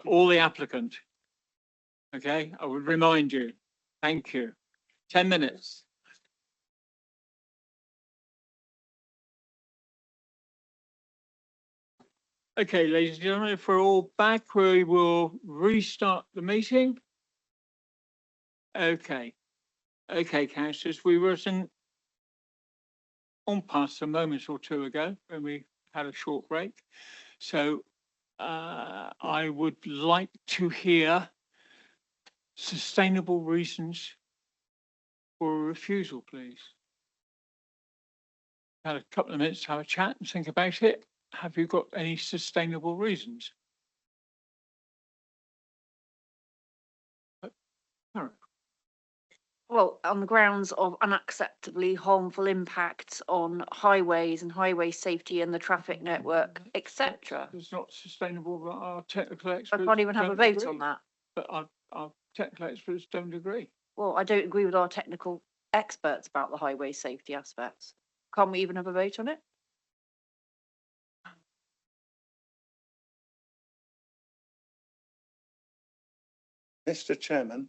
S1: or the applicant. Okay, I would remind you. Thank you. 10 minutes. Okay, ladies and gentlemen, if we're all back, we will restart the meeting. Okay. Okay, councillors, we were on past a moment or two ago when we had a short break. So I would like to hear sustainable reasons for a refusal, please. Had a couple of minutes to have a chat and think about it. Have you got any sustainable reasons?
S11: Well, on the grounds of unacceptably harmful impacts on highways and highway safety and the traffic network, etc.
S1: It's not sustainable, but our technical
S11: I
S1: experts.
S11: can't even have a
S1: don't
S11: vote
S1: agree.
S11: on that.
S1: But our technical experts don't agree.
S11: Well, I don't agree with our technical experts about the highway safety aspects. Can't we even have a vote on it?
S19: Mr. Chairman,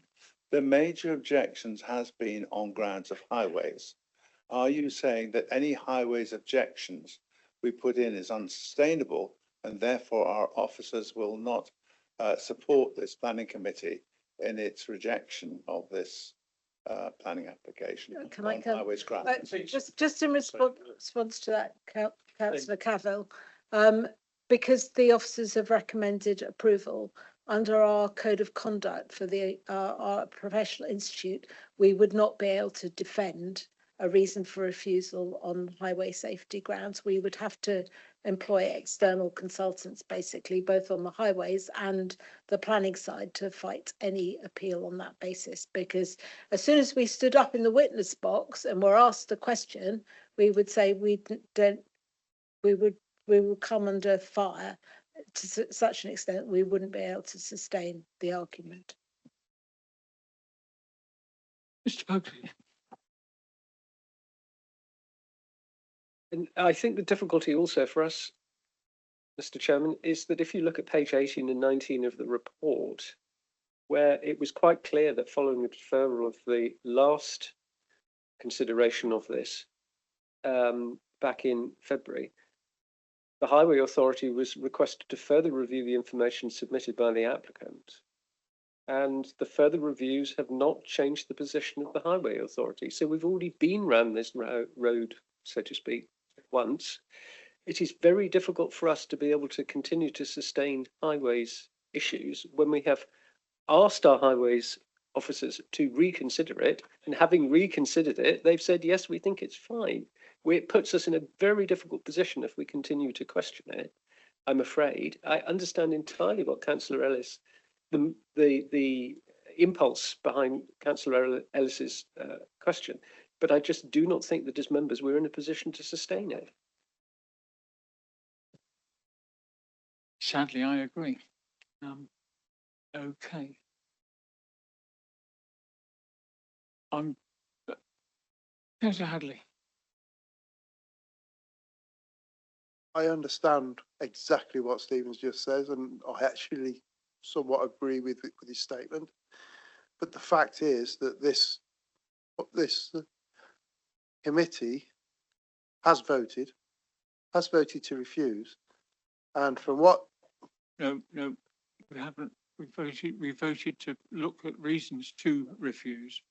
S19: the major objections has been on grounds of highways. Are you saying that any highways objections we put in is unsustainable and therefore our officers will not support this planning committee in its rejection of this planning application
S21: Can I
S19: on
S21: come?
S19: highways grounds?
S21: Just in response to that, councillor Cavill, because the officers have recommended approval under our code of conduct for our professional institute, we would not be able to defend a reason for refusal on highway safety grounds. We would have to employ external consultants, basically, both on the highways and the planning side, to fight any appeal on that basis. Because as soon as we stood up in the witness box and were asked a question, we would say we would come under fire to such an extent we wouldn't be able to sustain the argument.
S1: Mr. Pokey.
S12: And I think the difficulty also for us, Mr. Chairman, is that if you look at page 18 and 19 of the report, where it was quite clear that following the deferral of the last consideration of this back in February, the Highway Authority was requested to further review the information submitted by the applicant. And the further reviews have not changed the position of the Highway Authority. So we've already been round this road, so to speak, once. It is very difficult for us to be able to continue to sustain highways issues when we have asked our highways officers to reconsider it, and having reconsidered it, they've said, yes, we think it's fine. It puts us in a very difficult position if we continue to question it, I'm afraid. I understand entirely what Councillor Ellis, the impulse behind Councillor Ellis's question, but I just do not think that as members we're in a position to sustain it.
S1: Sadly, I agree. Okay. Councillor Hadley.
S13: I understand exactly what Stephen's just says, and I actually somewhat agree with his statement. But the fact is that this committee has voted to refuse, and from what?
S1: No, we haven't. We voted to look at reasons to refuse.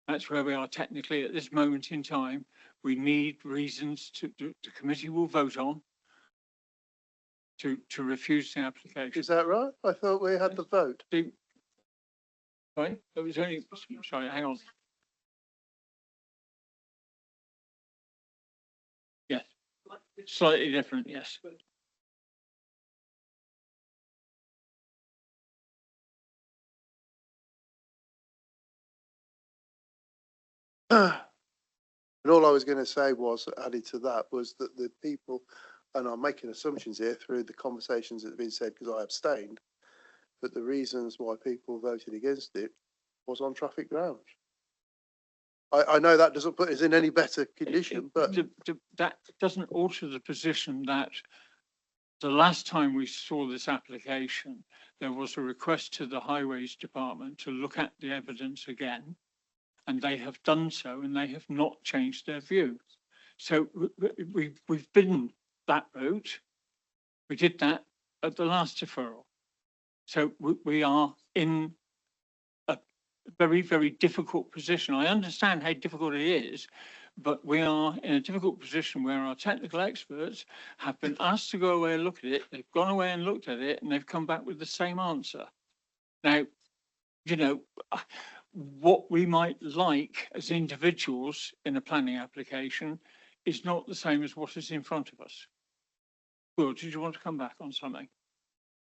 S1: That's where we are technically at this moment in time. We need reasons the committee will vote on to refuse the application.
S13: Is that right? I thought we had the vote.
S1: Sorry, it was only, sorry, hang on. Yes, slightly different, yes.
S13: And all I was going to say was, added to that, was that the people, and I'm making assumptions here through the conversations that have been said because I abstained, that the reasons why people voted against it was on traffic grounds. I know that doesn't put us in any better condition, but
S1: that doesn't alter the position that the last time we saw this application, there was a request to the Highways Department to look at the evidence again, and they have done so, and they have not changed their view. So we've been that route. We did that at the last deferral. So we are in a very, very difficult position. I understand how difficult it is, but we are in a difficult position where our technical experts have been asked to go away and look at it. They've gone away and looked at it, and they've come back with the same answer. Now, you know, what we might like as individuals in a planning application is not the same as what is in front of us. Will, did you want to come back on something?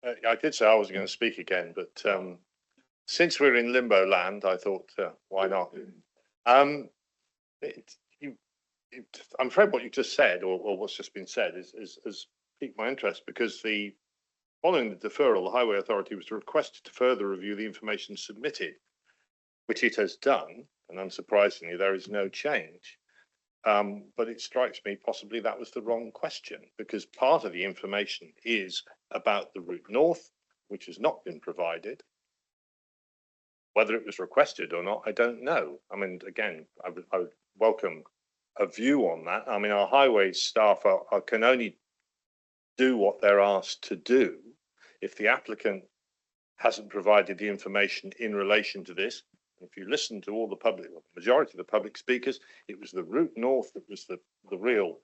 S22: I did say I was going to speak again, but since we're in limbo land, I thought, why not? It, you, I'm afraid what you just said, or what's just been said, has piqued my interest because following the deferral, the Highway Authority was requested to further review the information submitted, which it has done, and unsurprisingly, there is no change. But it strikes me possibly that was the wrong question, because part of the information is about the route north, which has not been provided. Whether it was requested or not, I don't know. I mean, again, I would welcome a view on that. I mean, our highways staff can only do what they're asked to do. If the applicant hasn't provided the information in relation to this, if you listen to all the public, the majority of the public speakers, it was the route north that was the real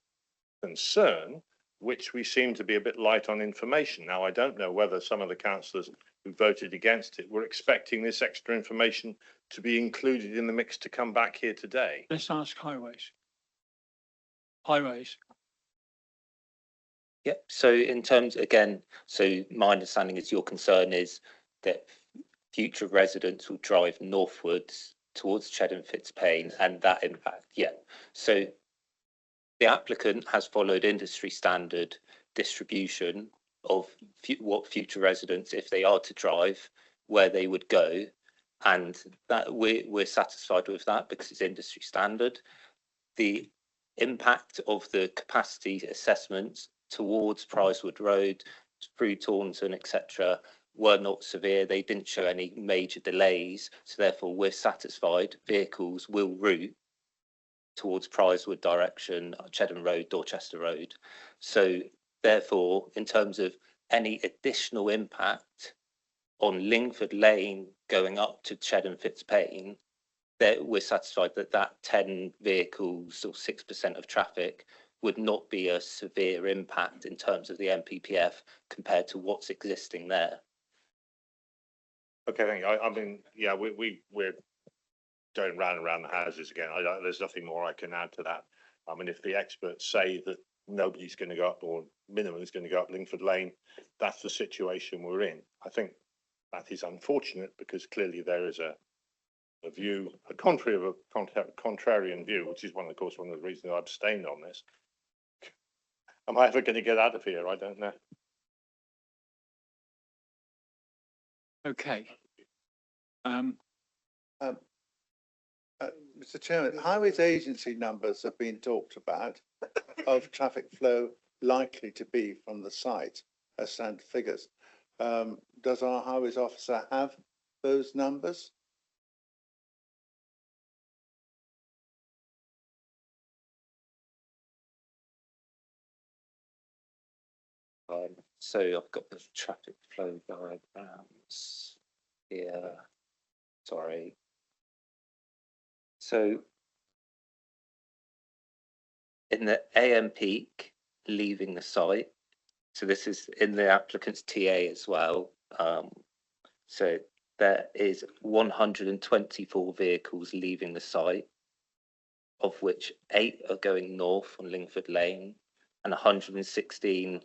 S22: concern, which we seem to be a bit light on information. Now, I don't know whether some of the councillors who voted against it were expecting this extra information to be included in the mix to come back here today.
S1: Let's ask highways. Highways.
S7: Yep. So in terms, again, so my understanding is your concern is that future residents will drive northwards towards Cheddar-on-Fitzpaine and that impact. Yeah. So the applicant has followed industry standard distribution of what future residents, if they are to drive, where they would go, and that we're satisfied with that because it's industry standard. The impact of the capacity assessments towards Pricewood Road, through Taunton, etc., were not severe. They didn't show any major delays, so therefore we're satisfied vehicles will route towards Pricewood direction, Cheddar Road, Dorchester Road. So therefore, in terms of any additional impact on Lingford Lane going up to Cheddar-on-Fitzpaine, that we're satisfied that that 10 vehicles or 6% of traffic would not be a severe impact in terms of the NPPF compared to what's existing there.
S22: Okay, thank you. I mean, yeah, we're going round and round the houses again. There's nothing more I can add to that. I mean, if the experts say that nobody's going to go up or minimum is going to go up Lingford Lane, that's the situation we're in. I think that is unfortunate because clearly there is a view, a contrarian view, which is one of the reasons I abstained on this. Am I ever going to get out of here? I don't know.
S1: Okay.
S19: Mr. Chairman, highways agency numbers have been talked about of traffic flow likely to be from the site as standard figures. Does our highways officer have those numbers?
S7: So I've got the traffic flow diagrams here. Sorry. So in the AM peak leaving the site, so this is in the applicant's TA as well. So there is 124 vehicles leaving the site, of which 8 are going north on Lingford Lane and 116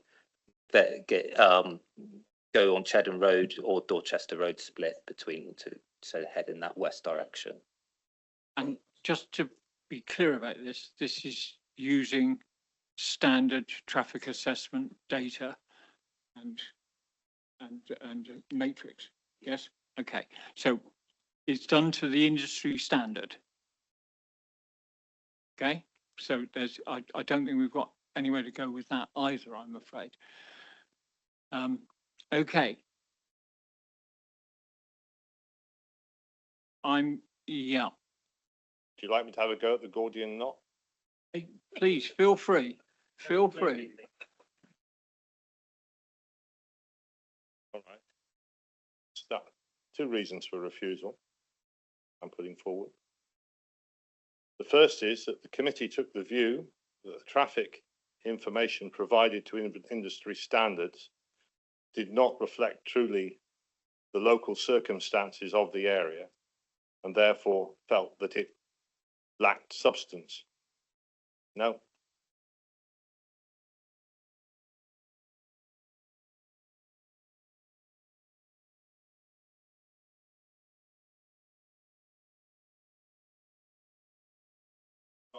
S7: that get go on Cheddar Road or Dorchester Road split between the two, so head in that west direction.
S1: And just to be clear about this, this is using standard traffic assessment data and matrix. Yes. Okay. So it's done to the industry standard. Okay. So there's I don't think we've got anywhere to go with that either, I'm afraid. Okay. Yeah.
S22: Do you like me to have a go at the Gordian knot?
S1: Hey, please feel free. Feel free.
S22: All right. Start. 2 reasons for refusal I'm putting forward. The first is that the committee took the view that the traffic information provided to industry standards did not reflect truly the local circumstances of the area and therefore felt that it lacked substance. No.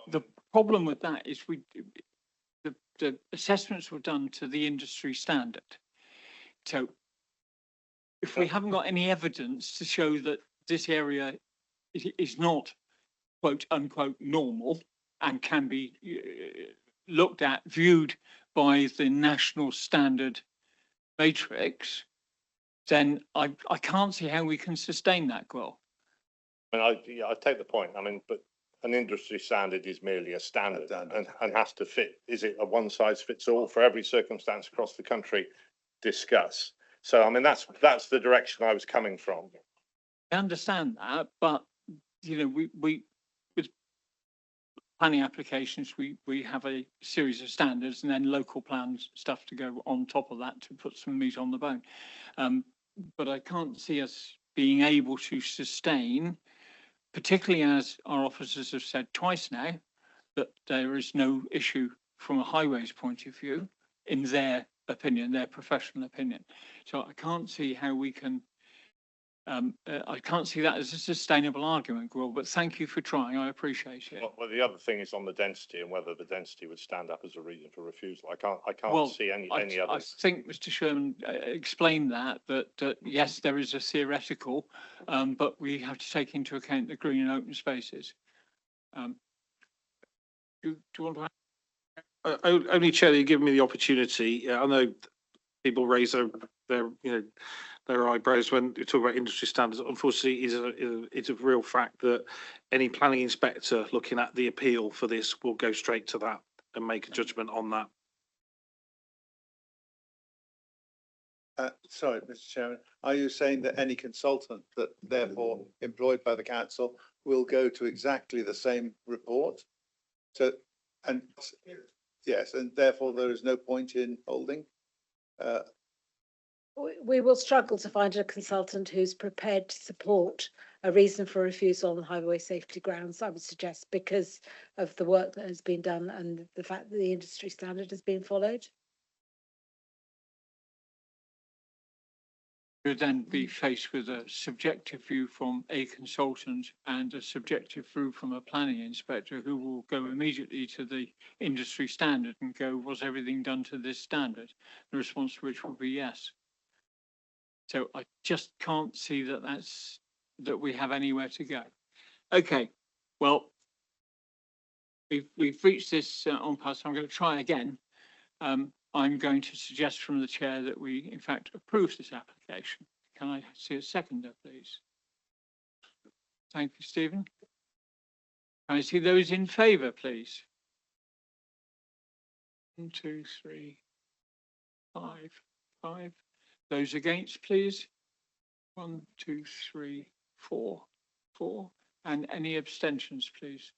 S1: the problem with that is the assessments were done to the industry standard. So if we haven't got any evidence to show that this area is not quote unquote normal and can be looked at, viewed by the national standard matrix, then I can't see how we can sustain that, Gwil.
S22: I mean, I take the point. I mean, but an industry standard is merely a standard and has to fit. Is it a one size fits all for every circumstance across the country? Discuss. So, I mean, that's the direction I was coming from.
S1: I understand that, but you know, we with planning applications, we have a series of standards and then local plans stuff to go on top of that to put some meat on the bone. But I can't see us being able to sustain, particularly as our officers have said twice now, that there is no issue from a highways point of view, in their opinion, their professional opinion. So I can't see how we can, I can't see that as a sustainable argument, Gwil, but thank you for trying. I appreciate it.
S22: Well, the other thing is on the density and whether the density would stand up as a reason for refusal. I can't
S1: Well,
S22: see any
S1: I
S22: others.
S1: think Mr. Sherman explained that yes, there is a theoretical, but we have to take into account the green and open spaces. Do you want to?
S8: Only Chair, you give me the opportunity. I know people raise their their eyebrows when you talk about industry standards. Unfortunately, it's a real fact that any planning inspector looking at the appeal for this will go straight to that and make a judgment on that.
S19: Sorry, Mr. Chairman, are you saying that any consultant that therefore employed by the council will go to exactly the same report? So, and yes, and therefore there is no point in holding?
S21: We will struggle to find a consultant who's prepared to support a reason for refusal on highway safety grounds, I would suggest, because of the work that has been done and the fact that the industry standard has been followed.
S1: Would then be faced with a subjective view from a consultant and a subjective view from a planning inspector who will go immediately to the industry standard and go, was everything done to this standard? The response to which will be yes. So I just can't see that we have anywhere to go. Okay, well, we've reached this impasse. I'm going to try again. I'm going to suggest from the chair that we, in fact, approve this application. Can I see a seconder, please? Thank you, Stephen. Can I see those in favour, please? 1, 2, 3, 5. Those against, please? 1, 2, 3, 4. And any abstentions, please?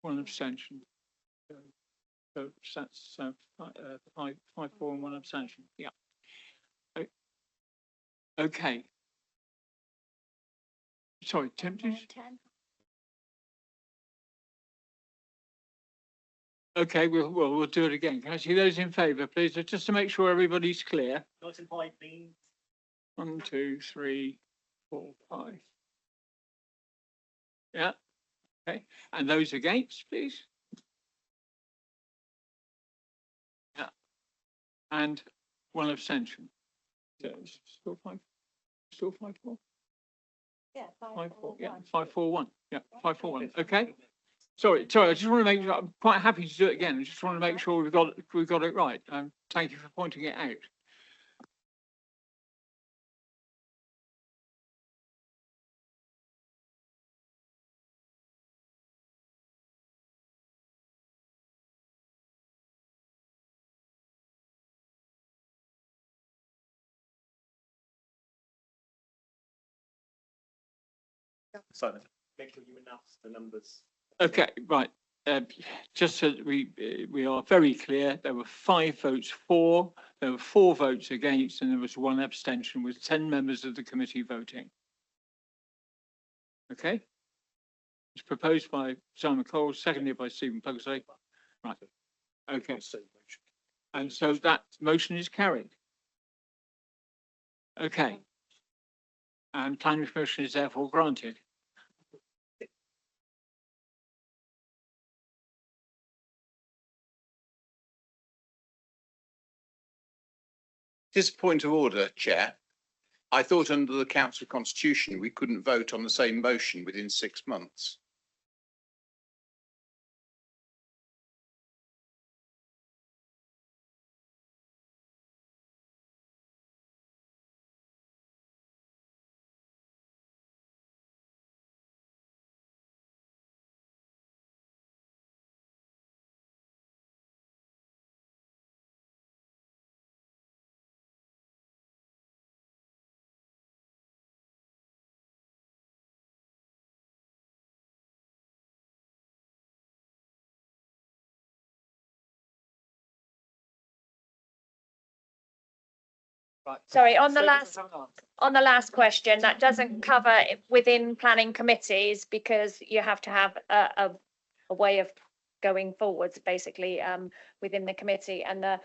S1: 1 abstention. So that's 5, 4 and 1 abstention. Yeah. Okay. Sorry, Tim, please. Okay, we'll do it again. Can I see those in favour, please? Just to make sure everybody's clear. 1, 2, 3, 4, 5. Yeah. Okay. And those against, please. And 1 abstention. So it's still 5. Still 5, 4.
S21: Yeah,
S1: 5, 4. Yeah, 5, 4, 1. Yeah, 5, 4, 1. Okay. Sorry. I just want to make sure. I'm quite happy to do it again. I just want to make sure we've got it right. Thank you for pointing it out.
S12: Simon, make sure you announce the numbers.
S1: Okay, right. Just so that we are very clear, there were 5 votes for, there were 4 votes against, and there was 1 abstention with 10 members of the committee voting. Okay? It's proposed by Simon Cole, seconded by Stephen Pugsley. Right. Okay. And so that motion is carried. Okay. And planning permission is therefore granted.
S16: Just a point of order, Chair. I thought under the council constitution, we couldn't vote on the same motion within 6 months.
S4: Sorry, on the last question, that doesn't cover it within planning committees because you have to have a way of going forwards, basically, within the committee. And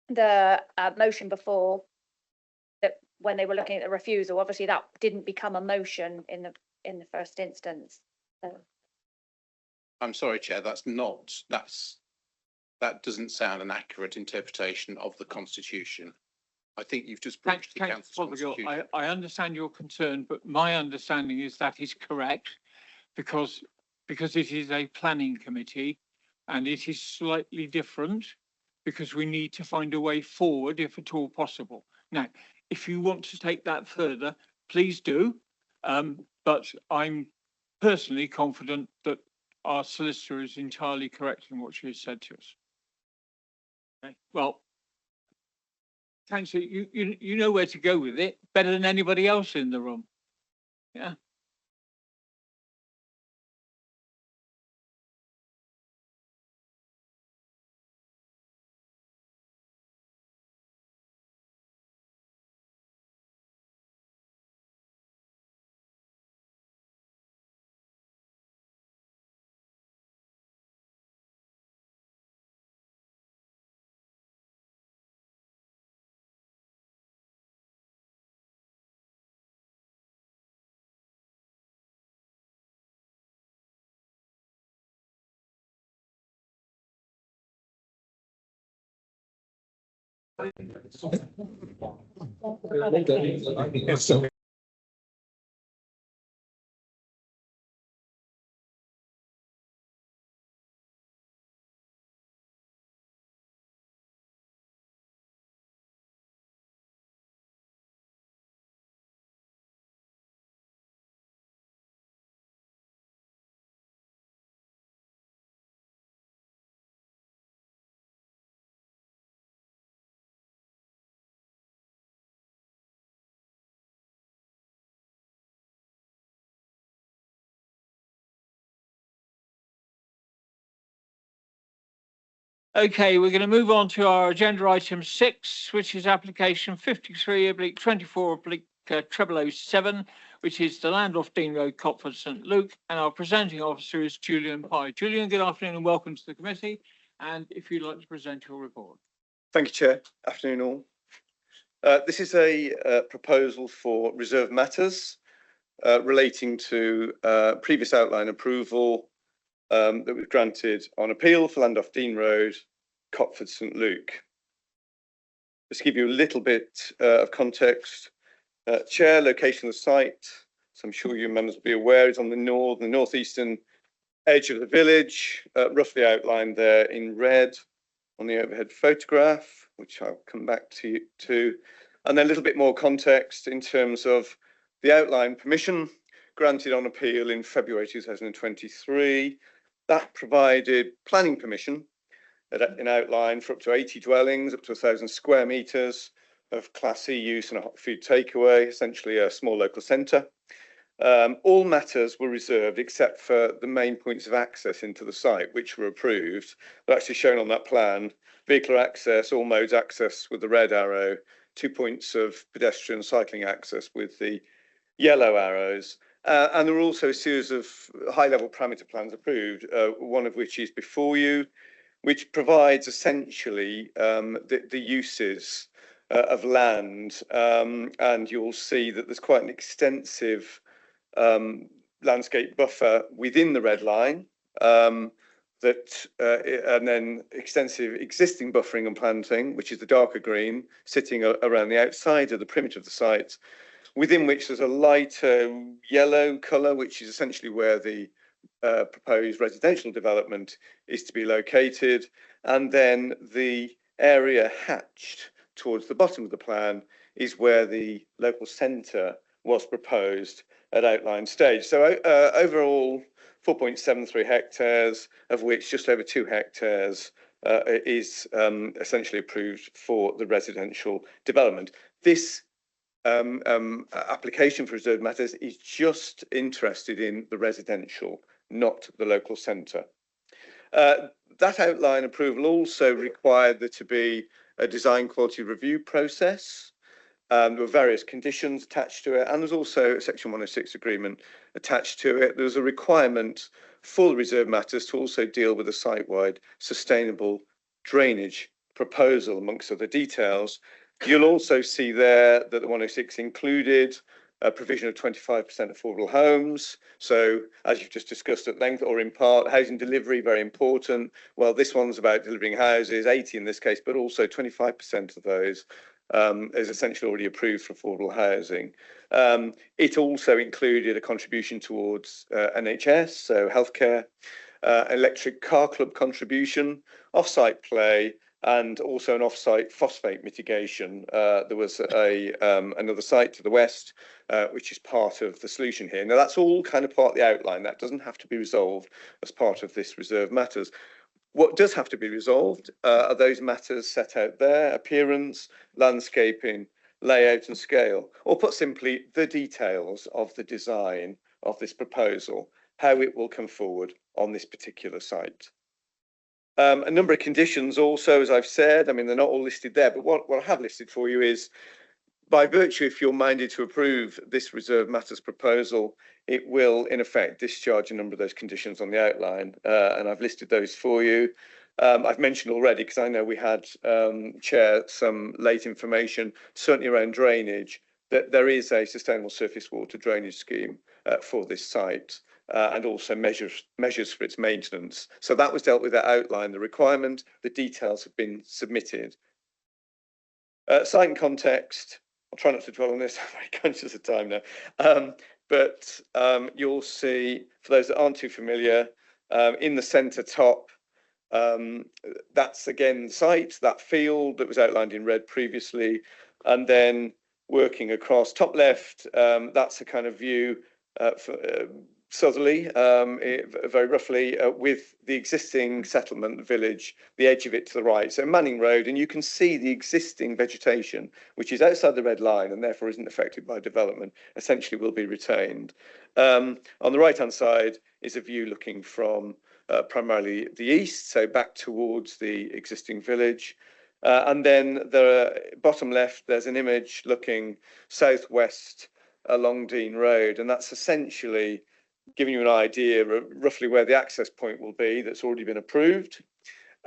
S4: the motion before, that when they were looking at the refusal, obviously that didn't become a motion in the first instance. So.
S16: I'm sorry, Chair, that doesn't sound an accurate interpretation of the constitution. I think you've just breached the council's constitution.
S1: I understand your concern, but my understanding is that is correct because it is a planning committee and it is slightly different because we need to find a way forward if at all possible. Now, if you want to take that further, please do. But I'm personally confident that our solicitor is entirely correct in what she has said to us. Okay. Well, Councillor, you know where to go with it better than anybody else in the room. Yeah. Okay, we're going to move on to our agenda item 6, which is application 53/24/0007, which is the land off Dean Road, Copford, St Luke, and our presenting officer is Julian Pye. Julian, good afternoon and welcome to the committee. And if you'd like to present your report.
S3: Thank you, Chair. Afternoon all. This is a proposal for reserved matters relating to previous outline approval that was granted on appeal for land off Dean Road, Copford, St Luke. Just to give you a little bit of context, Chair, location of the site, so I'm sure you members will be aware, is on the northeastern edge of the village, roughly outlined there in red on the overhead photograph, which I'll come back to. And then a little bit more context in terms of the outline permission granted on appeal in February 2023. That provided planning permission in outline for up to 80 dwellings, up to 1,000 square metres of Class C use and a hot food takeaway, essentially a small local centre. All matters were reserved except for the main points of access into the site, which were approved. They're actually shown on that plan: vehicular access, all modes access with the red arrow, 2 points of pedestrian cycling access with the yellow arrows. And there were also a series of high-level parameter plans approved, one of which is before you, which provides essentially the uses of land. And you'll see that there's quite an extensive landscape buffer within the red line, and then extensive existing buffering and planting, which is the darker green, sitting around the outside of the perimeter of the site, within which there's a lighter yellow colour, which is essentially where the proposed residential development is to be located, and then the area hatched towards the bottom of the plan is where the local centre was proposed at outline stage. So overall 4.73 hectares, of which just over 2 hectares is essentially approved for the residential development. This application for reserved matters is just interested in the residential, not the local centre. That outline approval also required there to be a design quality review process. There were various conditions attached to it, and there's also a Section 106 agreement attached to it. There was a requirement for the reserved matters to also deal with a site-wide sustainable drainage proposal, amongst other details. You'll also see there that the 106 included a provision of 25% affordable homes. So, as you've just discussed at length, or in part, housing delivery, very important. Well, this one's about delivering houses, 80 in this case, but also 25% of those is essentially already approved for affordable housing. It also included a contribution towards NHS, so healthcare, electric car club contribution, off-site play, and also an off-site phosphate mitigation. There was another site to the west, which is part of the solution here. Now, that's all kind of part of the outline. That doesn't have to be resolved as part of this reserved matters. What does have to be resolved are those matters set out there: appearance, landscaping, layout and scale, or put simply, the details of the design of this proposal, how it will come forward on this particular site. A number of conditions also, as I've said, I mean, they're not all listed there, but what I have listed for you is, by virtue, if you're minded to approve this reserved matters proposal, it will, in effect, discharge a number of those conditions on the outline, and I've listed those for you. I've mentioned already, because I know we had, Chair, some late information, certainly around drainage, that there is a sustainable surface water drainage scheme for this site. And also measures for its maintenance. So that was dealt with, that outline, the requirement, the details have been submitted. Site and context, I'll try not to dwell on this, I'm very conscious of time now. But you'll see, for those that aren't too familiar, in the centre top, that's again the site, that field that was outlined in red previously, and then working across top left, that's a kind of view southerly, very roughly, with the existing settlement village, the edge of it to the right. So Manning Road, and you can see the existing vegetation, which is outside the red line and therefore isn't affected by development, essentially will be retained. On the right-hand side is a view looking from primarily the east, so back towards the existing village. And then the bottom left, there's an image looking southwest along Dean Road, and that's essentially giving you an idea of roughly where the access point will be that's already been approved.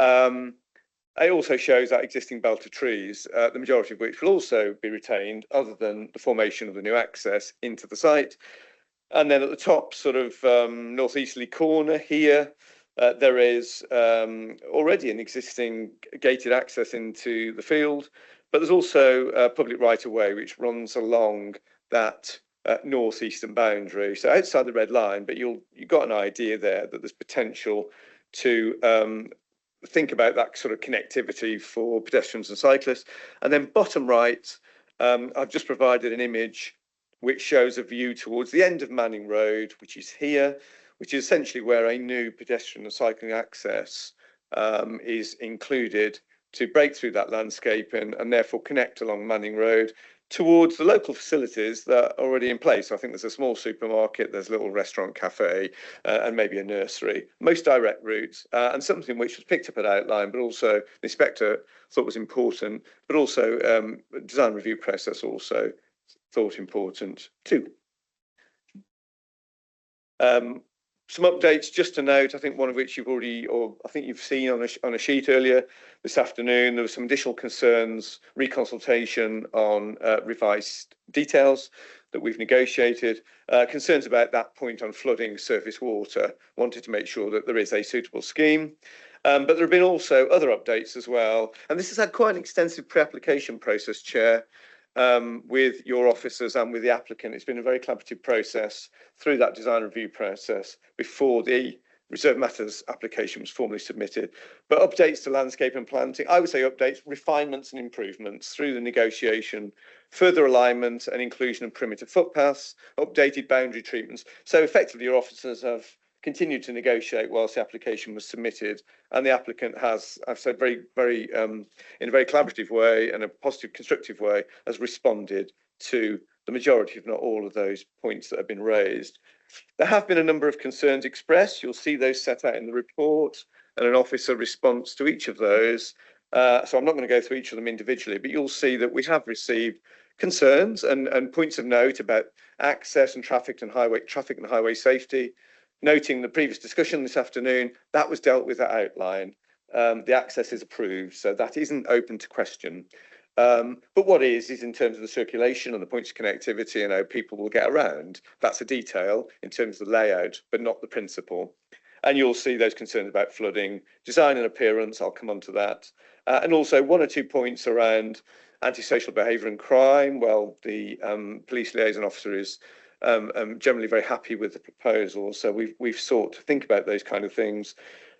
S3: It also shows that existing belt of trees, the majority of which will also be retained, other than the formation of the new access into the site. And then at the top, sort of northeasterly corner here, there is already an existing gated access into the field, but there's also a public right-of-way which runs along that northeastern boundary, so outside the red line, but you've got an idea there that there's potential to think about that sort of connectivity for pedestrians and cyclists. And then bottom right, I've just provided an image which shows a view towards the end of Manning Road, which is here, which is essentially where a new pedestrian and cycling access is included to break through that landscape and therefore connect along Manning Road towards the local facilities that are already in place. I think there's a small supermarket, there's a little restaurant, cafe, and maybe a nursery. Most direct routes, and something which was picked up at outline, but also the inspector thought was important, but also design review process also thought important too. Some updates just to note, I think one of which you've already, or I think you've seen on a sheet earlier this afternoon, there were some additional concerns, reconsultation on revised details that we've negotiated, concerns about that point on flooding surface water, wanted to make sure that there is a suitable scheme. But there have been also other updates as well. And this has had quite an extensive pre-application process, Chair, with your officers and with the applicant. It's been a very collaborative process through that design review process before the Reserve Matters application was formally submitted. But updates to landscape and planting, I would say updates, refinements and improvements through the negotiation, further alignment and inclusion of perimeter footpaths, updated boundary treatments. So effectively your officers have continued to negotiate whilst the application was submitted, and the applicant has, I've said very, in a very collaborative way and a positive, constructive way, has responded to the majority, if not all, of those points that have been raised. There have been a number of concerns expressed. You'll see those set out in the report and an officer response to each of those. So I'm not going to go through each of them individually, but you'll see that we have received concerns and points of note about access and traffic and highway safety. Noting the previous discussion this afternoon, that was dealt with at outline. The access is approved, so that isn't open to question. But what is in terms of the circulation and the points of connectivity and how people will get around, that's a detail in terms of the layout, but not the principle. And you'll see those concerns about flooding, design and appearance, I'll come on to that. And also 1 or 2 points around antisocial behaviour and crime. Well, the police liaison officer is generally very happy with the proposal, so we've sought to think about those kind of things.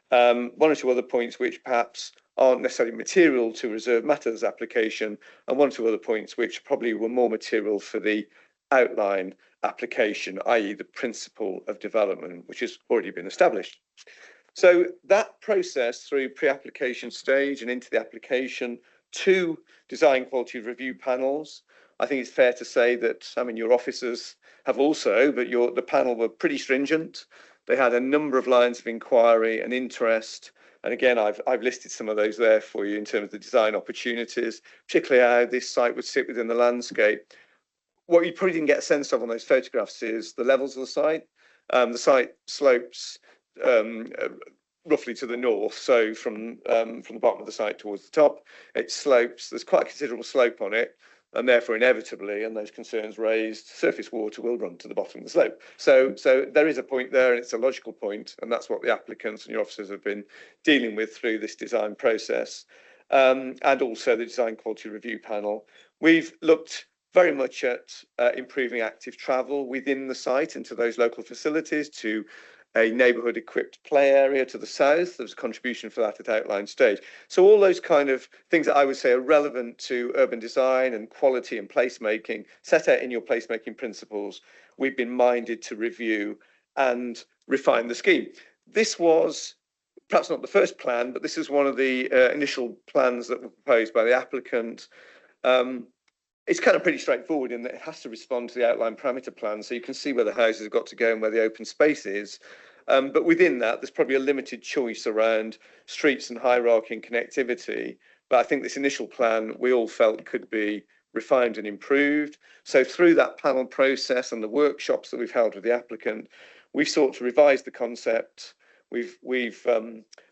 S3: 1 or 2 other points which perhaps aren't necessarily material to Reserve Matters application, and 1 or 2 other points which probably were more material for the outline application, i.e. the principle of development, which has already been established. So that process through pre-application stage and into the application, 2 design quality review panels. I think it's fair to say that, I mean, your officers have also, but the panel were pretty stringent. They had a number of lines of inquiry and interest. And again, I've listed some of those there for you in terms of the design opportunities, particularly how this site would sit within the landscape. What you probably didn't get a sense of on those photographs is the levels of the site. The site slopes roughly to the north, so from the bottom of the site towards the top, it slopes. There's quite a considerable slope on it, and therefore inevitably, and those concerns raised, surface water will run to the bottom of the slope. So there is a point there, and it's a logical point, and that's what the applicants and your officers have been dealing with through this design process, and also the design quality review panel. We've looked very much at improving active travel within the site into those local facilities, to a neighbourhood equipped play area to the south. There's a contribution for that at outline stage. So all those kind of things that I would say are relevant to urban design and quality and placemaking, set out in your placemaking principles, we've been minded to review and refine the scheme. This was perhaps not the first plan, but this is one of the initial plans that were proposed by the applicant. It's kind of pretty straightforward in that it has to respond to the outline parameter plan, so you can see where the houses have got to go and where the open space is. But within that, there's probably a limited choice around streets and hierarchy and connectivity. But I think this initial plan we all felt could be refined and improved. So through that panel process and the workshops that we've held with the applicant, we've sought to revise the concept. We've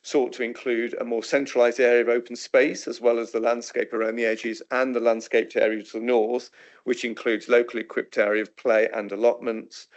S3: sought to include a more centralised area of open space, as well as the landscape around the edges and the landscaped area to the north, which includes locally equipped area of play and allotments.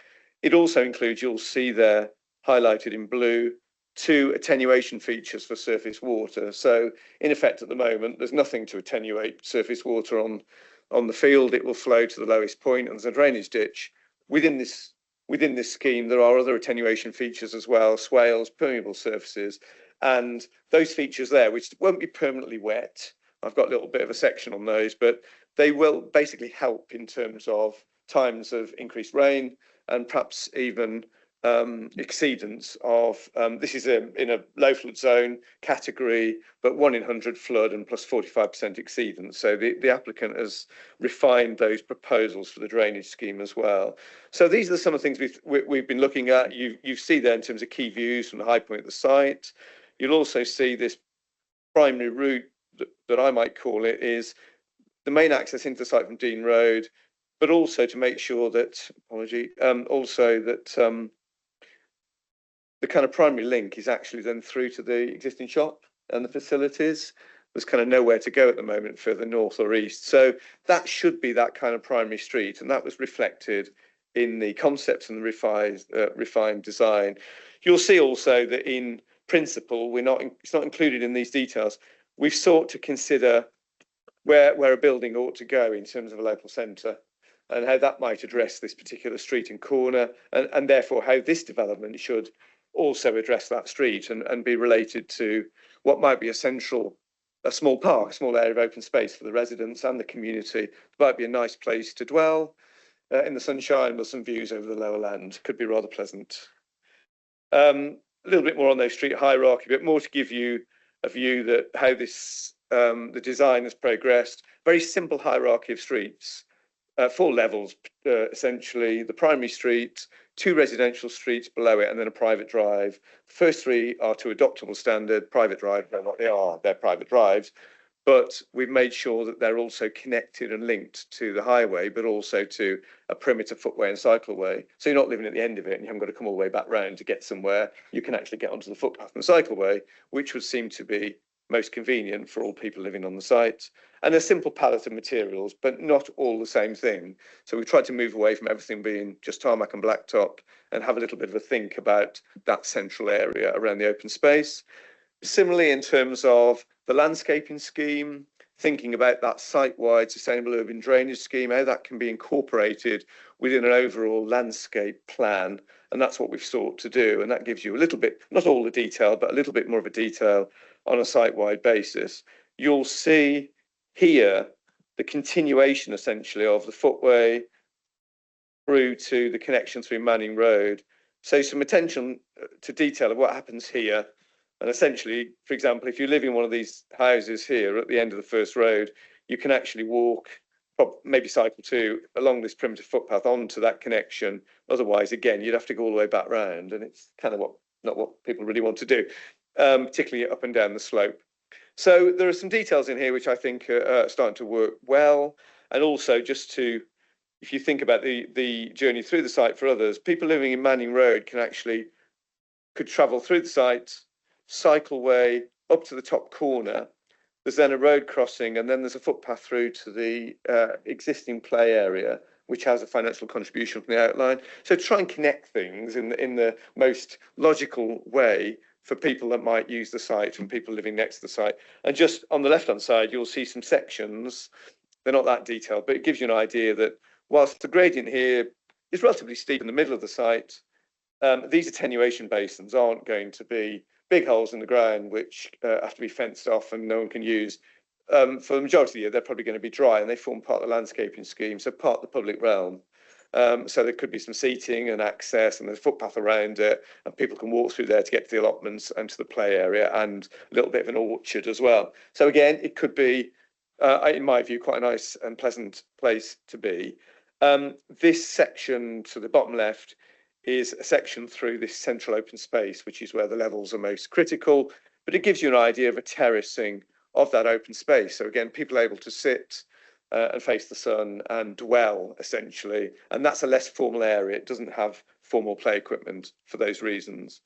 S3: It also includes, you'll see there highlighted in blue, 2 attenuation features for surface water. So in effect at the moment, there's nothing to attenuate surface water on the field. It will flow to the lowest point, and there's a drainage ditch. Within this scheme, there are other attenuation features as well, swales, permeable surfaces, and those features there, which won't be permanently wet. I've got a little bit of a section on those, but they will basically help in terms of times of increased rain and perhaps even exceedance of, this is in a low flood zone category, but 1 in 100 flood and plus 45% exceedance. So the applicant has refined those proposals for the drainage scheme as well. So these are some of the things we've been looking at. You see there in terms of key views from the high point of the site. You'll also see this primary route that I might call it is the main access into the site from Dean Road, but also to make sure that, also that the kind of primary link is actually then through to the existing shop and the facilities. There's kind of nowhere to go at the moment further north or east. So that should be that kind of primary street. And that was reflected in the concepts and the refined design. You'll see also that in principle, it's not included in these details. We've sought to consider where a building ought to go in terms of a local centre and how that might address this particular street and corner, and therefore how this development should also address that street and be related to what might be a small park, a small area of open space for the residents and the community. It might be a nice place to dwell in the sunshine with some views over the lower land. Could be rather pleasant. A little bit more on those street hierarchy, but more to give you a view that how this the design has progressed. Very simple hierarchy of streets, 4 levels essentially. The primary street, 2 residential streets below it, and then a private drive. The first 3 are to adoptable standard. Private drive, they're what they are, they're private drives. But we've made sure that they're also connected and linked to the highway, but also to a perimeter footway and cycleway. So you're not living at the end of it and you haven't got to come all the way back round to get somewhere. You can actually get onto the footpath and cycleway, which would seem to be most convenient for all people living on the site. And a simple palette of materials, but not all the same thing. So we tried to move away from everything being just tarmac and blacktop and have a little bit of a think about that central area around the open space. Similarly, in terms of the landscaping scheme, thinking about that site-wide sustainable urban drainage scheme, how that can be incorporated within an overall landscape plan. And that's what we've sought to do. And that gives you a little bit, not all the detail, but a little bit more of a detail on a site-wide basis. You'll see here the continuation essentially of the footway through to the connection through Manning Road. So some attention to detail of what happens here. And essentially, for example, if you live in one of these houses here at the end of the first road, you can actually walk, maybe cycle too, along this perimeter footpath onto that connection. Otherwise, again, you'd have to go all the way back round, and it's kind of not what people really want to do, particularly up and down the slope. So there are some details in here which I think are starting to work well. And also just to, if you think about the journey through the site for others, people living in Manning Road could travel through the site, cycleway up to the top corner. There's then a road crossing, and then there's a footpath through to the existing play area, which has a financial contribution from the outline. So try and connect things in the most logical way for people that might use the site and people living next to the site. And just on the left-hand side, you'll see some sections. They're not that detailed, but it gives you an idea that whilst the gradient here is relatively steep in the middle of the site, these attenuation basins aren't going to be big holes in the ground which have to be fenced off and no one can use. For the majority of the year, they're probably going to be dry and they form part of the landscaping scheme, so part of the public realm. So there could be some seating and access and there's a footpath around it and people can walk through there to get to the allotments and to the play area and a little bit of an orchard as well. So again, it could be, in my view, quite a nice and pleasant place to be. This section to the bottom left is a section through this central open space, which is where the levels are most critical, but it gives you an idea of a terracing of that open space. So again, people are able to sit and face the sun and dwell essentially, and that's a less formal area. It doesn't have formal play equipment for those reasons.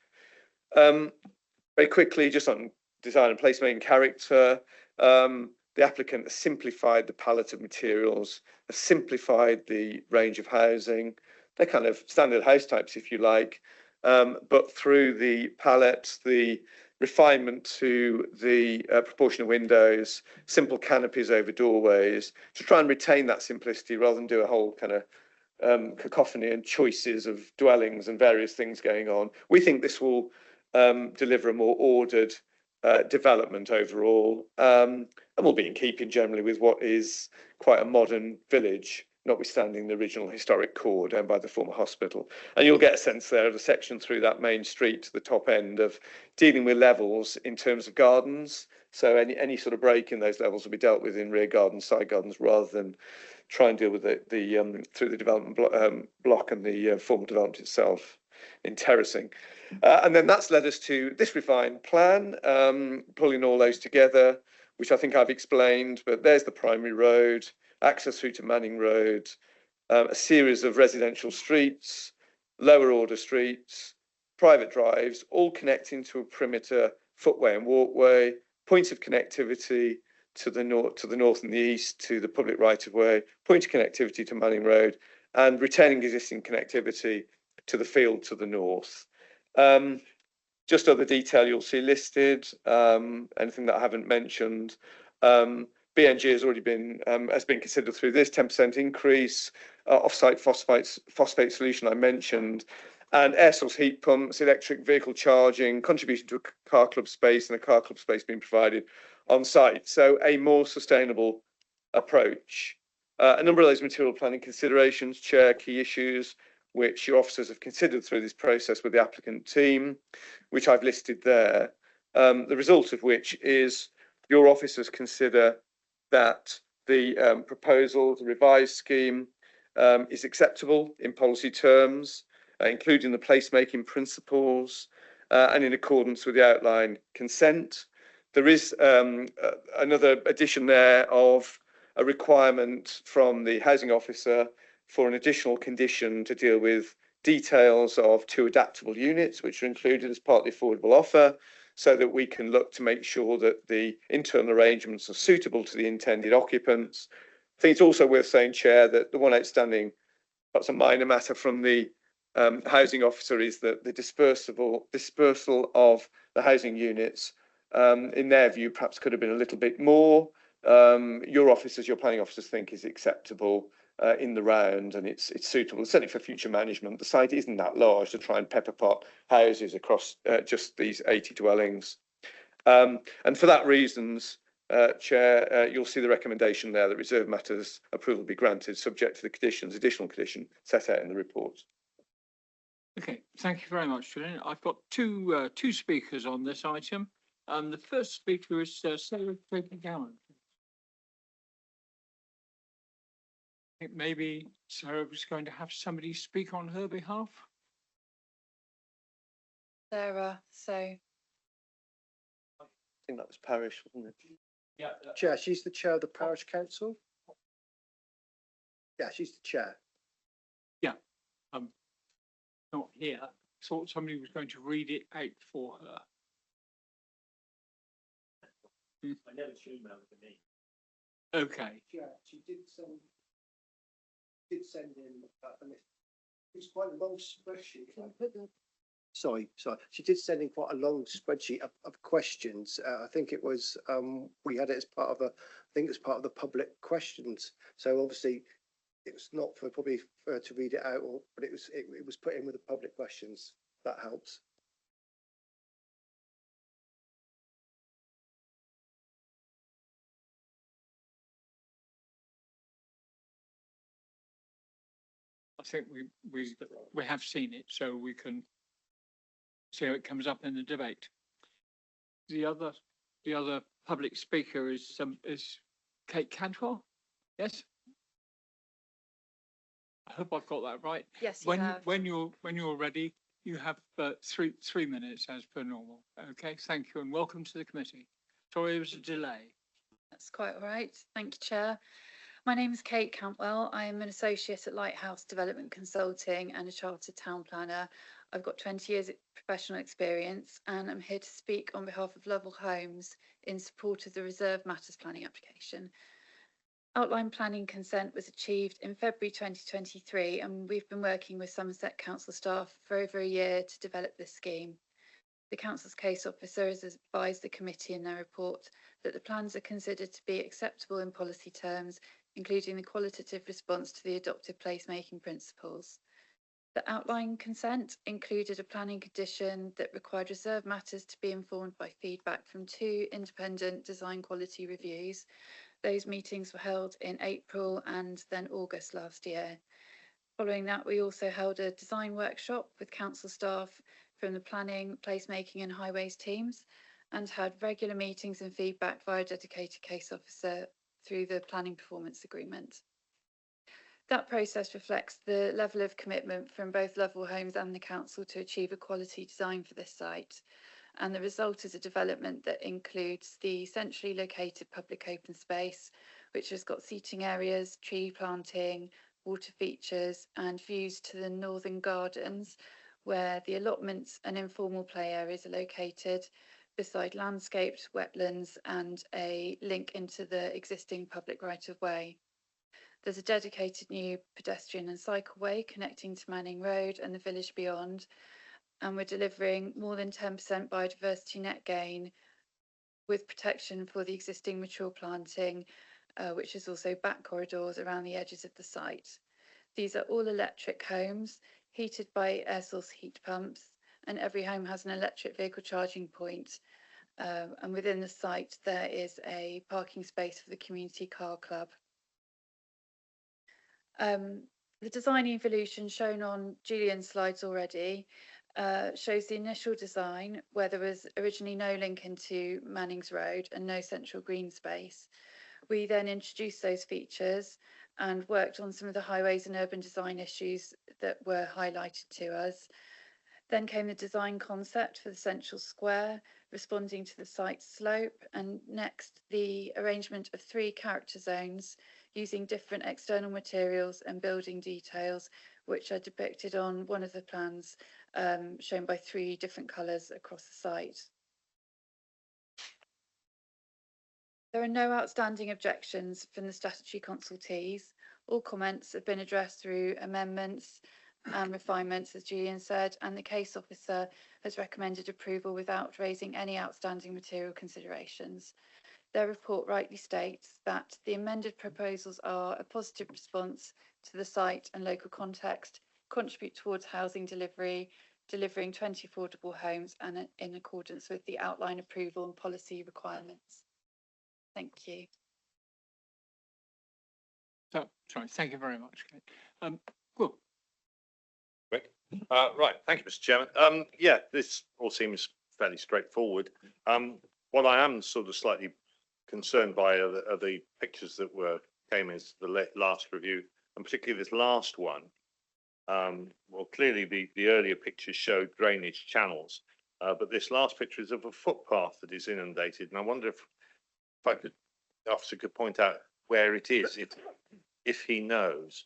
S3: Very quickly, just on design and placemaking character, the applicant has simplified the palette of materials, has simplified the range of housing. They're kind of standard house types, if you like, but through the palette, the refinement to the proportion of windows, simple canopies over doorways, to try and retain that simplicity rather than do a whole kind of cacophony and choices of dwellings and various things going on. We think this will deliver a more ordered development overall, and will be in keeping generally with what is quite a modern village, notwithstanding the original historic core down by the former hospital. And you'll get a sense there of the section through that main street to the top end of dealing with levels in terms of gardens. So any sort of break in those levels will be dealt with in rear gardens, side gardens, rather than try and deal with the through the development block and the formal development itself in terracing. And then that's led us to this refined plan, pulling all those together, which I think I've explained, but there's the primary road, access through to Manning Road, a series of residential streets, lower order streets, private drives, all connecting to a perimeter footway and walkway, points of connectivity to the north and the east to the public right of way, point of connectivity to Manning Road, and retaining existing connectivity to the field to the north. Just other detail you'll see listed, anything that I haven't mentioned. BNG has already been considered through this 10% increase, off-site phosphate solution I mentioned, and air source heat pumps, electric vehicle charging, contribution to a car club space, and a car club space being provided on site. So a more sustainable approach. A number of those material planning considerations, Chair, key issues which your officers have considered through this process with the applicant team, which I've listed there. The result of which is your officers consider that the proposal, the revised scheme, is acceptable in policy terms, including the placemaking principles, and in accordance with the outline consent. There is another addition there of a requirement from the housing officer for an additional condition to deal with details of 2 adaptable units, which are included as part of the affordable offer, so that we can look to make sure that the internal arrangements are suitable to the intended occupants. I think it's also worth saying, Chair, that the one outstanding, perhaps a minor matter from the housing officer, is that the dispersal of the housing units, in their view, perhaps could have been a little bit more. Your officers, your planning officers, think is acceptable in the round, and it's suitable, certainly for future management. The site isn't that large to try and pepper pot houses across just these 80 dwellings. And for that reasons, Chair, you'll see the recommendation there that reserve matters approval be granted, subject to the conditions, additional condition set out in the report.
S1: Okay, thank you very much, Julian. I've got two speakers on this item. The first speaker is Sarah Draper-Gowan. I think maybe Sarah was going to have somebody speak on her behalf.
S15: Sarah, so.
S3: I think that was Parish, wasn't it?
S20: Yeah. Chair, she's the chair of the parish council. Yeah, she's the chair.
S1: Yeah, not here. Thought somebody was going to read it out for her.
S10: I never emailed to me.
S1: Okay.
S20: Yeah, she did send in, it's quite a long spreadsheet. Sorry. She did send in quite a long spreadsheet of questions. I think it was, we had it as part of the public questions. So obviously it was not for probably for her to read it out, but it was put in with the public questions. That helps.
S1: I think we have seen it, so we can see how it comes up in the debate. The other public speaker is Kate Cantwell. Yes. I hope I've got that right.
S15: Yes, you have.
S1: When you're ready, you have 3 minutes as per normal. Okay, thank you and welcome to the committee. Sorry, there was a delay.
S15: That's quite all right. Thank you, Chair. My name is Kate Cantwell. I am an associate at Lighthouse Development Consulting and a chartered town planner. I've got 20 years professional experience and I'm here to speak on behalf of Lovell Homes in support of the Reserve Matters planning application. Outline planning consent was achieved in February 2023 and we've been working with Somerset Council staff for over a year to develop this scheme. The Council's case officer has advised the committee in their report that the plans are considered to be acceptable in policy terms, including the qualitative response to the adopted placemaking principles. The outline consent included a planning condition that required Reserve Matters to be informed by feedback from 2 independent design quality reviews. Those meetings were held in April and then August last year. Following that, we also held a design workshop with council staff from the planning, placemaking and highways teams and had regular meetings and feedback via a dedicated case officer through the planning performance agreement. That process reflects the level of commitment from both Lovell Homes and the council to achieve a quality design for this site. And the result is a development that includes the centrally located public open space, which has got seating areas, tree planting, water features and views to the northern gardens, where the allotments and informal play areas are located beside landscaped wetlands and a link into the existing public right-of-way. There's a dedicated new pedestrian and cycleway connecting to Manning Road and the village beyond, and we're delivering more than 10% biodiversity net gain with protection for the existing mature planting, which is also back corridors around the edges of the site. These are all electric homes, heated by air source heat pumps, and every home has an electric vehicle charging point. And within the site, there is a parking space for the community car club. The design evolution shown on Julian's slides already shows the initial design where there was originally no link into Mannings Road and no central green space. We then introduced those features and worked on some of the highways and urban design issues that were highlighted to us. Then came the design concept for the central square, responding to the site's slope, and next the arrangement of 3 character zones using different external materials and building details, which are depicted on one of the plans shown by 3 different colours across the site. There are no outstanding objections from the statutory consultees. All comments have been addressed through amendments and refinements, as Julian said, and the case officer has recommended approval without raising any outstanding material considerations. Their report rightly states that the amended proposals are a positive response to the site and local context, contribute towards housing delivery, delivering 20 affordable homes, and in accordance with the outline approval and policy requirements. Thank you.
S1: So, sorry, thank you very much, Kate. Will.
S22: Right, thank you, Mr. Chairman. Yeah, this all seems fairly straightforward. What I am sort of slightly concerned by are the pictures that came as the last review, and particularly this last one. Well, clearly the earlier pictures showed drainage channels, but this last picture is of a footpath that is inundated, and I wonder if the officer could point out where it is, if he knows.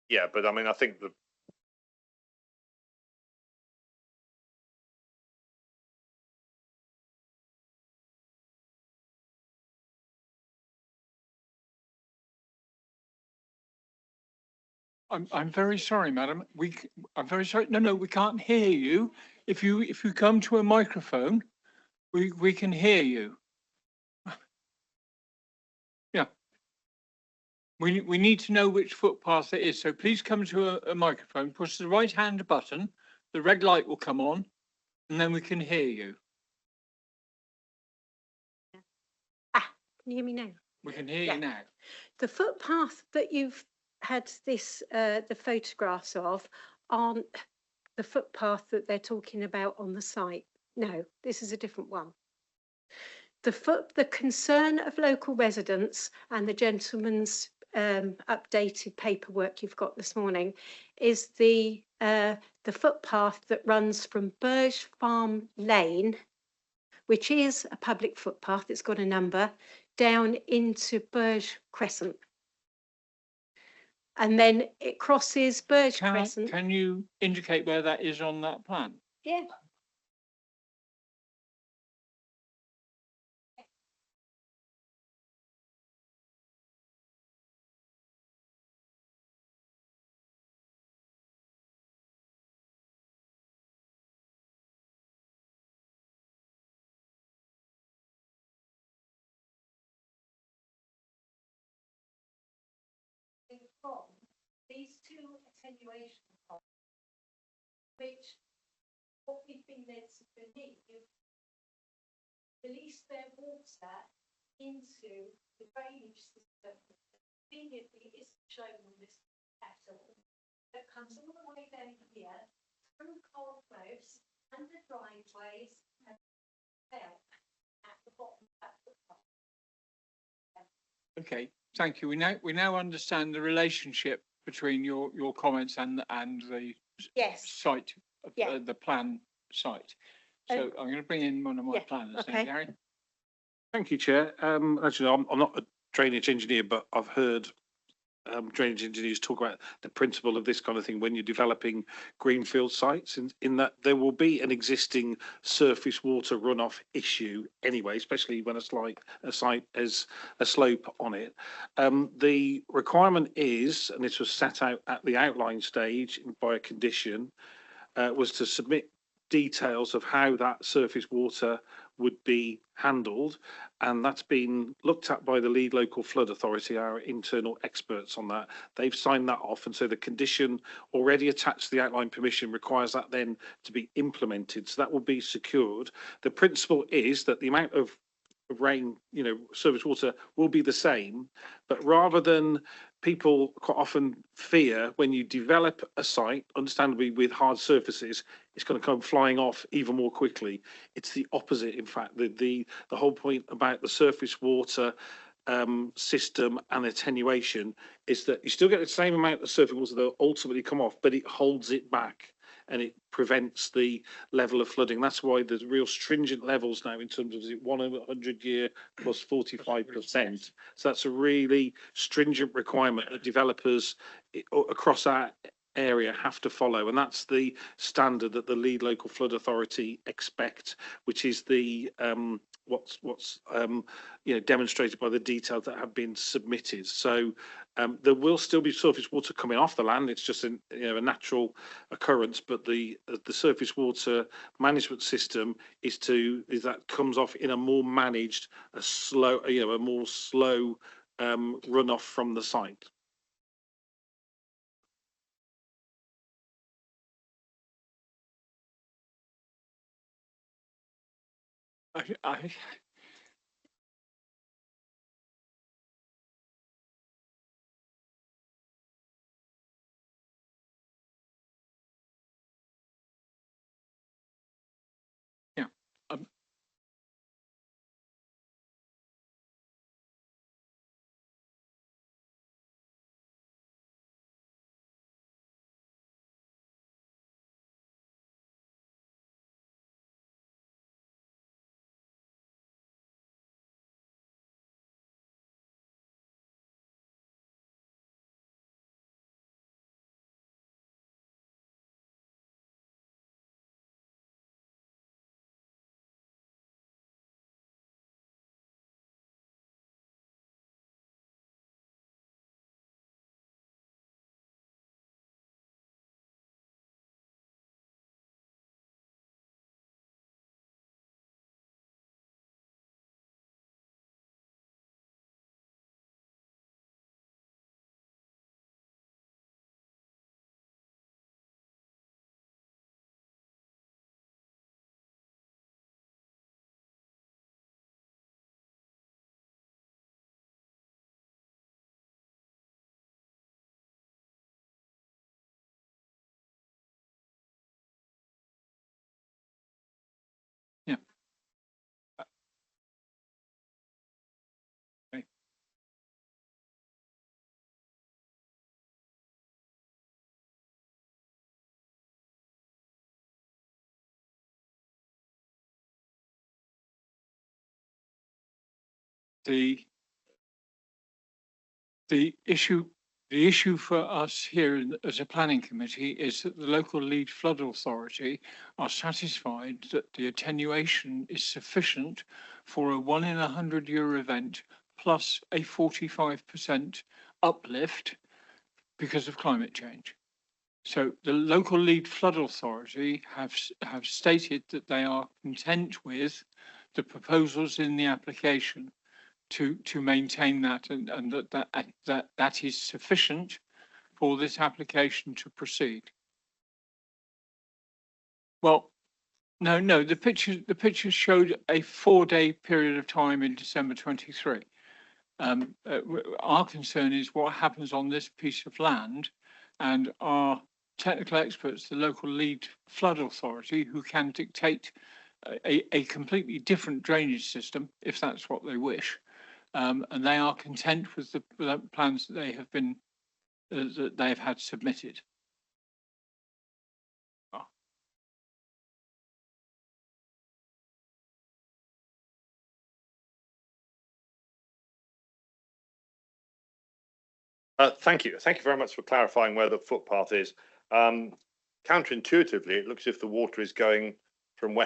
S22: Yeah, but I mean, I think
S1: I'm very sorry, madam. I'm very sorry. No, we can't hear you. If you come to a microphone, we can hear you. Yeah. We need to know which footpath it is. So please come to a microphone, push the right hand button, the red light will come on, and then we can hear you.
S21: Can you hear me now?
S1: We can hear you now.
S21: The footpath that you've had the photographs of aren't the footpath that they're talking about on the site. No, this is a different one. The concern of local residents and the gentleman's updated paperwork you've got this morning is the footpath that runs from Burge Farm Lane, which is a public footpath, it's got a number, down into Burge Crescent. And then it crosses Burge Crescent.
S1: Can you indicate where that is on that plan?
S21: Yeah. From these 2 attenuation points, which what we've been led to believe release their water into the drainage system
S2: conveniently is shown on this petal that comes all the way down here through Cold Close, under driveways and out at the bottom.
S1: Okay, thank you. We now understand the relationship between your comments and the
S21: Yes.
S1: site,
S21: Yeah.
S1: the plan site. So I'm going to bring in one of my
S21: Yeah,
S1: planners now,
S21: okay.
S1: Gary.
S8: Thank you, Chair. Actually, I'm not a drainage engineer, but I've heard drainage engineers talk about the principle of this kind of thing when you're developing greenfield sites, in that there will be an existing surface water runoff issue anyway, especially when a site has a slope on it. The requirement is, and this was set out at the outline stage by a condition, was to submit details of how that surface water would be handled, and that's been looked at by the Lead Local Flood Authority, our internal experts on that. They've signed that off, and so the condition already attached to the outline permission requires that then to be implemented, so that will be secured. The principle is that the amount of rain, surface water will be the same, but rather than people quite often fear when you develop a site, understandably with hard surfaces, it's going to come flying off even more quickly. It's the opposite, in fact. The whole point about the surface water system and attenuation is that you still get the same amount of surface water that will ultimately come off, but it holds it back and it prevents the level of flooding. That's why there's real stringent levels now in terms of 100 year plus 45%. So that's a really stringent requirement that developers across our area have to follow, and that's the standard that the Lead Local Flood Authority expect, which is the what's demonstrated by the details that have been submitted. So there will still be surface water coming off the land. It's just a natural occurrence, but the surface water management system is that comes off in a more managed, a more slow runoff from the site.
S1: I yeah. Yeah. Okay. The issue for us here as a planning committee is that the local Lead Flood Authority are satisfied that the attenuation is sufficient for a 1 in 100 year event plus a 45% uplift because of climate change. So the local Lead Flood Authority have stated that they are content with the proposals in the application to maintain that, and that is sufficient for this application to proceed. Well, no, the pictures showed a 4-day period of time in December 23. Our concern is what happens on this piece of land, and our technical experts, the local lead flood authority, who can dictate a completely different drainage system if that's what they wish. And they are content with the plans that they have been that they have had submitted.
S22: Thank you. Thank you very much for clarifying where the footpath is. Counterintuitively, it looks as if the water is going from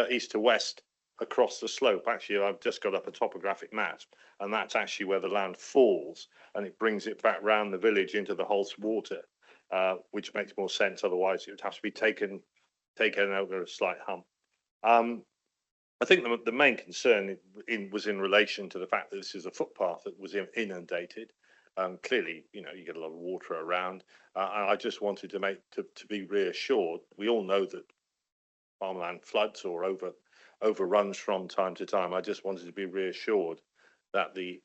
S22: east to west across the slope. Actually, I've just got up a topographic map, and that's actually where the land falls, and it brings it back round the village into the Holts water, which makes more sense. Otherwise, it would have to be taken over a slight hump. I think the main concern was in relation to the fact that this is a footpath that was inundated. Clearly, you get a lot of water around. I just wanted to be reassured. We all know that farmland floods or overruns from time to time. I just wanted to be reassured that the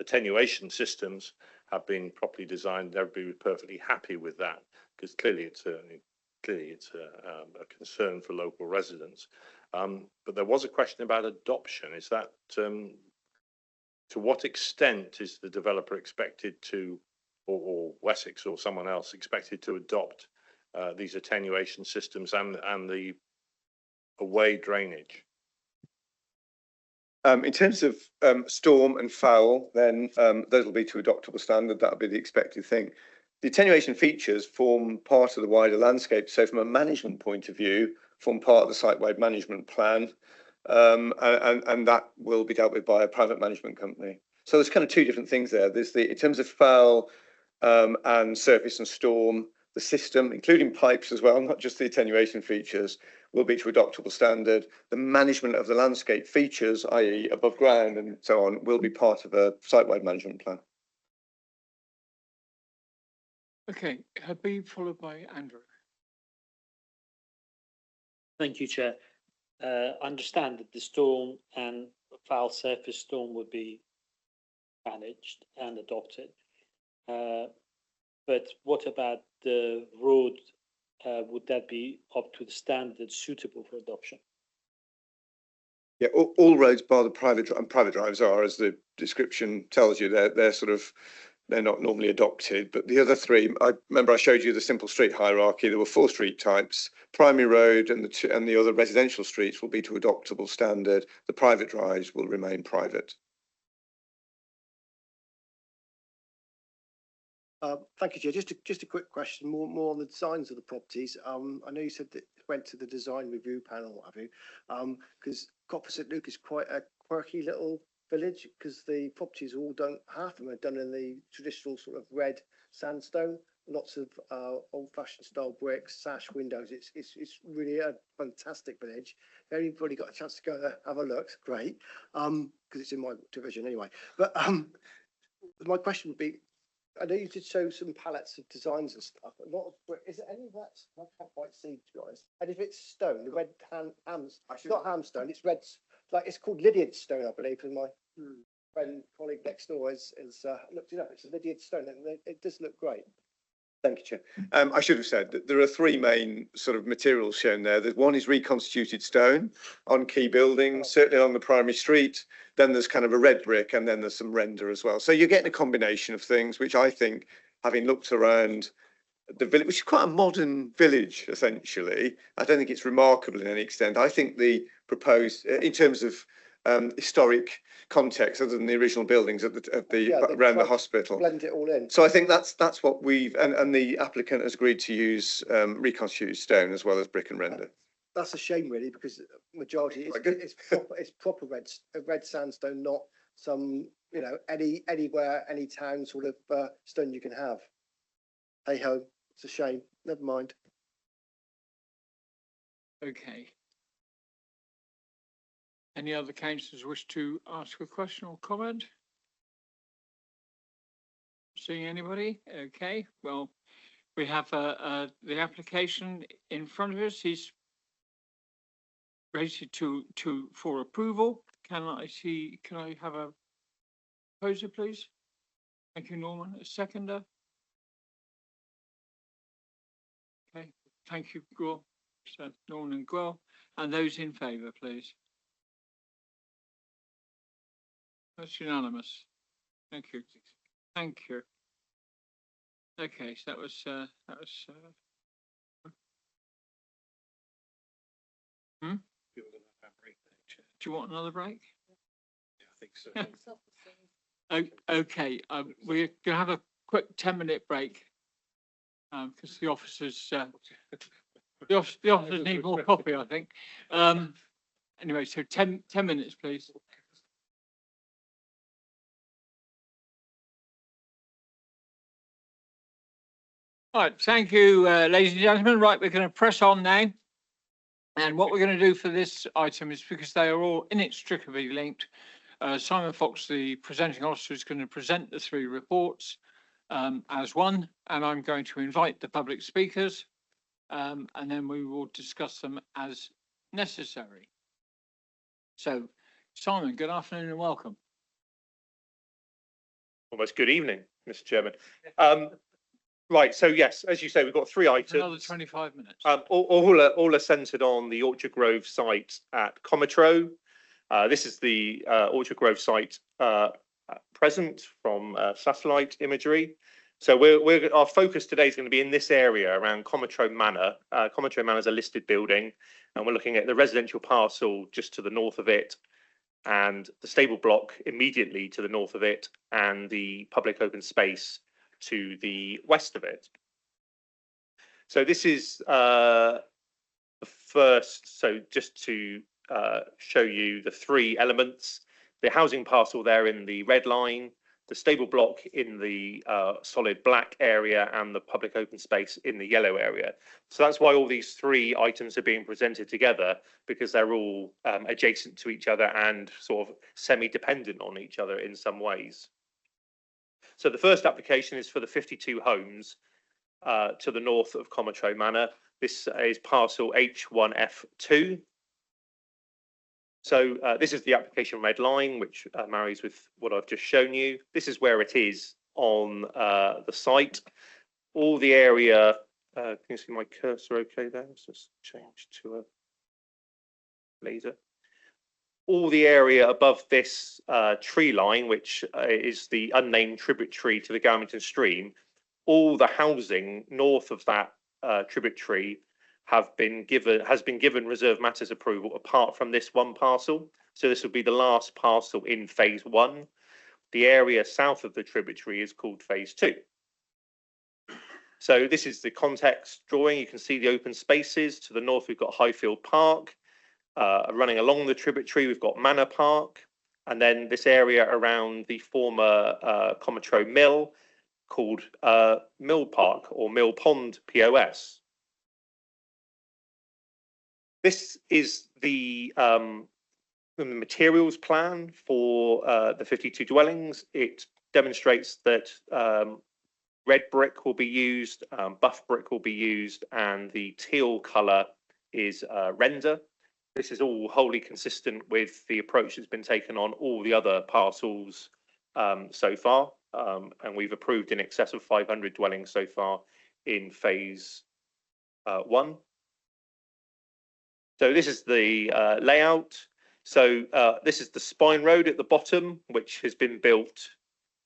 S22: attenuation systems have been properly designed. Everybody was perfectly happy with that, because clearly it's a concern for local residents. But there was a question about adoption. Is that to what extent is the developer expected to, or Wessex or someone else expected to adopt these attenuation systems and the away drainage?
S3: In terms of storm and foul, then those will be to adoptable standard. That'll be the expected thing. The attenuation features form part of the wider landscape. So from a management point of view, form part of the site-wide management plan. And that will be dealt with by a private management company. So there's kind of two different things there. There's in terms of foul and surface and storm, the system, including pipes as well, not just the attenuation features, will be to adoptable standard. The management of the landscape features, i.e. above ground and so on, will be part of a site-wide management plan.
S1: Okay, Habib followed by Andrew.
S10: Thank you, Chair. I understand that the storm and foul surface storm would be managed and adopted. But what about the road? Would that be up to the standard that's suitable for adoption?
S3: Yeah, all roads bar the private drives are, as the description tells you, they're not normally adopted. But the other three, I remember I showed you the simple street hierarchy. There were 4 street types. Primary road and the other residential streets will be to adoptable standard. The private drives will remain private.
S20: Thank you, Chair. Just a quick question, more on the designs of the properties. I know you said that it went to the design review panel, what have you, because Copper St Luke is quite a quirky little village, because the properties are all done, half of them are done in the traditional sort of red sandstone, lots of old-fashioned style bricks, sash windows. It's really a fantastic village. If anybody got a chance to go there, have a look, it's great, because it's in my division anyway. But my question would be, I know you did show some palettes of designs and stuff. Is it any of that? I can't quite see, to be honest. And if it's stone, the red not hamstone, it's red. Like it's called Lydiard stone, I believe. And my friend, colleague next door has looked it up. It's a Lydiard stone, and it does look great.
S3: Thank you, Chair. I should have said that there are 3 main sort of materials shown there. One is reconstituted stone on key buildings, certainly along the primary street. Then there's kind of a red brick, and then there's some render as well. So you're getting a combination of things, which I think, having looked around the village, which is quite a modern village, essentially, I don't think it's remarkable in any extent. I think the proposed, in terms of historic context, other than the original buildings around the hospital,
S20: blend it all in.
S3: So I think that's what we've, and the applicant has agreed to use reconstituted stone as well as brick and render.
S20: That's a shame, really, because majority it's proper red sandstone, not some anywhere, any town sort of stone you can have. Hey ho, it's a shame. Never mind.
S1: Okay. Any other councillors wish to ask a question or comment? Seeing anybody? Okay, well, we have the application in front of us. He's rated for approval. Can I have a Proposer, please. Thank you, Norman. A seconder. Okay, thank you, Gwel. So Norman and Gwel. And those in favour, please. That's unanimous. Thank you. Thank you. Okay, so that was. Hmm? Do you want another break?
S8: Yeah, I think so.
S1: Okay, we're gonna have a quick 10-minute break. Because the officers, the officers need more coffee, I think. Anyway, so 10 minutes, please. All right, thank you, ladies and gentlemen. Right, we're going to press on now. And what we're going to do for this item is, because they are all inextricably linked, Simon Fox, the presenting officer, is going to present the three reports as one, and I'm going to invite the public speakers, and then we will discuss them as necessary. So, Simon, good afternoon and welcome.
S22: Almost good evening, Mr. Chairman. Right, so yes, as you say, we've got three items.
S1: Another 25 minutes.
S22: All are centred on the Orchard Grove site at Cometro. This is the Orchard Grove site present from satellite imagery. So our focus today is going to be in this area around Cometro Manor. Cometro Manor is a listed building, and we're looking at the residential parcel just to the north of it, and the stable block immediately to the north of it, and the public open space to the west of it. So this is the first, so just to show you the three elements: the housing parcel there in the red line, the stable block in the solid black area, and the public open space in the yellow area. So that's why all these three items are being presented together, because they're all adjacent to each other and sort of semi-dependent on each other in some ways. So the first application is for the 52 homes to the north of Cometro Manor. This is parcel H1F2. So this is the application red line, which marries with what I've just shown you. This is where it is on the site. All the area, can you see my cursor okay there? Let's just change to a laser. All the area above this tree line, which is the unnamed tributary to the Galmington stream, all the housing north of that tributary has been given reserve matters approval, apart from this one parcel. So this will be the last parcel in phase 1. The area south of the tributary is called phase 2. So this is the context drawing. You can see the open spaces. To the north, we've got Highfield Park. Running along the tributary, we've got Manor Park, and then this area around the former Cometro Mill, called Mill Park or Mill Pond POS. This is the materials plan for the 52 dwellings. It demonstrates that red brick will be used, buff brick will be used, and the teal colour is render. This is all wholly consistent with the approach that's been taken on all the other parcels so far, and we've approved in excess of 500 dwellings so far in phase 1. So this is the layout. So this is the spine road at the bottom, which has been built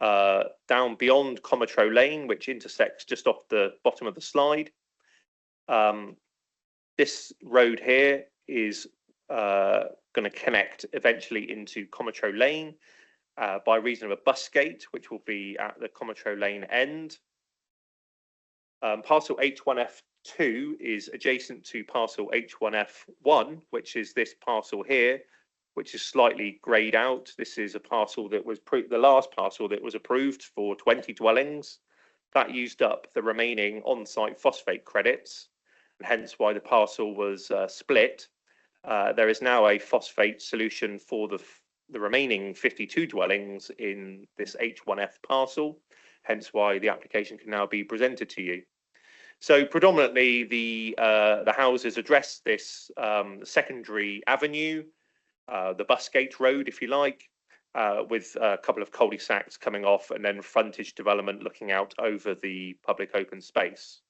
S22: down beyond Cometro Lane, which intersects just off the bottom of the slide. This road here is going to connect eventually into Cometro Lane by reason of a bus gate, which will be at the Cometro Lane end. Parcel H1F2 is adjacent to parcel H1F1, which is this parcel here, which is slightly greyed out. This is a parcel that was the last parcel that was approved for 20 dwellings. That used up the remaining on-site phosphate credits, and hence why the parcel was split. There is now a phosphate solution for the remaining 52 dwellings in this H1F parcel, hence why the application can now be presented to you. So predominantly the houses address this secondary avenue, the bus gate road, if you like,
S17: with a couple of cul-de-sacs coming off and then frontage development looking out over the public open space.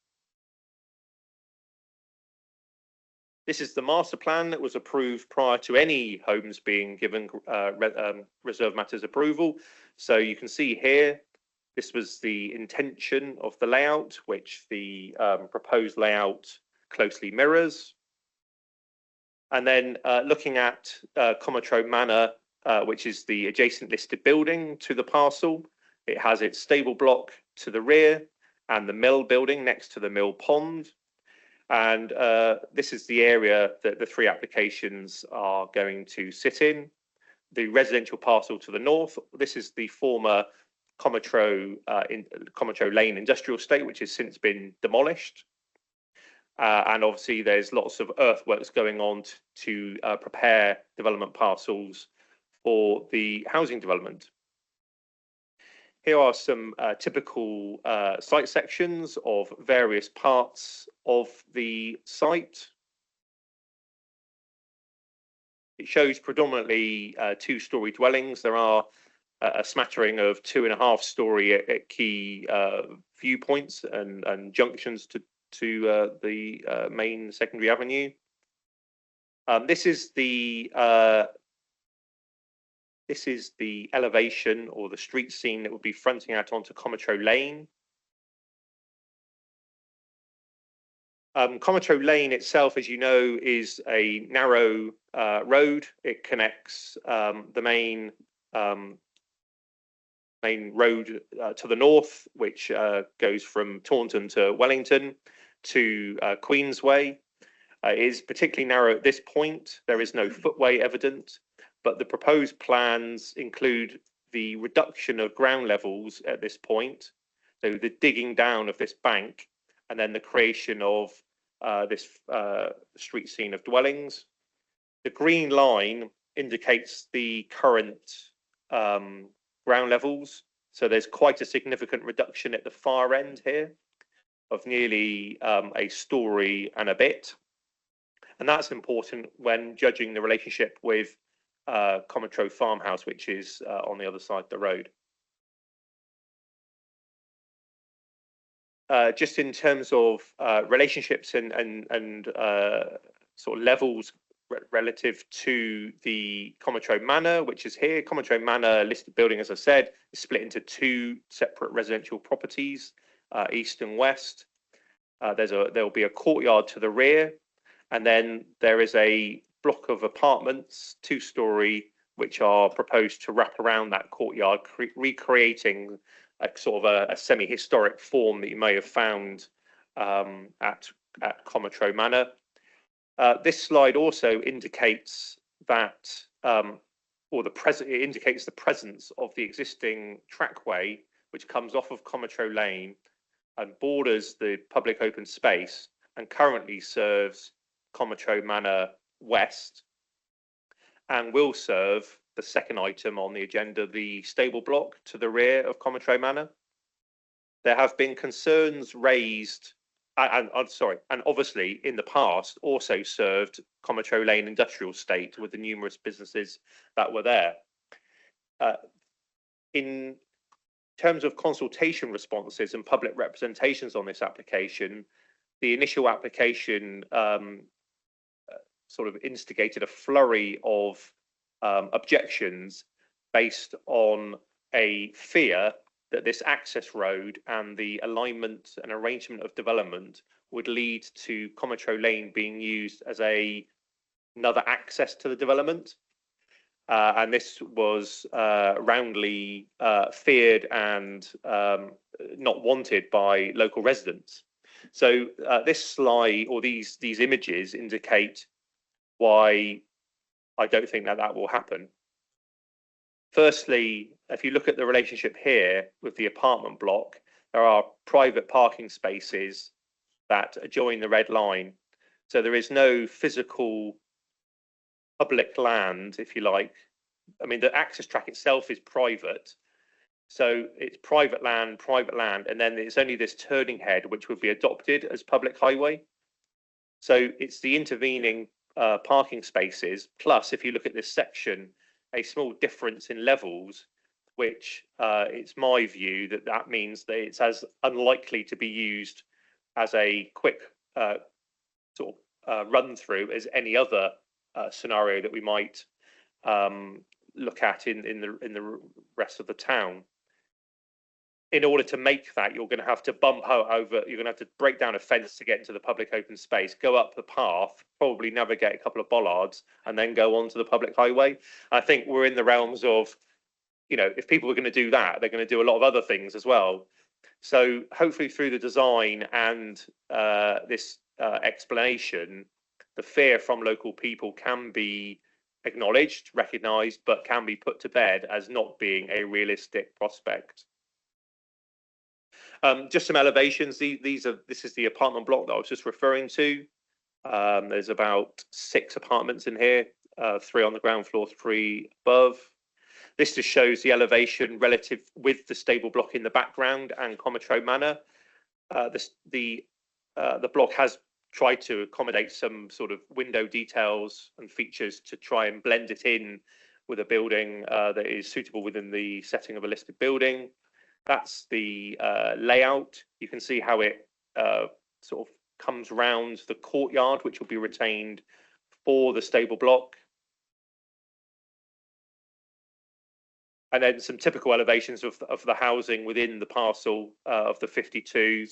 S17: This is the master plan that was approved prior to any homes being given reserve matters approval. So you can see here, this was the intention of the layout, which the proposed layout closely mirrors. And then looking at Comatrode Manor, which is the adjacent listed building to the parcel. It has its stable block to the rear and the mill building next to the mill pond. And this is the area that the three applications are going to sit in. The residential parcel to the north, this is the former Comatro Lane industrial estate, which has since been demolished. And obviously there's lots of earthworks going on to prepare development parcels for the housing development. Here are some typical site sections of various parts of the site. It shows predominantly two-storey dwellings. There are a smattering of 2.5-storey at key viewpoints and junctions to the main secondary avenue. This is the elevation or the street scene that would be fronting out onto Comatro Lane. Comatro Lane itself, as you know, is a narrow road. It connects the main road to the north, which goes from Taunton to Wellington to Queensway. It is particularly narrow at this point. There is no footway evident, but the proposed plans include the reduction of ground levels at this point, so the digging down of this bank, and then the creation of this street scene of dwellings. The green line indicates the current ground levels, so there's quite a significant reduction at the far end here of nearly a storey and a bit, and that's important when judging the relationship with Comatro Farmhouse, which is on the other side of the road. Just in terms of relationships and sort of levels relative to the Comatro Manor, which is here. Comatro Manor listed building, as I said, is split into two separate residential properties, east and west. There will be a courtyard to the rear, and then there is a block of apartments, 2-storey, which are proposed to wrap around that courtyard, recreating a sort of a semi-historic form that you may have found at Comatro Manor. This slide also indicates that, it indicates the presence of the existing trackway, which comes off of Comatro Lane and borders the public open space and currently serves Comatro Manor West, and will serve the second item on the agenda, the stable block to the rear of Comatro Manor. There have been concerns raised, and obviously in the past also served Comatro Lane industrial estate with the numerous businesses that were there. In terms of consultation responses and public representations on this application, the initial application sort of instigated a flurry of objections based on a fear that this access road and the alignment and arrangement of development would lead to Comatro Lane being used as another access to the development. And this was roundly feared and not wanted by local residents. So this slide, or these images, indicate why I don't think that will happen. Firstly, if you look at the relationship here with the apartment block, there are private parking spaces that adjoin the red line. So there is no physical public land, if you like. I mean, the access track itself is private. So it's private land, and then it's only this turning head which would be adopted as public highway. So it's the intervening parking spaces. Plus, if you look at this section, a small difference in levels, which it's my view that that means that it's as unlikely to be used as a quick sort of run through as any other scenario that we might look at in the rest of the town. In order to make that, you're going to have to bump over, you're going to have to break down a fence to get into the public open space, go up the path, probably navigate a couple of bollards, and then go onto the public highway. I think we're in the realms of, you know, if people are going to do that, they're going to do a lot of other things as well. So hopefully through the design and this explanation, the fear from local people can be acknowledged, recognised, but can be put to bed as not being a realistic prospect. Just some elevations. This is the apartment block that I was just referring to. There's about 6 apartments in here, 3 on the ground floor, 3 above. This just shows the elevation relative with the stable block in the background and Cometro Manor. The block has tried to accommodate some sort of window details and features to try and blend it in with a building that is suitable within the setting of a listed building. That's the layout. You can see how it sort of comes round the courtyard, which will be retained for the stable block. And then some typical elevations of the housing within the parcel of the 52.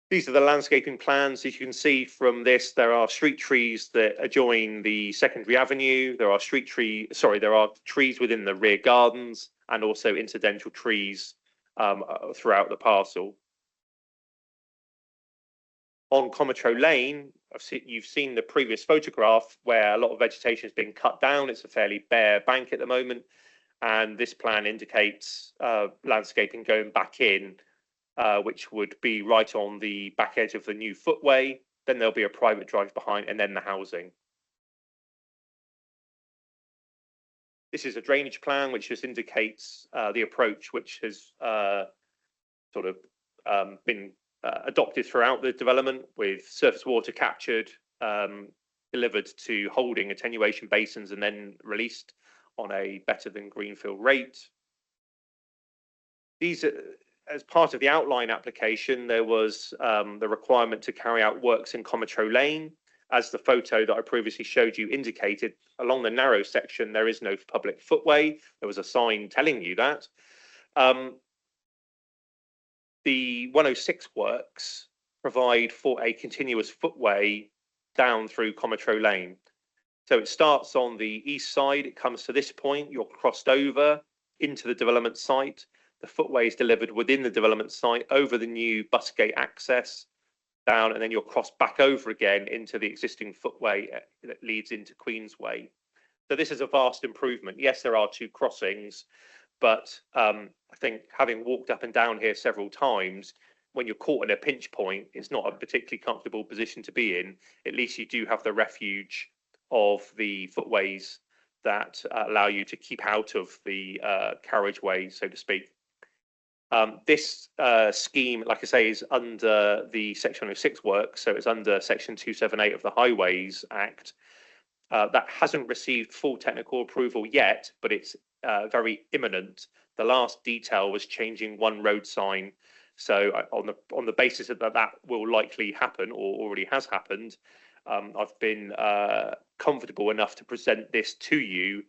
S17: These are the landscaping plans. As you can see from this, there are street trees that adjoin the secondary avenue. There are there are trees within the rear gardens and also incidental trees throughout the parcel. On Cometro Lane, you've seen the previous photograph where a lot of vegetation has been cut down. It's a fairly bare bank at the moment, and this plan indicates landscaping going back in, which would be right on the back edge of the new footway. Then there'll be a private drive behind, and then the housing. This is a drainage plan which just indicates the approach which has sort of been adopted throughout the development, with surface water captured, delivered to holding attenuation basins and then released on a better than greenfield rate. These are, as part of the outline application, there was the requirement to carry out works in Cometro Lane. As the photo that I previously showed you indicated, along the narrow section there is no public footway. There was a sign telling you that. The 106 works provide for a continuous footway down through Cometro Lane. So it starts on the east side, it comes to this point, you're crossed over into the development site. The footway is delivered within the development site over the new Busgate access down, and then you're crossed back over again into the existing footway that leads into Queensway. So this is a vast improvement. Yes, there are 2 crossings, but I think having walked up and down here several times, when you're caught in a pinch point, it's not a particularly comfortable position to be in. At least you do have the refuge of the footways that allow you to keep out of the carriageway, so to speak. This scheme, like I say, is under the Section 106 work, so it's under Section 278 of the Highways Act. That hasn't received full technical approval yet, but it's very imminent. The last detail was changing one road sign. So on the basis that that will likely happen or already has happened, I've been comfortable enough to present this to you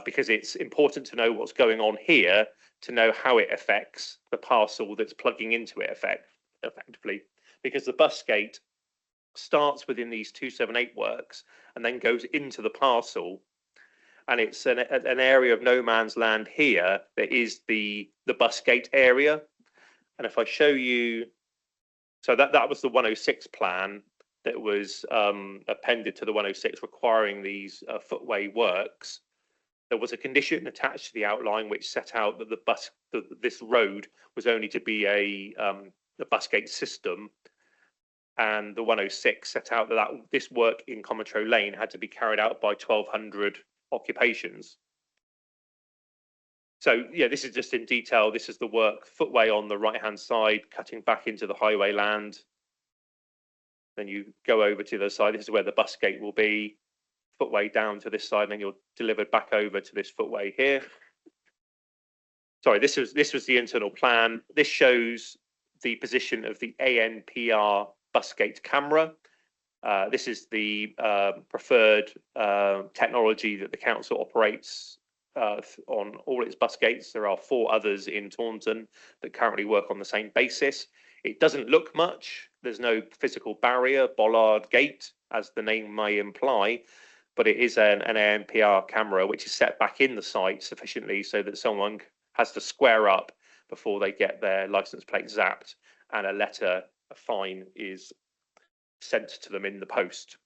S17: because it's important to know what's going on here, to know how it affects the parcel that's plugging into it effectively. Because the Busgate starts within these 278 works and then goes into the parcel, and it's an area of no man's land here that is the Busgate area. And if I show you, so that was the 106 plan that was appended to the 106 requiring these footway works. There was a condition attached to the outline which set out that this road was only to be the Busgate system, and the 106 set out that this work in Cometro Lane had to be carried out by 1,200 occupations. So yeah, this is just in detail. This is the work, footway on the right hand side, cutting back into the highway land. Then you go over to the side. This is where the Busgate will be. footway down to this side, and then you're delivered back over to this footway here. Sorry, this was the internal plan. This shows the position of the ANPR bus gate camera. This is the preferred technology that the council operates on all its bus gates. There are 4 others in Taunton that currently work on the same basis. It doesn't look much. There's no physical barrier, bollard gate, as the name may imply, but it is an ANPR camera which is set back in the site sufficiently so that someone has to square up before they get their license plate zapped, and a fine is sent to them in the post.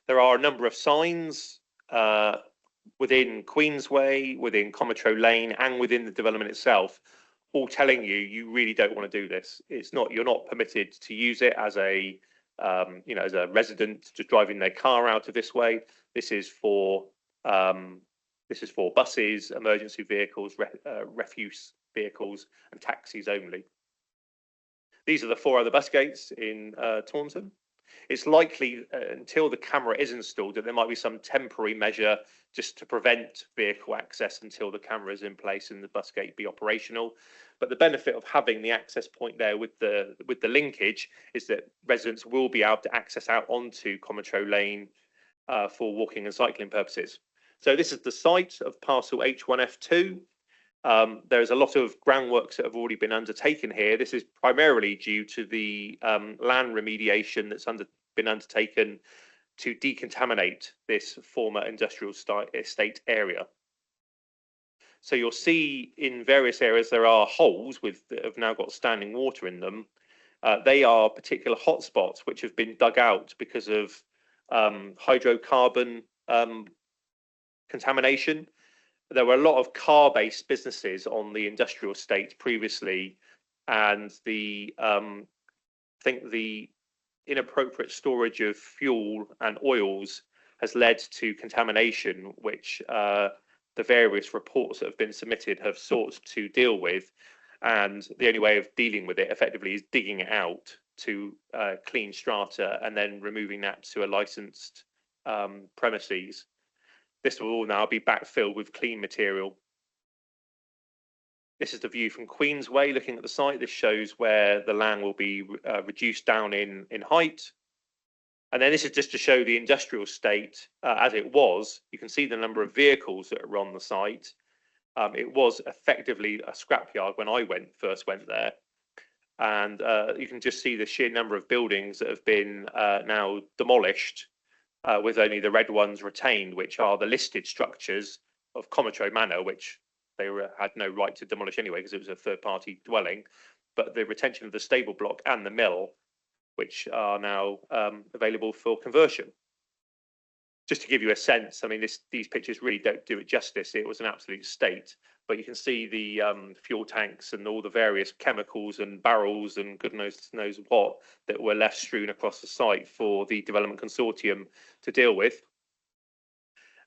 S17: There are a number of signs within Queensway, within Cometro Lane, and within the development itself, all telling you really don't want to do this. You're not permitted to use it as a as a resident just driving their car out of this way. This is for buses, emergency vehicles, refuse vehicles, and taxis only. These are the 4 other bus gates in Taunton. It's likely until the camera is installed that there might be some temporary measure just to prevent vehicle access until the camera is in place and the bus gate be operational. But the benefit of having the access point there with the linkage is that residents will be able to access out onto Cometro Lane for walking and cycling purposes. So this is the site of parcel H1F2. There's a lot of groundworks that have already been undertaken here. This is primarily due to the land remediation that's been undertaken to decontaminate this former industrial estate area. So you'll see in various areas there are holes that have now got standing water in them. They are particular hotspots which have been dug out because of hydrocarbon contamination. There were a lot of car-based businesses on the industrial estate previously, and I think the inappropriate storage of fuel and oils has led to contamination, which the various reports that have been submitted have sought to deal with. And the only way of dealing with it effectively is digging it out to clean strata and then removing that to a licensed premises. This will all now be backfilled with clean material. This is the view from Queensway looking at the site. This shows where the land will be reduced down in height. And then this is just to show the industrial state as it was. You can see the number of vehicles that are on the site. It was effectively a scrapyard when I first went there. And you can just see the sheer number of buildings that have been now demolished, with only the red ones retained, which are the listed structures of Cometro Manor, which they had no right to demolish anyway because it was a third-party dwelling, but the retention of the stable block and the mill, which are now available for conversion. Just to give you a sense, I mean, these pictures really don't do it justice. It was an absolute state, but you can see the fuel tanks and all the various chemicals and barrels and goodness knows what that were left strewn across the site for the development consortium to deal with.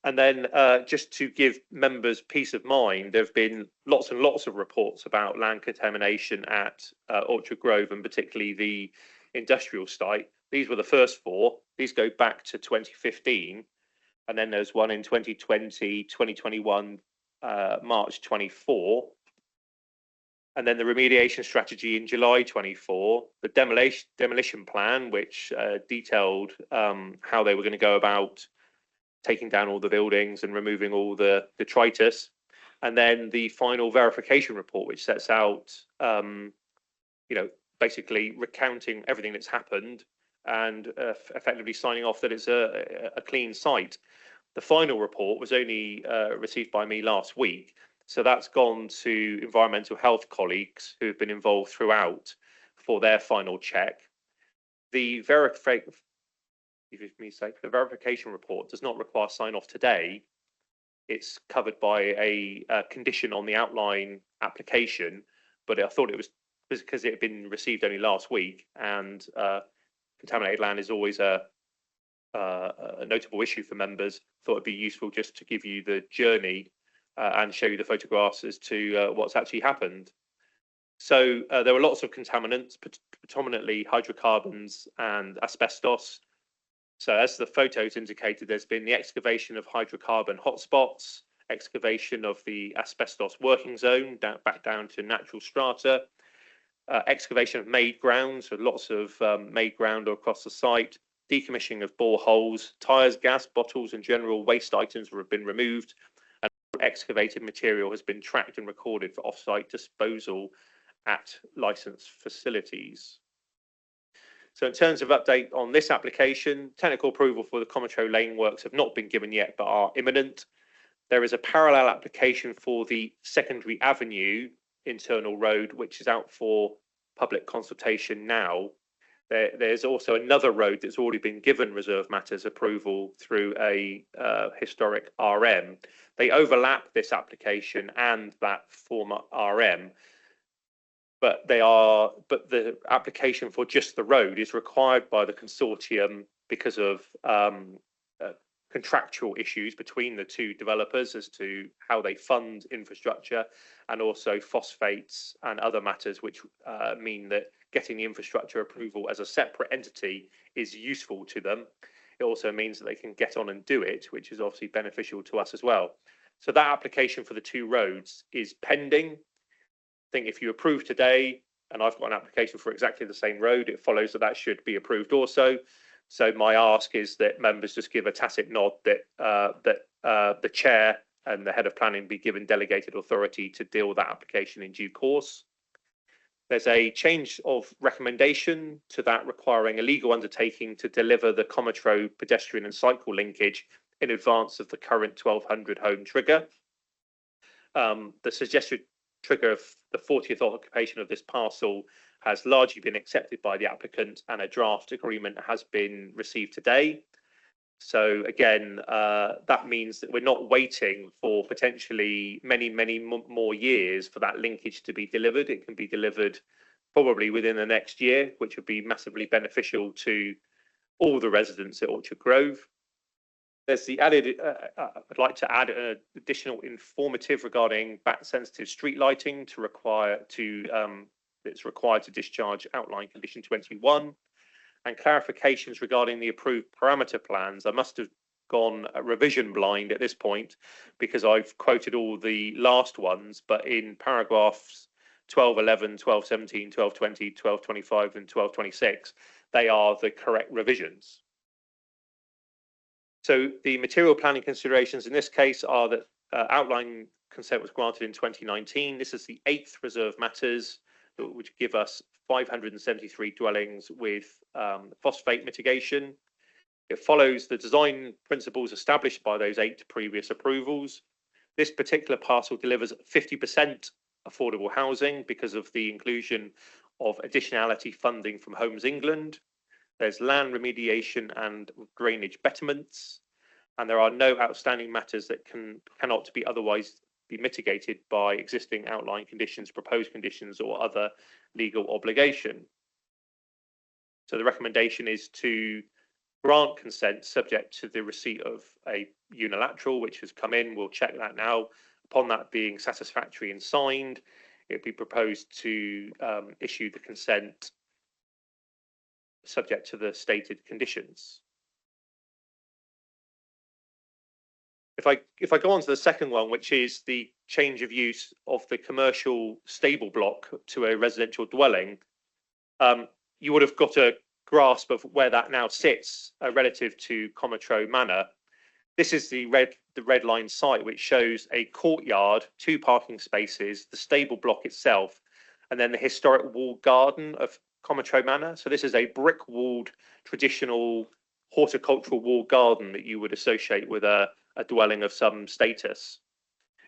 S17: And then just to give members peace of mind, there have been lots and lots of reports about land contamination at Orchard Grove, and particularly the industrial site. These were the first 4. These go back to 2015. And then there's one in 2020, 2021, March 24. And then the remediation strategy in July 24. The demolition plan, which detailed how they were going to go about taking down all the buildings and removing all the detritus. And then the final verification report, which sets out, basically recounting everything that's happened and effectively signing off that it's a clean site. The final report was only received by me last week, so that's gone to environmental health colleagues who have been involved throughout for their final check. The verification report does not require sign-off today. It's covered by a condition on the outline application, but I thought it was because it had been received only last week, and contaminated land is always a notable issue for members. Thought it'd be useful just to give you the journey and show you the photographs as to what's actually happened. So there were lots of contaminants, predominantly hydrocarbons and asbestos. So as the photos indicated, there's been the excavation of hydrocarbon hotspots, excavation of the asbestos working zone back down to natural strata, excavation of made ground, so lots of made ground across the site, decommissioning of boreholes, tyres, gas bottles and general waste items have been removed, and excavated material has been tracked and recorded for off-site disposal at licensed facilities. So in terms of update on this application, technical approval for the Cometro Lane works have not been given yet, but are imminent. There is a parallel application for the Secondary Avenue internal road, which is out for public consultation now. There's also another road that's already been given reserve matters approval through a historic RM. They overlap this application and that former RM. But the application for just the road is required by the consortium because of contractual issues between the two developers as to how they fund infrastructure, and also phosphates and other matters which mean that getting the infrastructure approval as a separate entity is useful to them. It also means that they can get on and do it, which is obviously beneficial to us as well. So that application for the two roads is pending. I think if you approve today, and I've got an application for exactly the same road, it follows that that should be approved also. So my ask is that members just give a tacit nod that the chair and the head of planning be given delegated authority to deal with that application in due course. There's a change of recommendation to that requiring a legal undertaking to deliver the Cometro pedestrian and cycle linkage in advance of the current 1200 home trigger. The suggested trigger of the 40th occupation of this parcel has largely been accepted by the applicant, and a draft agreement has been received today. So again, that means that we're not waiting for potentially many more years for that linkage to be delivered. It can be delivered probably within the next year, which would be massively beneficial to all the residents at Orchard Grove. There's the added, I'd like to add an additional informative regarding bat sensitive street lighting it's required to discharge outline condition 21, and clarifications regarding the approved parameter plans. I must have gone revision blind at this point because I've quoted all the last ones, but in paragraphs 1211, 1217, 1220, 1225 and 1226, they are the correct revisions. So the material planning considerations in this case are that outline consent was granted in 2019. This is the 8th reserve matters, which give us 573 dwellings with phosphate mitigation. It follows the design principles established by those 8 previous approvals. This particular parcel delivers 50% affordable housing because of the inclusion of additionality funding from Homes England. There's land remediation and drainage betterments, and there are no outstanding matters that cannot be otherwise be mitigated by existing outline conditions, proposed conditions, or other legal obligation. So the recommendation is to grant consent subject to the receipt of a unilateral, which has come in. We'll check that now. Upon that being satisfactory and signed, it'd be proposed to issue the consent subject to the stated conditions. If I go on to the second one, which is the change of use of the commercial stable block to a residential dwelling, you would have got a grasp of where that now sits relative to Cometro Manor. This is the red line site, which shows a courtyard, 2 parking spaces, the stable block itself, and then the historic walled garden of Cometro Manor. So this is a brick walled traditional horticultural walled garden that you would associate with a dwelling of some status.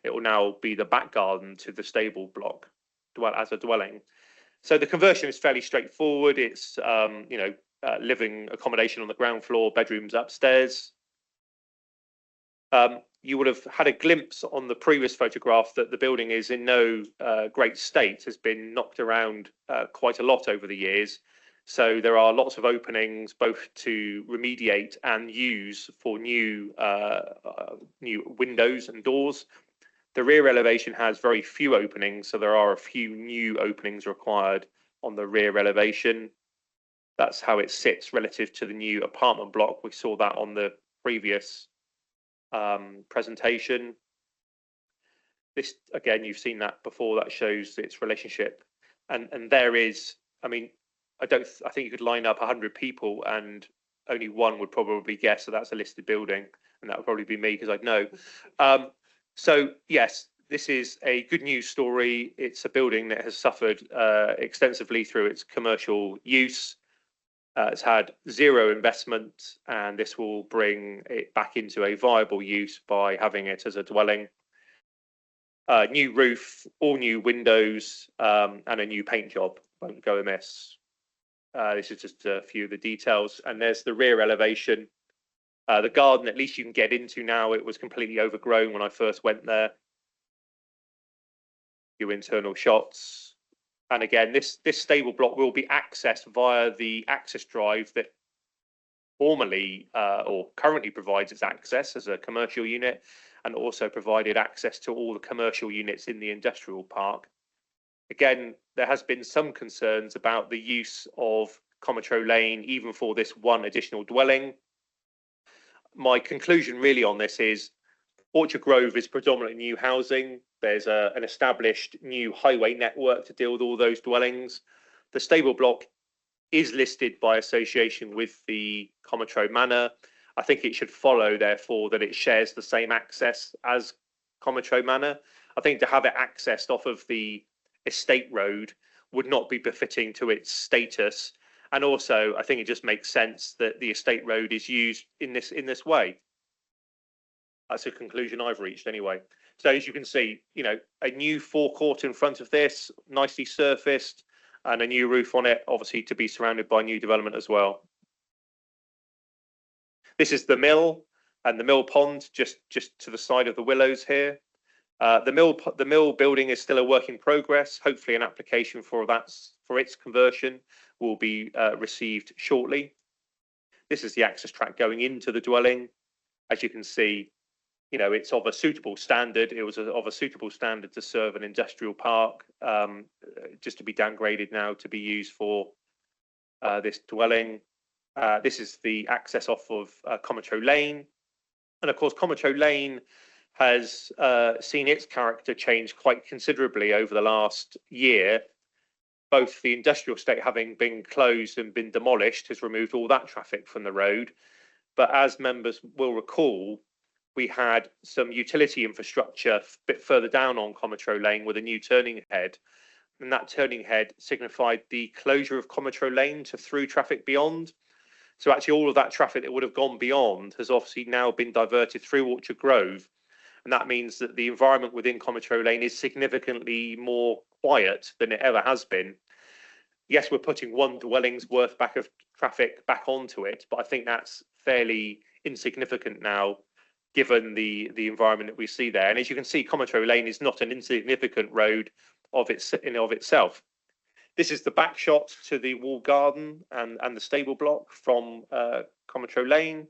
S17: It will now be the back garden to the stable block as a dwelling. So the conversion is fairly straightforward. It's living accommodation on the ground floor, bedrooms upstairs. You would have had a glimpse on the previous photograph that the building is in no great state, has been knocked around quite a lot over the years. So there are lots of openings both to remediate and use for new windows and doors. The rear elevation has very few openings, so there are a few new openings required on the rear elevation. That's how it sits relative to the new apartment block. We saw that on the previous presentation. This, again, you've seen that before. That shows its relationship, and there is, I mean, I think you could line up 100 people and only one would probably guess that that's a listed building, and that would probably be me because I'd know. So yes, this is a good news story. It's a building that has suffered extensively through its commercial use. It's had zero investment, and this will bring it back into a viable use by having it as a dwelling. New roof, all new windows, and a new paint job won't go amiss. This is just a few of the details, and there's the rear elevation. The garden, at least you can get into now. It was completely overgrown when I first went there. Few internal shots, and again, this stable block will be accessed via the access drive that formerly or currently provides its access as a commercial unit, and also provided access to all the commercial units in the industrial park. Again, there has been some concerns about the use of Cometro Lane, even for this one additional dwelling. My conclusion really on this is Orchard Grove is predominantly new housing. There's an established new highway network to deal with all those dwellings. The stable block is listed by association with the Cometro Manor. I think it should follow, therefore, that it shares the same access as Cometro Manor. I think to have it accessed off of the estate road would not be befitting to its status. And also, I think it just makes sense that the estate road is used in this way. That's a conclusion I've reached anyway. So as you can see, you know, a new forecourt in front of this, nicely surfaced, and a new roof on it, obviously to be surrounded by new development as well. This is the mill and the mill pond just to the side of the willows here. The mill building is still a work in progress. Hopefully an application for its conversion will be received shortly. This is the access track going into the dwelling. As you can see, you know, it's of a suitable standard. It was of a suitable standard to serve an industrial park, just to be downgraded now to be used for this dwelling. This is the access off of Cometro Lane. And of course, Cometro Lane has seen its character change quite considerably over the last year. Both the industrial estate having been closed and been demolished has removed all that traffic from the road. But as members will recall, we had some utility infrastructure a bit further down on Cometro Lane with a new turning head. And that turning head signified the closure of Cometro Lane to through traffic beyond. So actually all of that traffic that would have gone beyond has obviously now been diverted through Orchard Grove. And that means that the environment within Cometro Lane is significantly more quiet than it ever has been. Yes, we're putting one dwelling's worth back of traffic back onto it, but I think that's fairly insignificant now, given the environment that we see there. And as you can see, Cometro Lane is not an insignificant road of itself. This is the back shot to the wall garden and the stable block from Cometro Lane.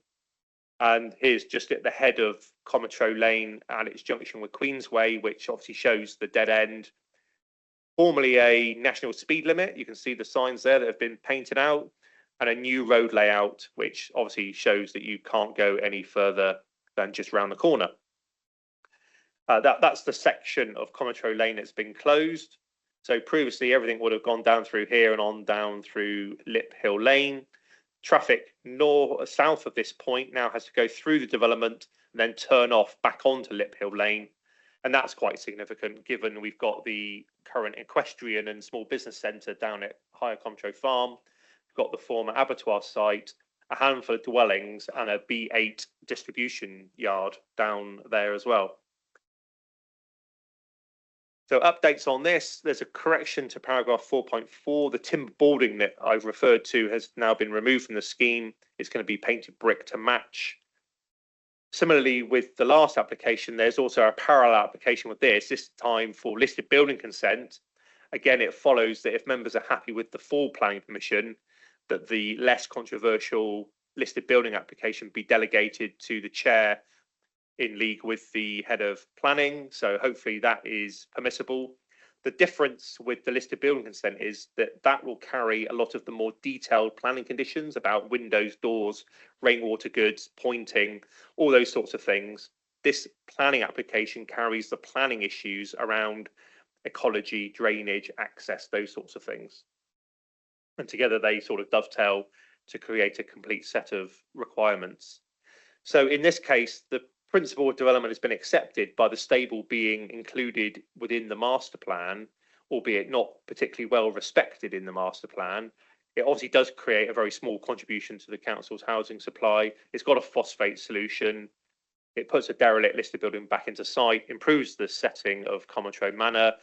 S17: And here's just at the head of Cometro Lane at its junction with Queensway, which obviously shows the dead end. Formerly a national speed limit. You can see the signs there that have been painted out, and a new road layout, which obviously shows that you can't go any further than just round the corner. That's the section of Cometro Lane that's been closed. So previously everything would have gone down through here and on down through Lip Hill Lane. Traffic south of this point now has to go through the development and then turn off back onto Lip Hill Lane. And that's quite significant given we've got the current equestrian and small business centre down at Higher Cometro Farm. We've got the former abattoir site, a handful of dwellings and a B8 distribution yard down there as well. So updates on this, there's a correction to paragraph 4.4. The timber boarding that I've referred to has now been removed from the scheme. It's going to be painted brick to match. Similarly, with the last application, there's also a parallel application with this time for listed building consent. Again, it follows that if members are happy with the full planning permission, that the less controversial listed building application be delegated to the chair in league with the head of planning. So hopefully that is permissible. The difference with the listed building consent is that that will carry a lot of the more detailed planning conditions about windows, doors, rainwater goods, pointing, all those sorts of things. This planning application carries the planning issues around ecology, drainage, access, those sorts of things. And together they sort of dovetail to create a complete set of requirements. So in this case, the principle of development has been accepted by the stable being included within the master plan, albeit not particularly well respected in the master plan. It obviously does create a very small contribution to the council's housing supply. It's got a phosphate solution. It puts a derelict listed building back into site, improves the setting of Commontrode Manor,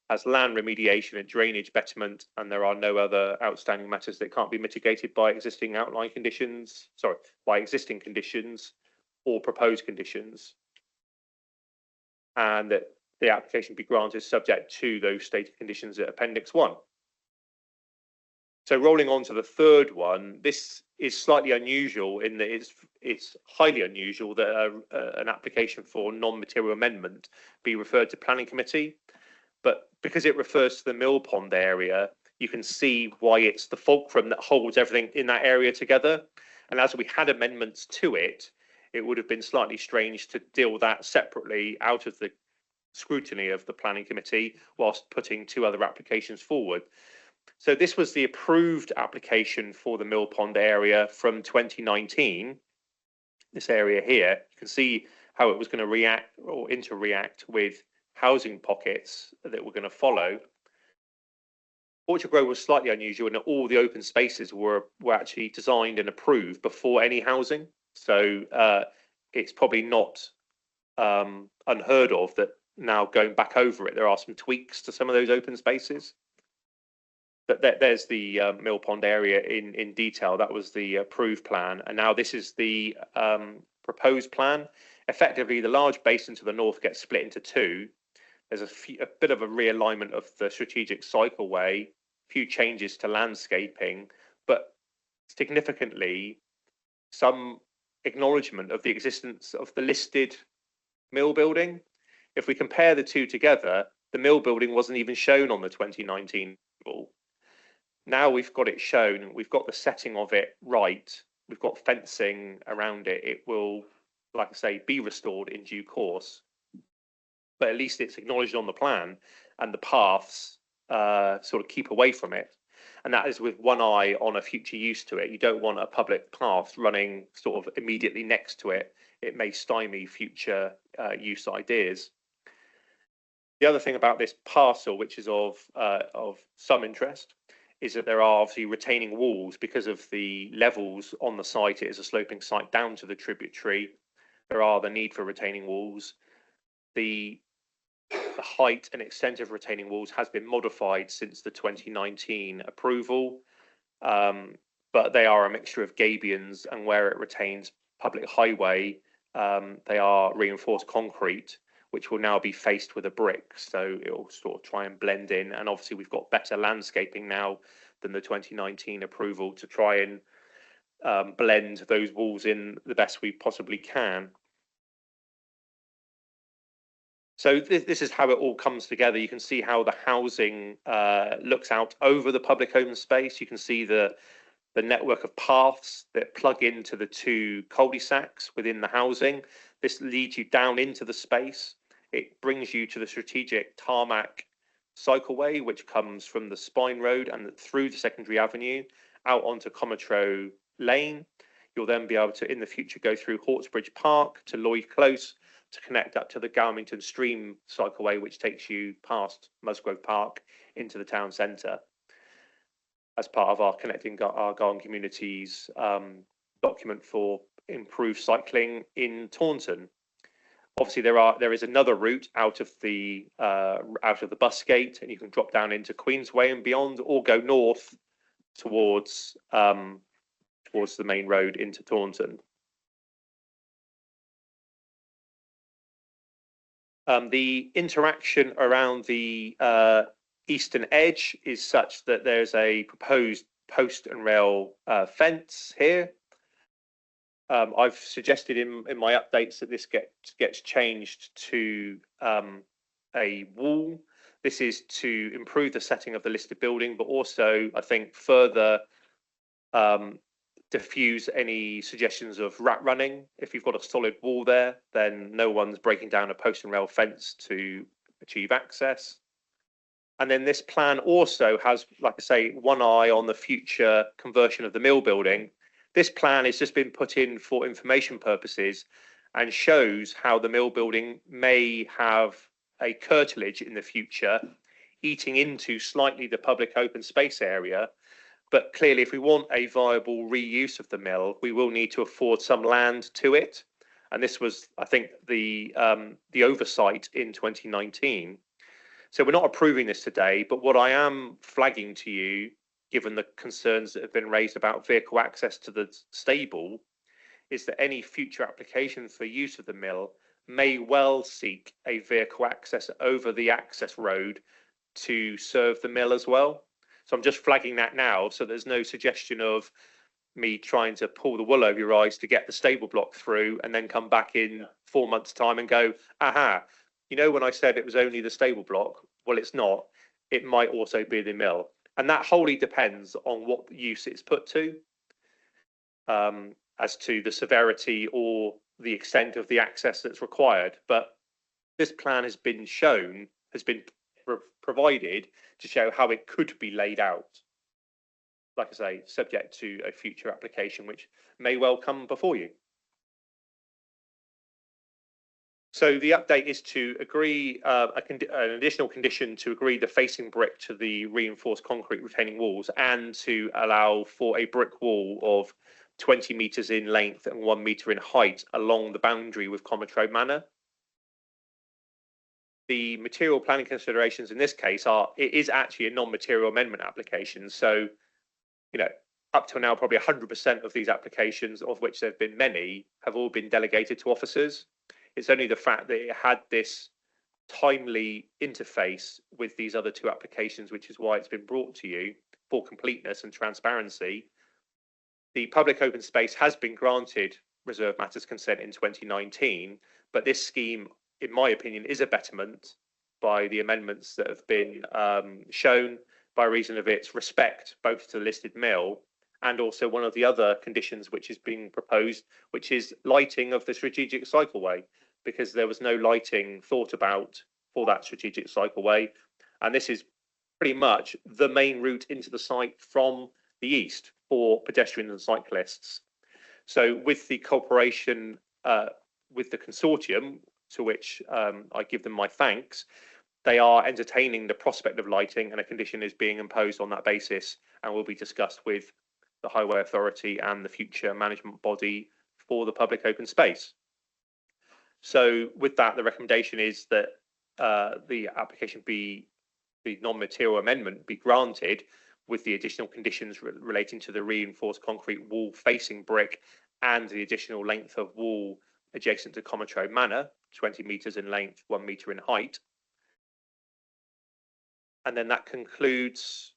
S17: has land remediation and drainage betterment, and there are no other outstanding matters that can't be mitigated by existing outline conditions, by existing conditions or proposed conditions, and that the application be granted subject to those stated conditions at Appendix 1. So rolling on to the third one, this is slightly unusual in that it's highly unusual that an application for non-material amendment be referred to planning committee, but because it refers to the Mill Pond area, you can see why it's the fulcrum that holds everything in that area together. And as we had amendments to it, it would have been slightly strange to deal that separately out of the scrutiny of the planning committee whilst putting two other applications forward. So this was the approved application for the Mill Pond area from 2019. This area here, you can see how it was going to react or interact with housing pockets that were going to follow. Orchard Grove was slightly unusual in that all the open spaces were actually designed and approved before any housing. So it's probably not unheard of that now going back over it, there are some tweaks to some of those open spaces. But there's the Mill Pond area in detail. That was the approved plan. And now this is the proposed plan. Effectively, the large basin to the north gets split into two. There's a bit of a realignment of the strategic cycleway, a few changes to landscaping, but significantly some acknowledgement of the existence of the listed mill building. If we compare the two together, the mill building wasn't even shown on the 2019 rule. Now we've got it shown, we've got the setting of it right, we've got fencing around it. It will, like I say, be restored in due course. But at least it's acknowledged on the plan, and the paths sort of keep away from it. And that is with one eye on a future use to it. You don't want a public path running sort of immediately next to it. It may stymie future use ideas. The other thing about this parcel, which is of some interest, is that there are obviously retaining walls because of the levels on the site. It is a sloping site down to the tributary. There are the need for retaining walls. The height and extent of retaining walls has been modified since the 2019 approval, but they are a mixture of gabions, and where it retains public highway, they are reinforced concrete, which will now be faced with a brick, so it will sort of try and blend in. And obviously we've got better landscaping now than the 2019 approval to try and blend those walls in the best we possibly can. So this is how it all comes together. You can see how the housing looks out over the public open space. You can see the network of paths that plug into the two cul-de-sacs within the housing. This leads you down into the space. It brings you to the strategic tarmac cycleway, which comes from the Spine Road and through the secondary avenue out onto Commontrode Lane. You'll then be able to, in the future, go through Hawksbridge Park to Lloyd Close, to connect up to the Galmington Stream cycleway, which takes you past Musgrove Park into the town centre as part of our Connecting Argyll Communities document for improved cycling in Taunton. Obviously, there is another route out of the bus gate, and you can drop down into Queensway and beyond, or go north towards the main road into Taunton. The interaction around the eastern edge is such that there's a proposed post and rail fence here. I've suggested in my updates that this gets changed to a wall. This is to improve the setting of the listed building, but also, I think, further diffuse any suggestions of rat running. If you've got a solid wall there, then no one's breaking down a post and rail fence to achieve access. And then this plan also has, like I say, one eye on the future conversion of the mill building. This plan has just been put in for information purposes and shows how the mill building may have a curtilage in the future, eating into slightly the public open space area. But clearly, if we want a viable reuse of the mill, we will need to afford some land to it. And this was, I think, the oversight in 2019. So we're not approving this today, but what I am flagging to you, given the concerns that have been raised about vehicle access to the stable, is that any future application for use of the mill may well seek a vehicle access over the access road to serve the mill as well. So I'm just flagging that now, so there's no suggestion of me trying to pull the wool over your eyes to get the stable block through and then come back in 4 months' time and go, aha, you know, when I said it was only the stable block, well, it's not. It might also be the mill. And that wholly depends on what use it's put to, as to the severity or the extent of the access that's required. But this plan has been shown, has been provided to show how it could be laid out. Like I say, subject to a future application, which may well come before you. So the update is to agree an additional condition to agree the facing brick to the reinforced concrete retaining walls, and to allow for a brick wall of 20 metres in length and 1 metre in height along the boundary with Cometro Manor. The material planning considerations in this case are, it is actually a non-material amendment application. So, you know, up till now, probably 100% of these applications, of which there have been many, have all been delegated to officers. It's only the fact that it had this timely interface with these other two applications, which is why it's been brought to you for completeness and transparency. The public open space has been granted reserve matters consent in 2019, but this scheme, in my opinion, is a betterment by the amendments that have been shown, by reason of its respect both to the listed mill and also one of the other conditions which is being proposed, which is lighting of the strategic cycleway, because there was no lighting thought about for that strategic cycleway. And this is pretty much the main route into the site from the east for pedestrians and cyclists. So with the cooperation with the consortium, to which I give them my thanks, they are entertaining the prospect of lighting, and a condition is being imposed on that basis and will be discussed with the Highway Authority and the future management body for the public open space. So with that, the recommendation is that the application be, the non-material amendment be granted with the additional conditions relating to the reinforced concrete wall facing brick and the additional length of wall adjacent to Cometro Manor, 20 metres in length, 1 metre in height. And then that concludes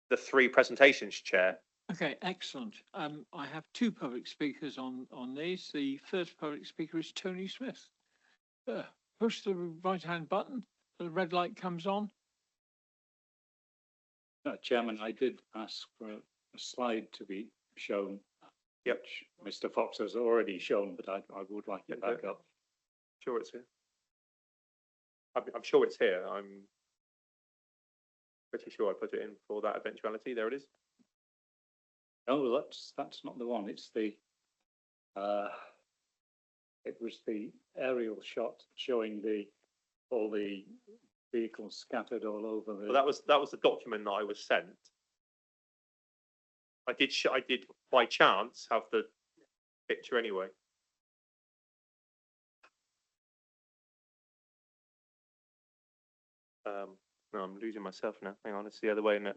S17: the three presentations, Chair.
S1: Okay, excellent. I have two public speakers on these. The first public speaker is Tony Smith. Push the right-hand button, the red light comes on.
S9: Chairman, I did ask for a slide to be shown, which Mr. Fox has already shown, but I would like it back up.
S17: Sure it's here. I'm sure it's here. I'm pretty sure I put it in for that eventuality. There it is.
S9: No, that's not the one. It's the it was the aerial shot showing all the vehicles scattered all over the.
S17: Well, that was the document that I was sent. I did by chance have the picture anyway. No, I'm losing myself now. Hang on, it's the other way, isn't it?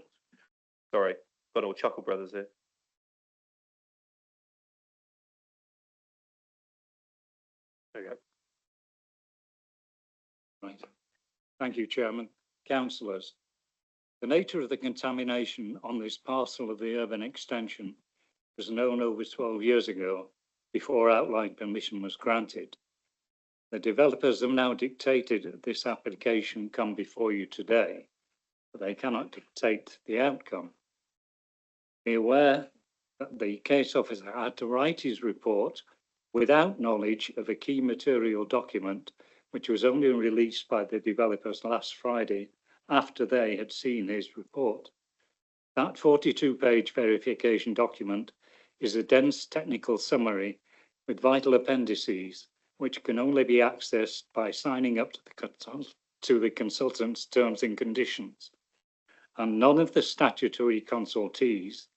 S17: Sorry, got all Chuckle Brothers here. There you go.
S9: Right. Thank you, Chairman. Councillors, the nature of the contamination on this parcel of the urban extension was known over 12 years ago, before outline permission was granted. The developers have now dictated that this application come before you today, but they cannot dictate the outcome. Be aware that the case officer had to write his report without knowledge of a key material document, which was only released by the developers last Friday after they had seen his report. That 42-page verification document is a dense technical summary with vital appendices, which can only be accessed by signing up to the consultant's terms and conditions. And none of the statutory consultees,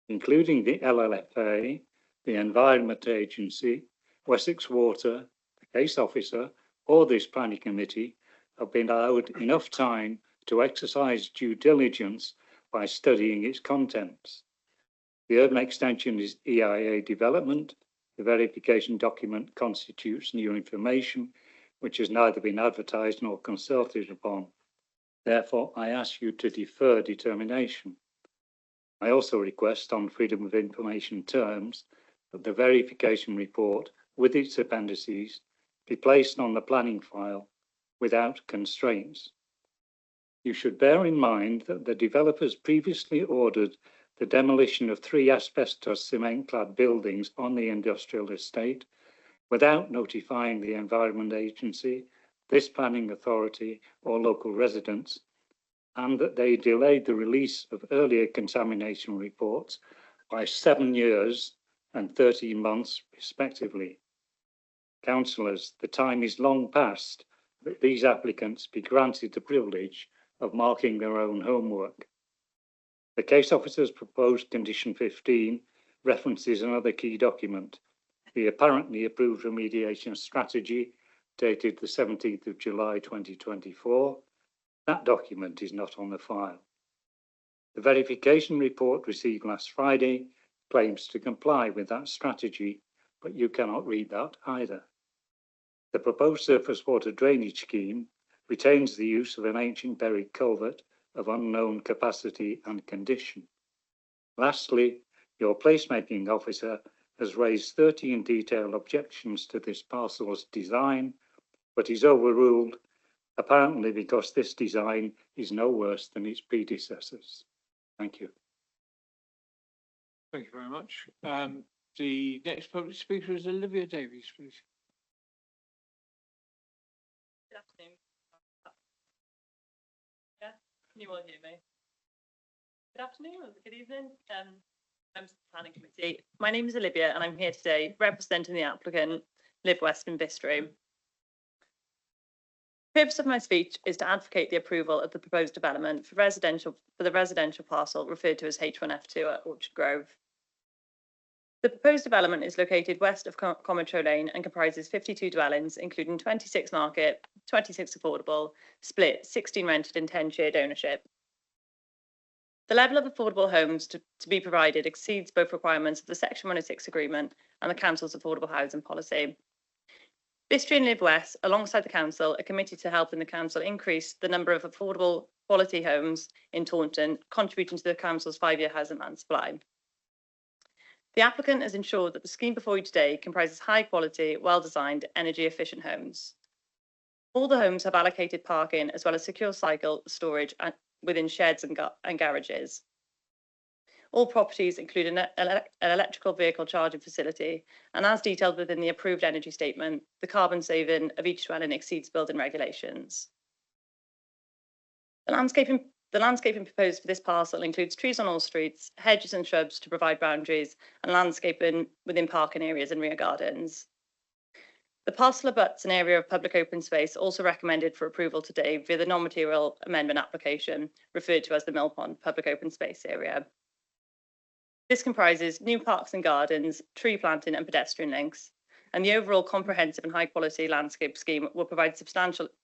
S9: including the LLFA, the Environment Agency, Wessex Water, the case officer, or this planning committee, have been allowed enough time to exercise due diligence by studying its contents. The urban extension is EIA development. The verification document constitutes new information, which has neither been advertised nor consulted upon. Therefore, I ask you to defer determination. I also request on freedom of information terms that the verification report with its appendices be placed on the planning file without constraints. You should bear in mind that the developers previously ordered the demolition of 3 asbestos cement-clad buildings on the industrial estate without notifying the Environment Agency, this planning authority, or local residents, and that they delayed the release of earlier contamination reports by 7 years and 13 months, respectively. Councillors, the time is long past that these applicants be granted the privilege of marking their own homework. The case officer's proposed condition 15 references another key document, the apparently approved remediation strategy dated the 17th of July 2024. That document is not on the file. The verification report received last Friday claims to comply with that strategy, but you cannot read that either. The proposed surface water drainage scheme retains the use of an ancient buried culvert of unknown capacity and condition. Lastly, your placemaking officer has raised 13 detailed objections to this parcel's design, but is overruled, apparently because this design is no worse than its predecessors. Thank you.
S1: Thank you very much. The next public speaker is Olivia Davies, please.
S14: Good afternoon. Yeah, can you all hear me? Good afternoon or good evening. Members of the Planning Committee. My name is Olivia and I'm here today representing the applicant, Live West in Vistry. The purpose of my speech is to advocate the approval of the proposed development for the residential parcel referred to as H1F2 at Orchard Grove. The proposed development is located west of Cometro Lane and comprises 52 dwellings, including 26 market, 26 affordable, split 16 rented and 10 shared ownership. The level of affordable homes to be provided exceeds both requirements of the Section 106 agreement and the Council's affordable housing policy. Vistry and Live West, alongside the Council, are committed to helping the Council increase the number of affordable quality homes in Taunton, contributing to the Council's 5-year housing plan supply. The applicant has ensured that the scheme before you today comprises high quality, well-designed, energy efficient homes. All the homes have allocated parking as well as secure cycle storage within sheds and garages. All properties include an electrical vehicle charging facility, and as detailed within the approved energy statement, the carbon saving of each dwelling exceeds building regulations. The landscaping proposed for this parcel includes trees on all streets, hedges and shrubs to provide boundaries, and landscaping within parking areas and rear gardens. The parcel abuts an area of public open space also recommended for approval today via the non-material amendment application referred to as the Mill Pond Public Open Space Area. This comprises new parks and gardens, tree planting and pedestrian links, and the overall comprehensive and high quality landscape scheme will provide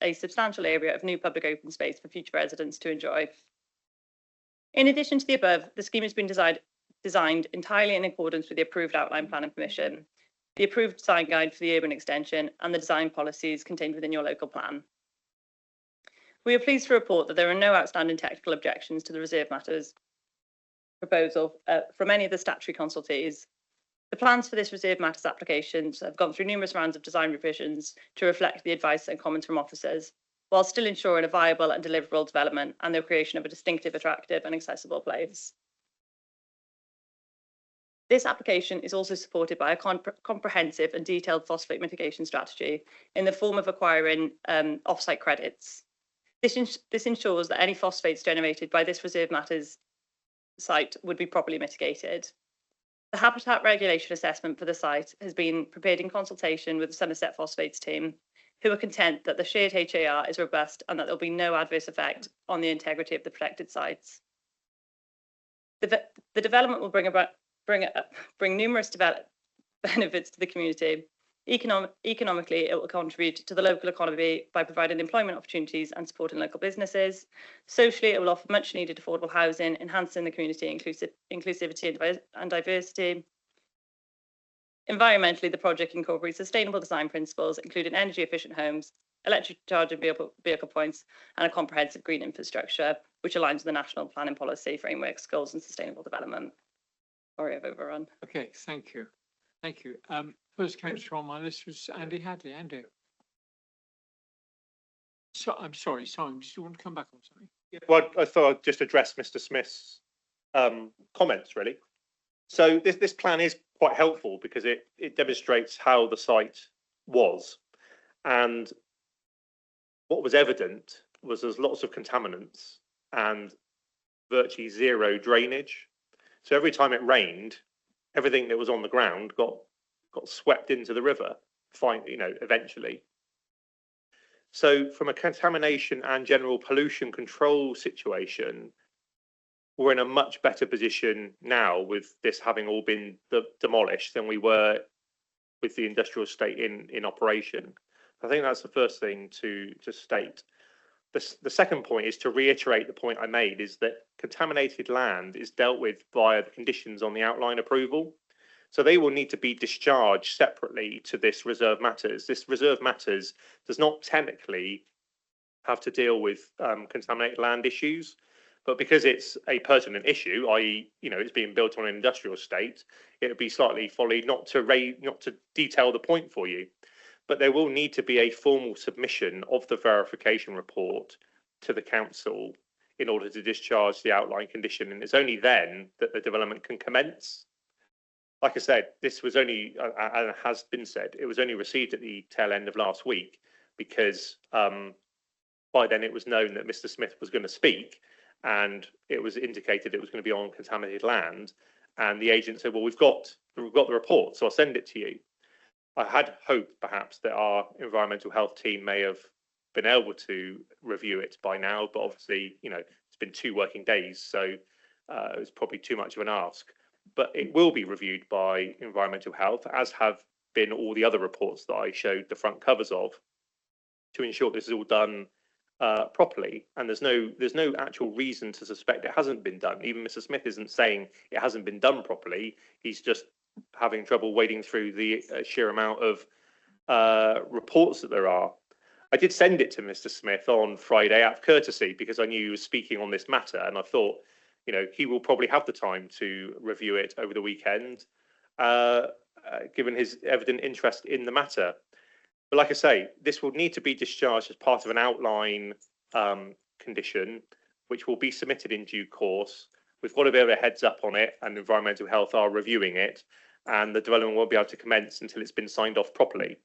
S14: a substantial area of new public open space for future residents to enjoy. In addition to the above, the scheme has been designed entirely in accordance with the approved outline planning permission, the approved design guide for the urban extension, and the design policies contained within your local plan. We are pleased to report that there are no outstanding technical objections to the reserve matters proposal from any of the statutory consultees. The plans for this reserve matters applications have gone through numerous rounds of design revisions to reflect the advice and comments from officers, while still ensuring a viable and deliverable development and the creation of a distinctive, attractive and accessible place. This application is also supported by a comprehensive and detailed phosphate mitigation strategy in the form of acquiring off-site credits. This ensures that any phosphates generated by this reserve matters site would be properly mitigated. The habitat regulation assessment for the site has been prepared in consultation with the Somerset Phosphates team, who are content that the shared HAR is robust and that there will be no adverse effect on the integrity of the protected sites. The development will bring numerous benefits to the community. Economically, it will contribute to the local economy by providing employment opportunities and supporting local businesses. Socially, it will offer much needed affordable housing, enhancing the community inclusivity and diversity. Environmentally, the project incorporates sustainable design principles, including energy efficient homes, electric charging vehicle points, and a comprehensive green infrastructure, which aligns with the national planning policy frameworks, goals and sustainable development. Sorry, I've overrun.
S1: Okay, thank you. Thank you. First councillor on my list was Andy Hadley. Andy. So I'm sorry, Simon, did you want to come back on something?
S17: Well, I thought I'd just address Mr. Smith's comments, really. So this plan is quite helpful because it demonstrates how the site was. And what was evident was there's lots of contaminants and virtually zero drainage. So every time it rained, everything that was on the ground got swept into the river, eventually. So from a contamination and general pollution control situation, we're in a much better position now with this having all been demolished than we were with the industrial estate in operation. I think that's the first thing to state. The second point is to reiterate the point I made, is that contaminated land is dealt with via the conditions on the outline approval. So they will need to be discharged separately to this reserve matters. This reserve matters does not technically have to deal with contaminated land issues, but because it's a pertinent issue, i.e., it's being built on an industrial estate, it would be slightly folly not to detail the point for you. But there will need to be a formal submission of the verification report to the council in order to discharge the outline condition, and it's only then that the development can commence. Like I said, this was only, and has been said, it was only received at the tail end of last week because by then it was known that Mr. Smith was going to speak, and it was indicated it was going to be on contaminated land. And the agent said, well, we've got the report, so I'll send it to you. I had hoped perhaps that our environmental health team may have been able to review it by now, but obviously, it's been 2 working days, so it was probably too much of an ask. But it will be reviewed by environmental health, as have been all the other reports that I showed the front covers of, to ensure this is all done properly. And there's no actual reason to suspect it hasn't been done. Even Mr. Smith isn't saying it hasn't been done properly. He's just having trouble wading through the sheer amount of reports that there are. I did send it to Mr. Smith on Friday out of courtesy because I knew he was speaking on this matter, and I thought, he will probably have the time to review it over the weekend, given his evident interest in the matter. But like I say, this will need to be discharged as part of an outline condition, which will be submitted in due course. We've got a bit of a heads up on it, and environmental health are reviewing it, and the development won't be able to commence until it's been signed off properly.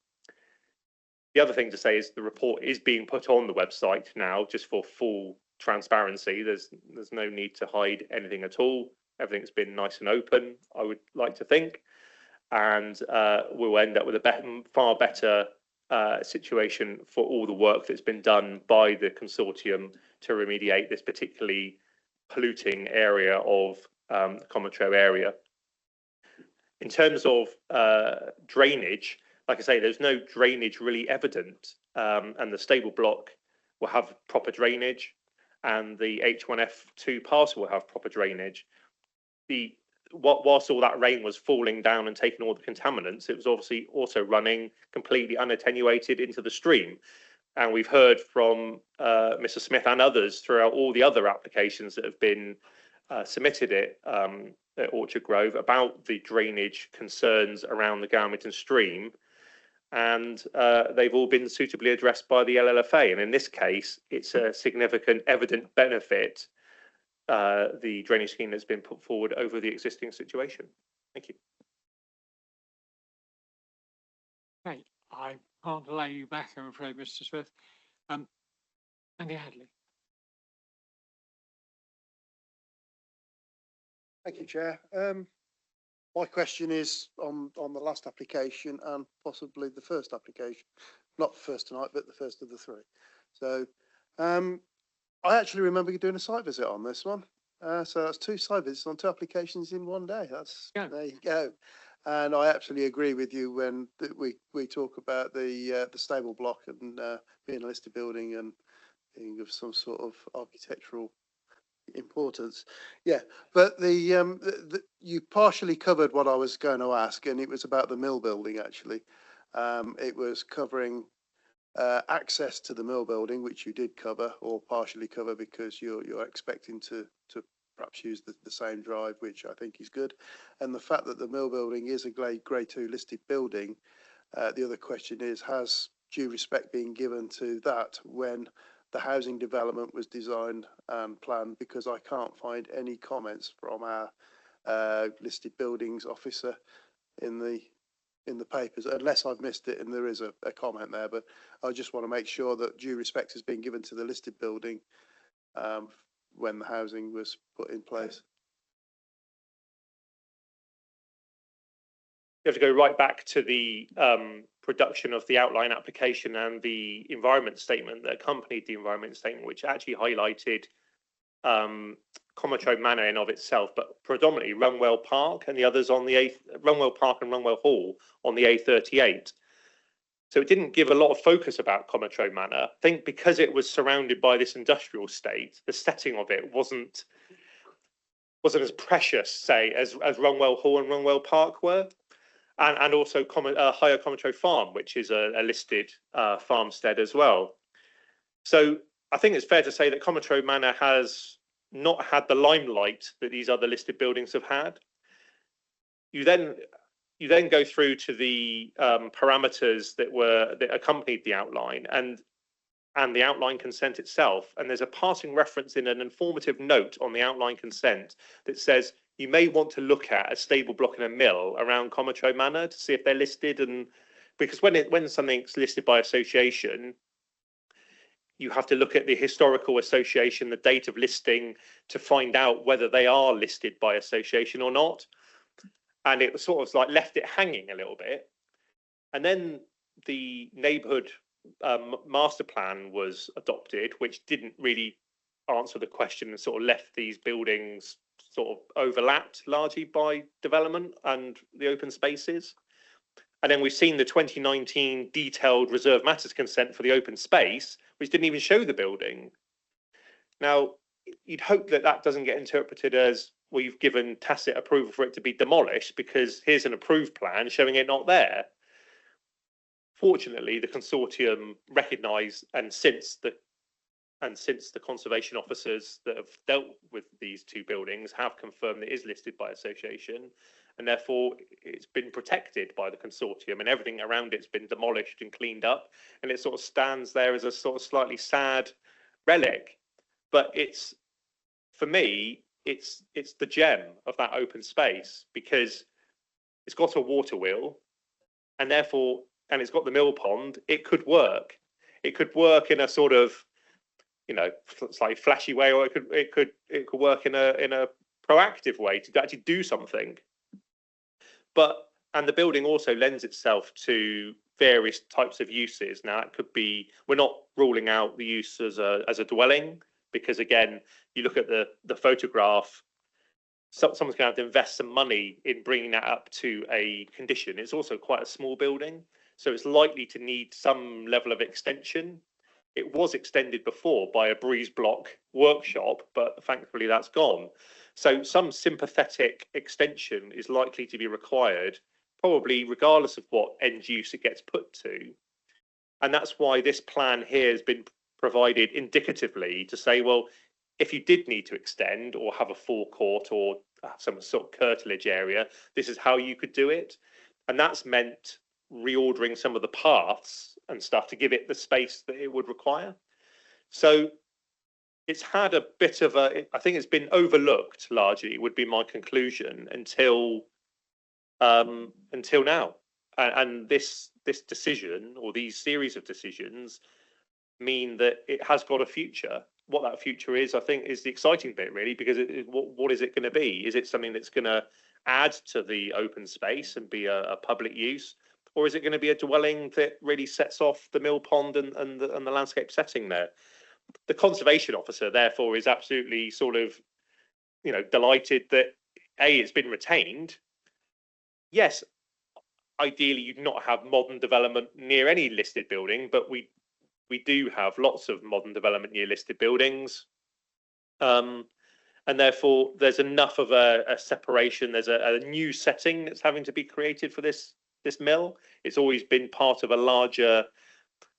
S17: The other thing to say is the report is being put on the website now, just for full transparency. There's no need to hide anything at all. Everything's been nice and open, I would like to think, and we'll end up with a far better situation for all the work that's been done by the consortium to remediate this particularly polluting area of the Cometro area. In terms of drainage, like I say, there's no drainage really evident, and the stable block will have proper drainage, and the H1F2 parcel will have proper drainage. Whilst all that rain was falling down and taking all the contaminants, it was obviously also running completely unattenuated into the stream. And we've heard from Mr. Smith and others throughout all the other applications that have been submitted at Orchard Grove about the drainage concerns around the Galmington stream, and they've all been suitably addressed by the LLFA. And in this case, it's a significant evident benefit, the drainage scheme that's been put forward over the existing situation. Thank you.
S1: Okay, I can't allow you back, I'm afraid, Mr. Smith. Andy Hadley.
S13: Thank you, Chair. My question is on the last application and possibly the first application, not the first tonight, but the first of the three. So I actually remember doing a site visit on this one. So that's 2 site visits on 2 applications in one day. There you go. And I absolutely agree with you when we talk about the stable block and being a listed building and being of some sort of architectural importance. Yeah, but you partially covered what I was going to ask, and it was about the mill building actually. It was covering access to the mill building, which you did cover or partially cover because you're expecting to perhaps use the same drive, which I think is good. And the fact that the mill building is a grade 2 listed building, the other question is, has due respect been given to that when the housing development was designed and planned? Because I can't find any comments from our listed buildings officer in the papers, unless I've missed it and there is a comment there. But I just want to make sure that due respect has been given to the listed building when the housing was put in place.
S17: You have to go right back to the production of the outline application and the environment statement that accompanied the environment statement, which actually highlighted Comertrode Manor in of itself, but predominantly Runwell Park and the others on the Runwell Park and Runwell Hall on the A38. So it didn't give a lot of focus about Comertrode Manor. I think because it was surrounded by this industrial estate, the setting of it wasn't as precious, say, as Runwell Hall and Runwell Park were. And also Higher Comertrode Farm, which is a listed farmstead as well. So I think it's fair to say that Comertrode Manor has not had the limelight that these other listed buildings have had. You then go through to the parameters that accompanied the outline and the outline consent itself. And there's a passing reference in an informative note on the outline consent that says you may want to look at a stable block and a mill around Comertrode Manor to see if they're listed. And because when something's listed by association, you have to look at the historical association, the date of listing, to find out whether they are listed by association or not. And it was sort of like left it hanging a little bit. And then the neighbourhood master plan was adopted, which didn't really answer the question and sort of left these buildings sort of overlapped largely by development and the open spaces. And then we've seen the 2019 detailed reserve matters consent for the open space, which didn't even show the building. Now, you'd hope that that doesn't get interpreted as, well, you've given tacit approval for it to be demolished because here's an approved plan showing it not there. Fortunately, the consortium recognised, and since the conservation officers that have dealt with these 2 buildings have confirmed it is listed by association, and therefore it's been protected by the consortium, and everything around it's been demolished and cleaned up, and it sort of stands there as a sort of slightly sad relic. But it's, for me, it's the gem of that open space because it's got a water wheel, and therefore, and it's got the mill pond. It could work. It could work in a sort of, slightly flashy way, or it could work in a proactive way to actually do something. And the building also lends itself to various types of uses. Now, it could be, we're not ruling out the use as a dwelling, because again, you look at the photograph, someone's going to have to invest some money in bringing that up to a condition. It's also quite a small building, so it's likely to need some level of extension. It was extended before by a breeze block workshop, but thankfully that's gone. So some sympathetic extension is likely to be required, probably regardless of what end use it gets put to. And that's why this plan here has been provided indicatively to say, well, if you did need to extend or have a forecourt or have some sort of curtilage area. This is how you could do it. And that's meant reordering some of the paths and stuff to give it the space that it would require. So it's had a bit of I think it's been overlooked largely, would be my conclusion, until now. And this decision, or these series of decisions, mean that it has got a future. What that future is, I think, is the exciting bit, really, because what is it going to be? Is it something that's going to add to the open space and be a public use, or is it going to be a dwelling that really sets off the mill pond and the landscape setting there? The conservation officer, therefore, is absolutely sort of, delighted that it's been retained. Yes, ideally you'd not have modern development near any listed building, but we do have lots of modern development near listed buildings, and therefore there's enough of a separation. There's a new setting that's having to be created for this mill. It's always been part of a larger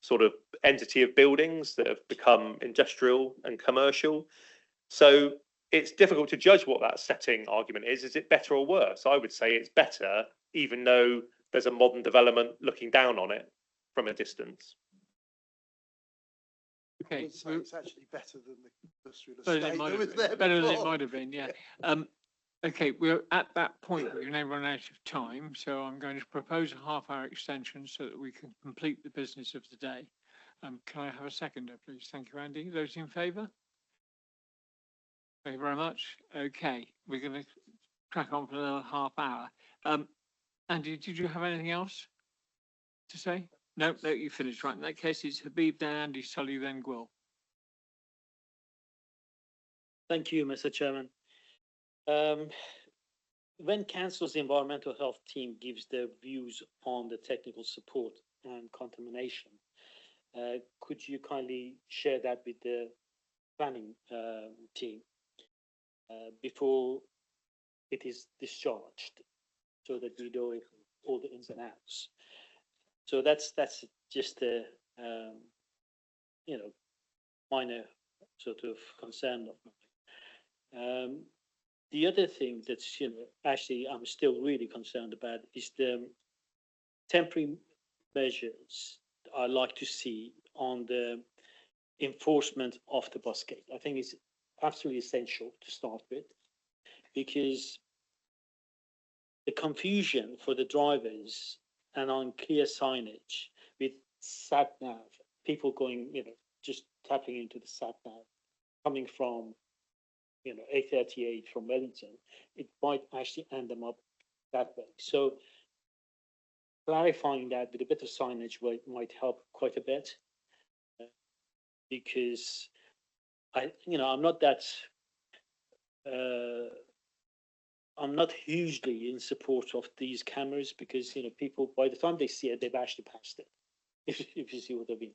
S17: sort of entity of buildings that have become industrial and commercial. So it's difficult to judge what that setting argument is. Is it better or worse? I would say it's better, even though there's a modern development looking down on it from a distance.
S13: Okay, so it's actually better than the industrial
S1: Better
S13: estate
S1: than it might
S13: that
S1: have
S13: was
S1: been.
S13: there
S1: Better than it
S13: before.
S1: might have been, yeah. Okay, we're at that point. We've now run out of time, so I'm going to propose a half-hour extension so that we can complete the business of the day. Can I have a seconder, please? Thank you, Andy. Those in favour? Thank you very much. Okay, we're going to crack on for another half hour. Andy, did you have anything else to say? No, you finished. Right, in that case, it's Habib, then Andy, Sully, then Gwyl.
S10: Thank you, Mr. Chairman. When Council's environmental health team gives their views on the technical support and contamination, could you kindly share that with the planning team before it is discharged, so that we know all the ins and outs? So that's just a minor sort of concern of mine. The other thing that's actually I'm still really concerned about is the temporary measures I like to see on the enforcement of the bus gate. I think it's absolutely essential to start with, because the confusion for the drivers and unclear signage with sat nav, people going, just tapping into the sat nav, coming from, A38 from Wellington, it might actually end them up that way. So clarifying that with a bit of signage might help quite a bit, because I'm not that. I'm not hugely in support of these cameras, because people, by the time they see it, they've actually passed it. If you see what I mean.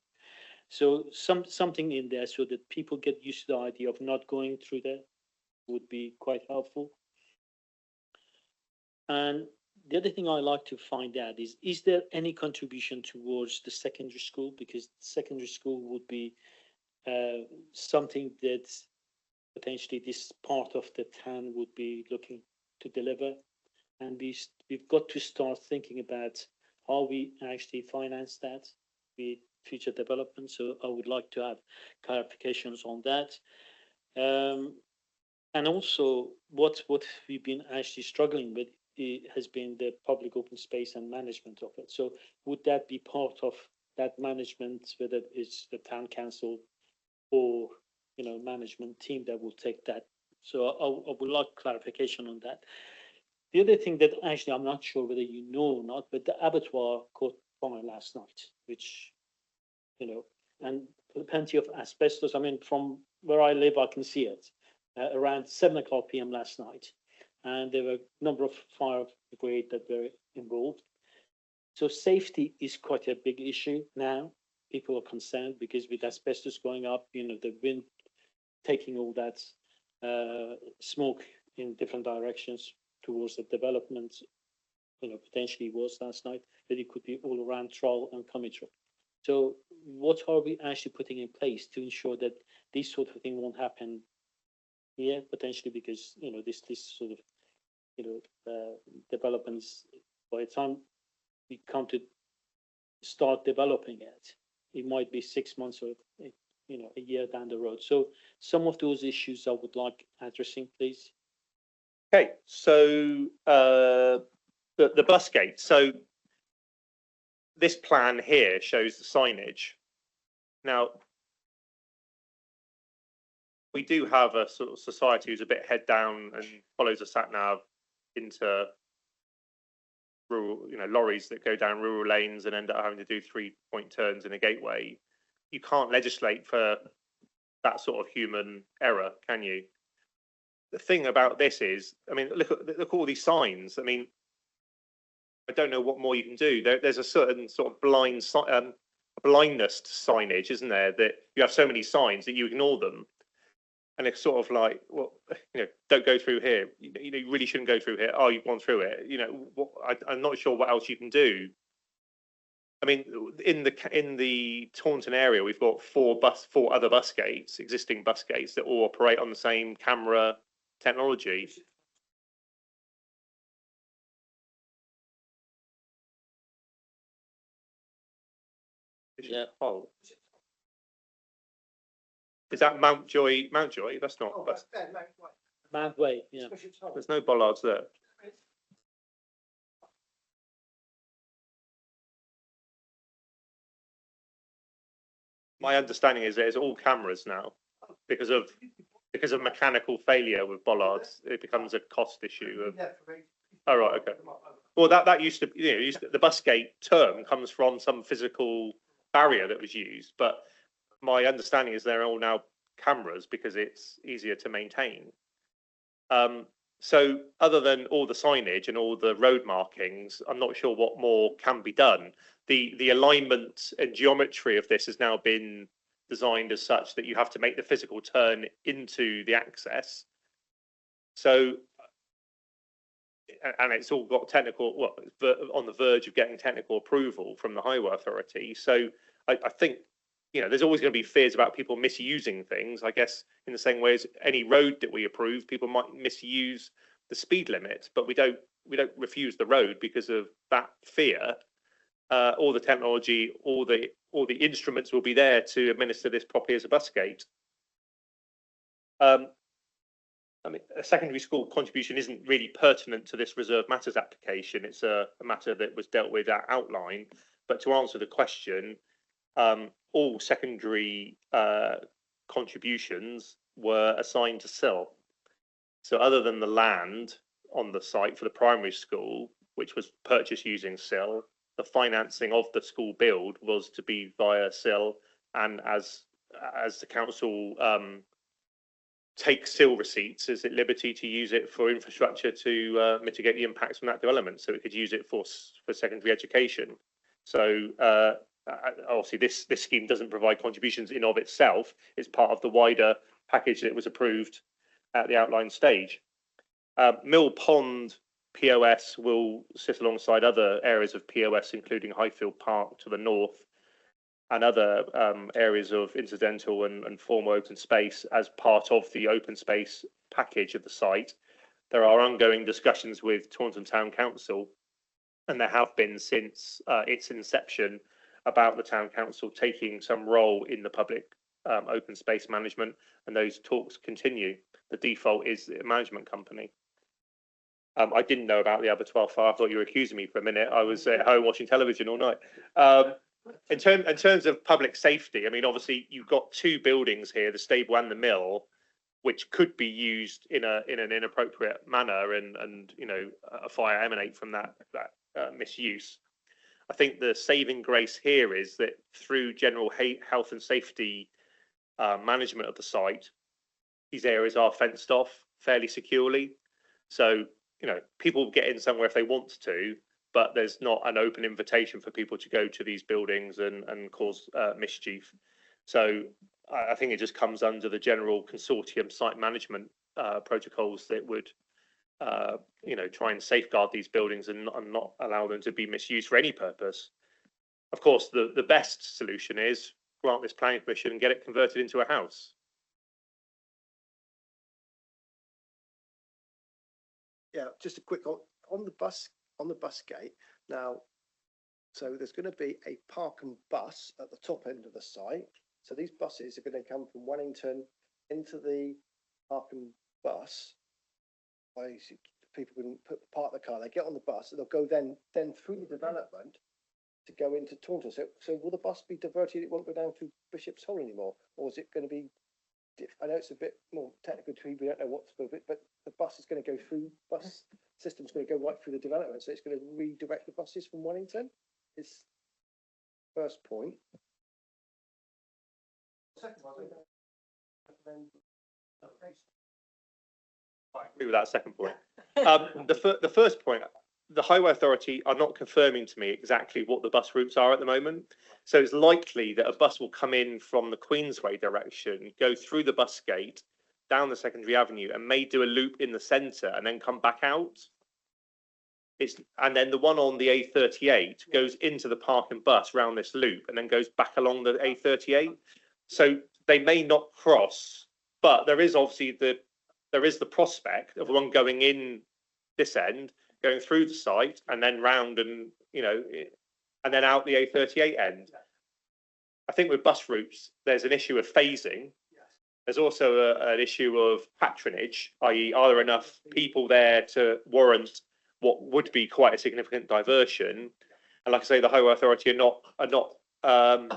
S10: So something in there so that people get used to the idea of not going through there would be quite helpful. And the other thing I like to find out is there any contribution towards the secondary school? Because secondary school would be something that potentially this part of the town would be looking to deliver, and we've got to start thinking about how we actually finance that with future development. So I would like to have clarifications on that, and also what we've been actually struggling with has been the public open space and management of it. So would that be part of that management, whether it's the town council or management team that will take that? So I would like clarification on that. The other thing that actually I'm not sure whether you know or not, but the abattoir caught fire last night, which, and plenty of asbestos. I mean, from where I live, I can see it around 7:00 p.m. last night. And there were a number of fire brigade that were involved. So safety is quite a big issue now. People are concerned because with asbestos going up, the wind taking all that smoke in different directions towards the development, potentially was last night, that it could be all around Troll and Commitral. So what are we actually putting in place to ensure that this sort of thing won't happen here, potentially, because, this sort of developments, by the time we come to start developing it, it might be 6 months or a year down the road. So some of those issues I would like addressing, please.
S17: Okay, so the bus gate. So this plan here shows the signage. Now, we do have a sort of society who's a bit head down and follows a sat nav into rural, lorries that go down rural lanes and end up having to do 3-point turns in a gateway. You can't legislate for that sort of human error, can you? The thing about this is, I mean, look at all these signs. I mean, I don't know what more you can do. There's a certain sort of blindness to signage, isn't there? That you have so many signs that you ignore them, and it's sort of like, well, don't go through here. You really shouldn't go through here. Oh, you've gone through it. I'm not sure what else you can do. I mean, in the Taunton area, we've got four other bus gates, existing bus gates that all operate on the same camera technology.
S10: Yeah.
S17: Oh. Is that Mountjoy? Mountjoy? That's not.
S10: Mount Way, yeah.
S17: There's no bollards there. My understanding is that it's all cameras now because of mechanical failure with bollards. It becomes a cost issue. Oh, right, okay. Well, that used to, the bus gate term comes from some physical barrier that was used, but my understanding is they're all now cameras because it's easier to maintain. So other than all the signage and all the road markings, I'm not sure what more can be done. The alignment and geometry of this has now been designed as such that you have to make the physical turn into the access. So, and it's all got technical, well, on the verge of getting technical approval from the Highway Authority. So I think, there's always going to be fears about people misusing things. I guess in the same way as any road that we approve, people might misuse the speed limit, but we don't refuse the road because of that fear. All the technology, all the instruments will be there to administer this properly as a bus gate. I mean, a secondary school contribution isn't really pertinent to this reserve matters application. It's a matter that was dealt with at outline. But to answer the question, all secondary contributions were assigned to SIL. So other than the land on the site for the primary school, which was purchased using SIL, the financing of the school build was to be via SIL, and as the council takes SIL receipts, is at liberty to use it for infrastructure to mitigate the impacts from that development. So it could use it for secondary education. So obviously this scheme doesn't provide contributions in of itself. It's part of the wider package that was approved at the outline stage. Mill Pond POS will sit alongside other areas of POS, including Highfield Park to the north, and other areas of incidental and formal open space as part of the open space package of the site. There are ongoing discussions with Taunton Town Council, and there have been since its inception, about the Town Council taking some role in the public open space management, and those talks continue. The default is a management company. I didn't know about the abattoir fire. I thought you were accusing me for a minute. I was at home watching television all night. In terms of public safety, I mean, obviously you've got two buildings here, the stable and the mill, which could be used in an inappropriate manner, and a fire emanate from that misuse. I think the saving grace here is that through general health and safety management of the site, these areas are fenced off fairly securely. So people get in somewhere if they want to, but there's not an open invitation for people to go to these buildings and cause mischief. So I think it just comes under the general consortium site management protocols that would try and safeguard these buildings and not allow them to be misused for any purpose. Of course, the best solution is grant this planning permission and get it converted into a house.
S20: Yeah, just a quick on the bus gate now. So there's going to be a park and bus at the top end of the site. So these buses are going to come from Wellington into the park and bus. People can park the car, they get on the bus, and they'll go then through the development to go into Taunton. So will the bus be diverted? It won't go down through Bishop's Hole anymore, or is it going to be? I know it's a bit more technical to me. We don't know what's going to be, but the bus is going to go through. Bus system's going to go right through the development, so it's going to redirect the buses from Wellington. Is first point. Second one.
S17: I agree with that second point. The first point, the Highway Authority are not confirming to me exactly what the bus routes are at the moment. So it's likely that a bus will come in from the Queensway direction, go through the bus gate, down the secondary avenue, and may do a loop in the centre and then come back out. And then the one on the A38 goes into the park and bus round this loop and then goes back along the A38. So they may not cross, but there is obviously the prospect of one going in this end, going through the site and then round and, and then out the A38 end. I think with bus routes, there's an issue of phasing. There's also an issue of patronage, i.e. are there enough people there to warrant what would be quite a significant diversion? And like I say, the Highway Authority are not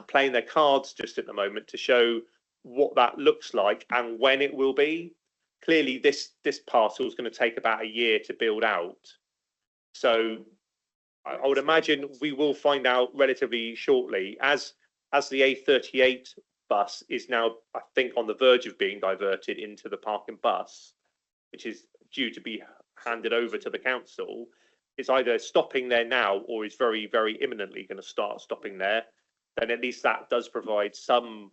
S17: playing their cards just at the moment to show what that looks like and when it will be. Clearly, this parcel is going to take about a year to build out. So I would imagine we will find out relatively shortly as the A38 bus is now, I think, on the verge of being diverted into the park and bus, which is due to be handed over to the council. It's either stopping there now or is very, very imminently going to start stopping there. Then at least that does provide some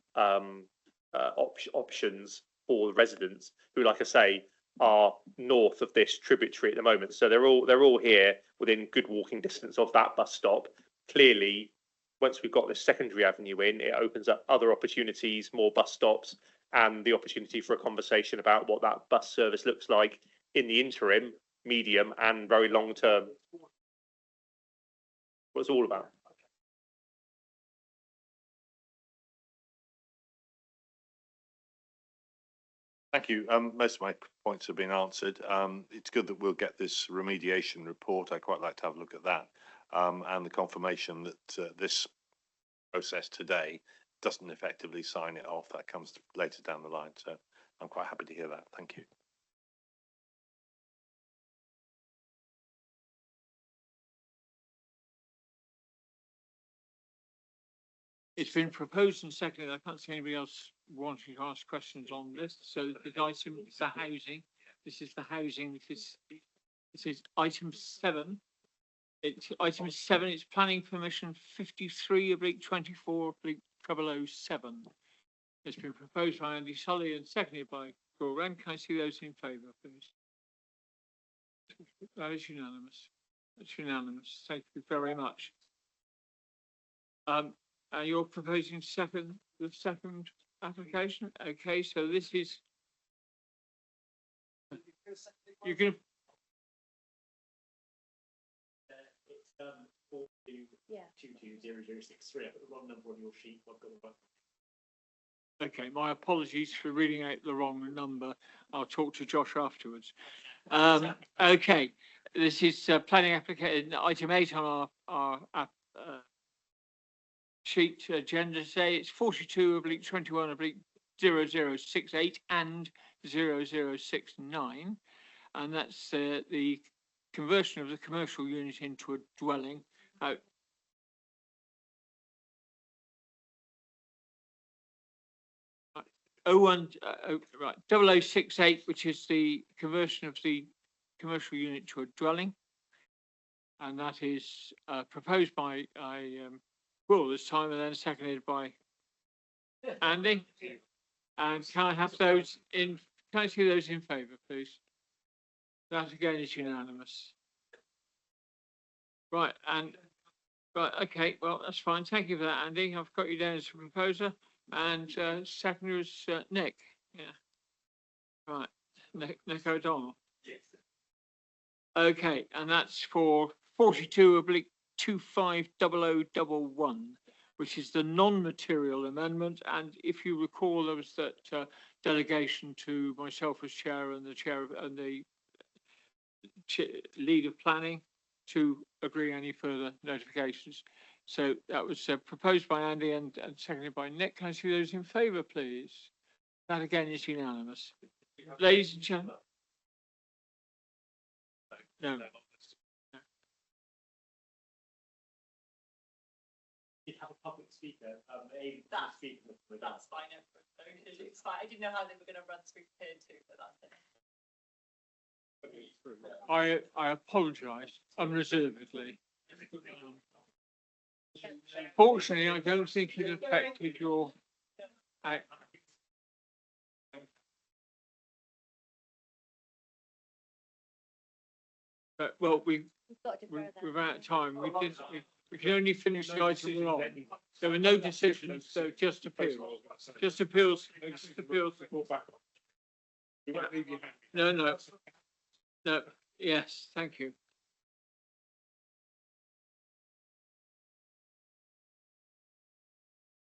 S17: options for the residents who, like I say, are north of this tributary at the moment. So they're all here within good walking distance of that bus stop. Clearly, once we've got this secondary avenue in, it opens up other opportunities, more bus stops, and the opportunity for a conversation about what that bus service looks like in the interim, medium, and very long term. What it's all about.
S22: Thank you. Most of my points have been answered. It's good that we'll get this remediation report. I'd quite like to have a look at that. And the confirmation that this process today doesn't effectively sign it off. That comes later down the line. So I'm quite happy to hear that. Thank you.
S1: It's been proposed and seconded. I can't see anybody else wanting to ask questions on this. So the item is the housing. This is the housing. This is item 7. It's item 7. It's planning permission 53/24/007. It's been proposed by Andy Solly and seconded by Paul Wren. Can I see those in favour, please? That is unanimous. That's unanimous. Thank you very much. You're proposing the second application? Okay, so this is. You can.
S4: Yeah.
S5: 220063. I put the wrong number on your sheet. I've got the right.
S1: Okay, my apologies for reading out the wrong number. I'll talk to Josh afterwards. Okay, this is planning application item 8 on our sheet agenda today. It's 42/21/0068 and 0069, and that's the conversion of the commercial unit into a dwelling. Right, 0068, which is the conversion of the commercial unit to a dwelling, and that is proposed by Will this time and then seconded by Andy. And can I have those in? Can I see those in favour, please? That again is unanimous. Right, okay, well, that's fine. Thank you for that, Andy. I've got you down as a proposer, and seconder is Nick. Yeah. Right, Nick O'Donnell. Okay, and that's for 42/25011, which is the non-material amendment. And if you recall, there was that delegation to myself as chair and the chair and the lead of planning to agree any further notifications. So that was proposed by Andy and seconded by Nick. Can I see those in favour, please? That again is unanimous. Ladies and gentlemen. No.
S5: You have a public speaker,
S14: That's fine. It's fine. I didn't know how they were going to run through here too, but that's it.
S1: I apologise unreservedly. Fortunately, I don't think it affected your act. But, well, we're out of time. We can only finish the item we're on. There were no decisions, so just appeals. Just appeals. Just appeals. No. No, yes, thank you.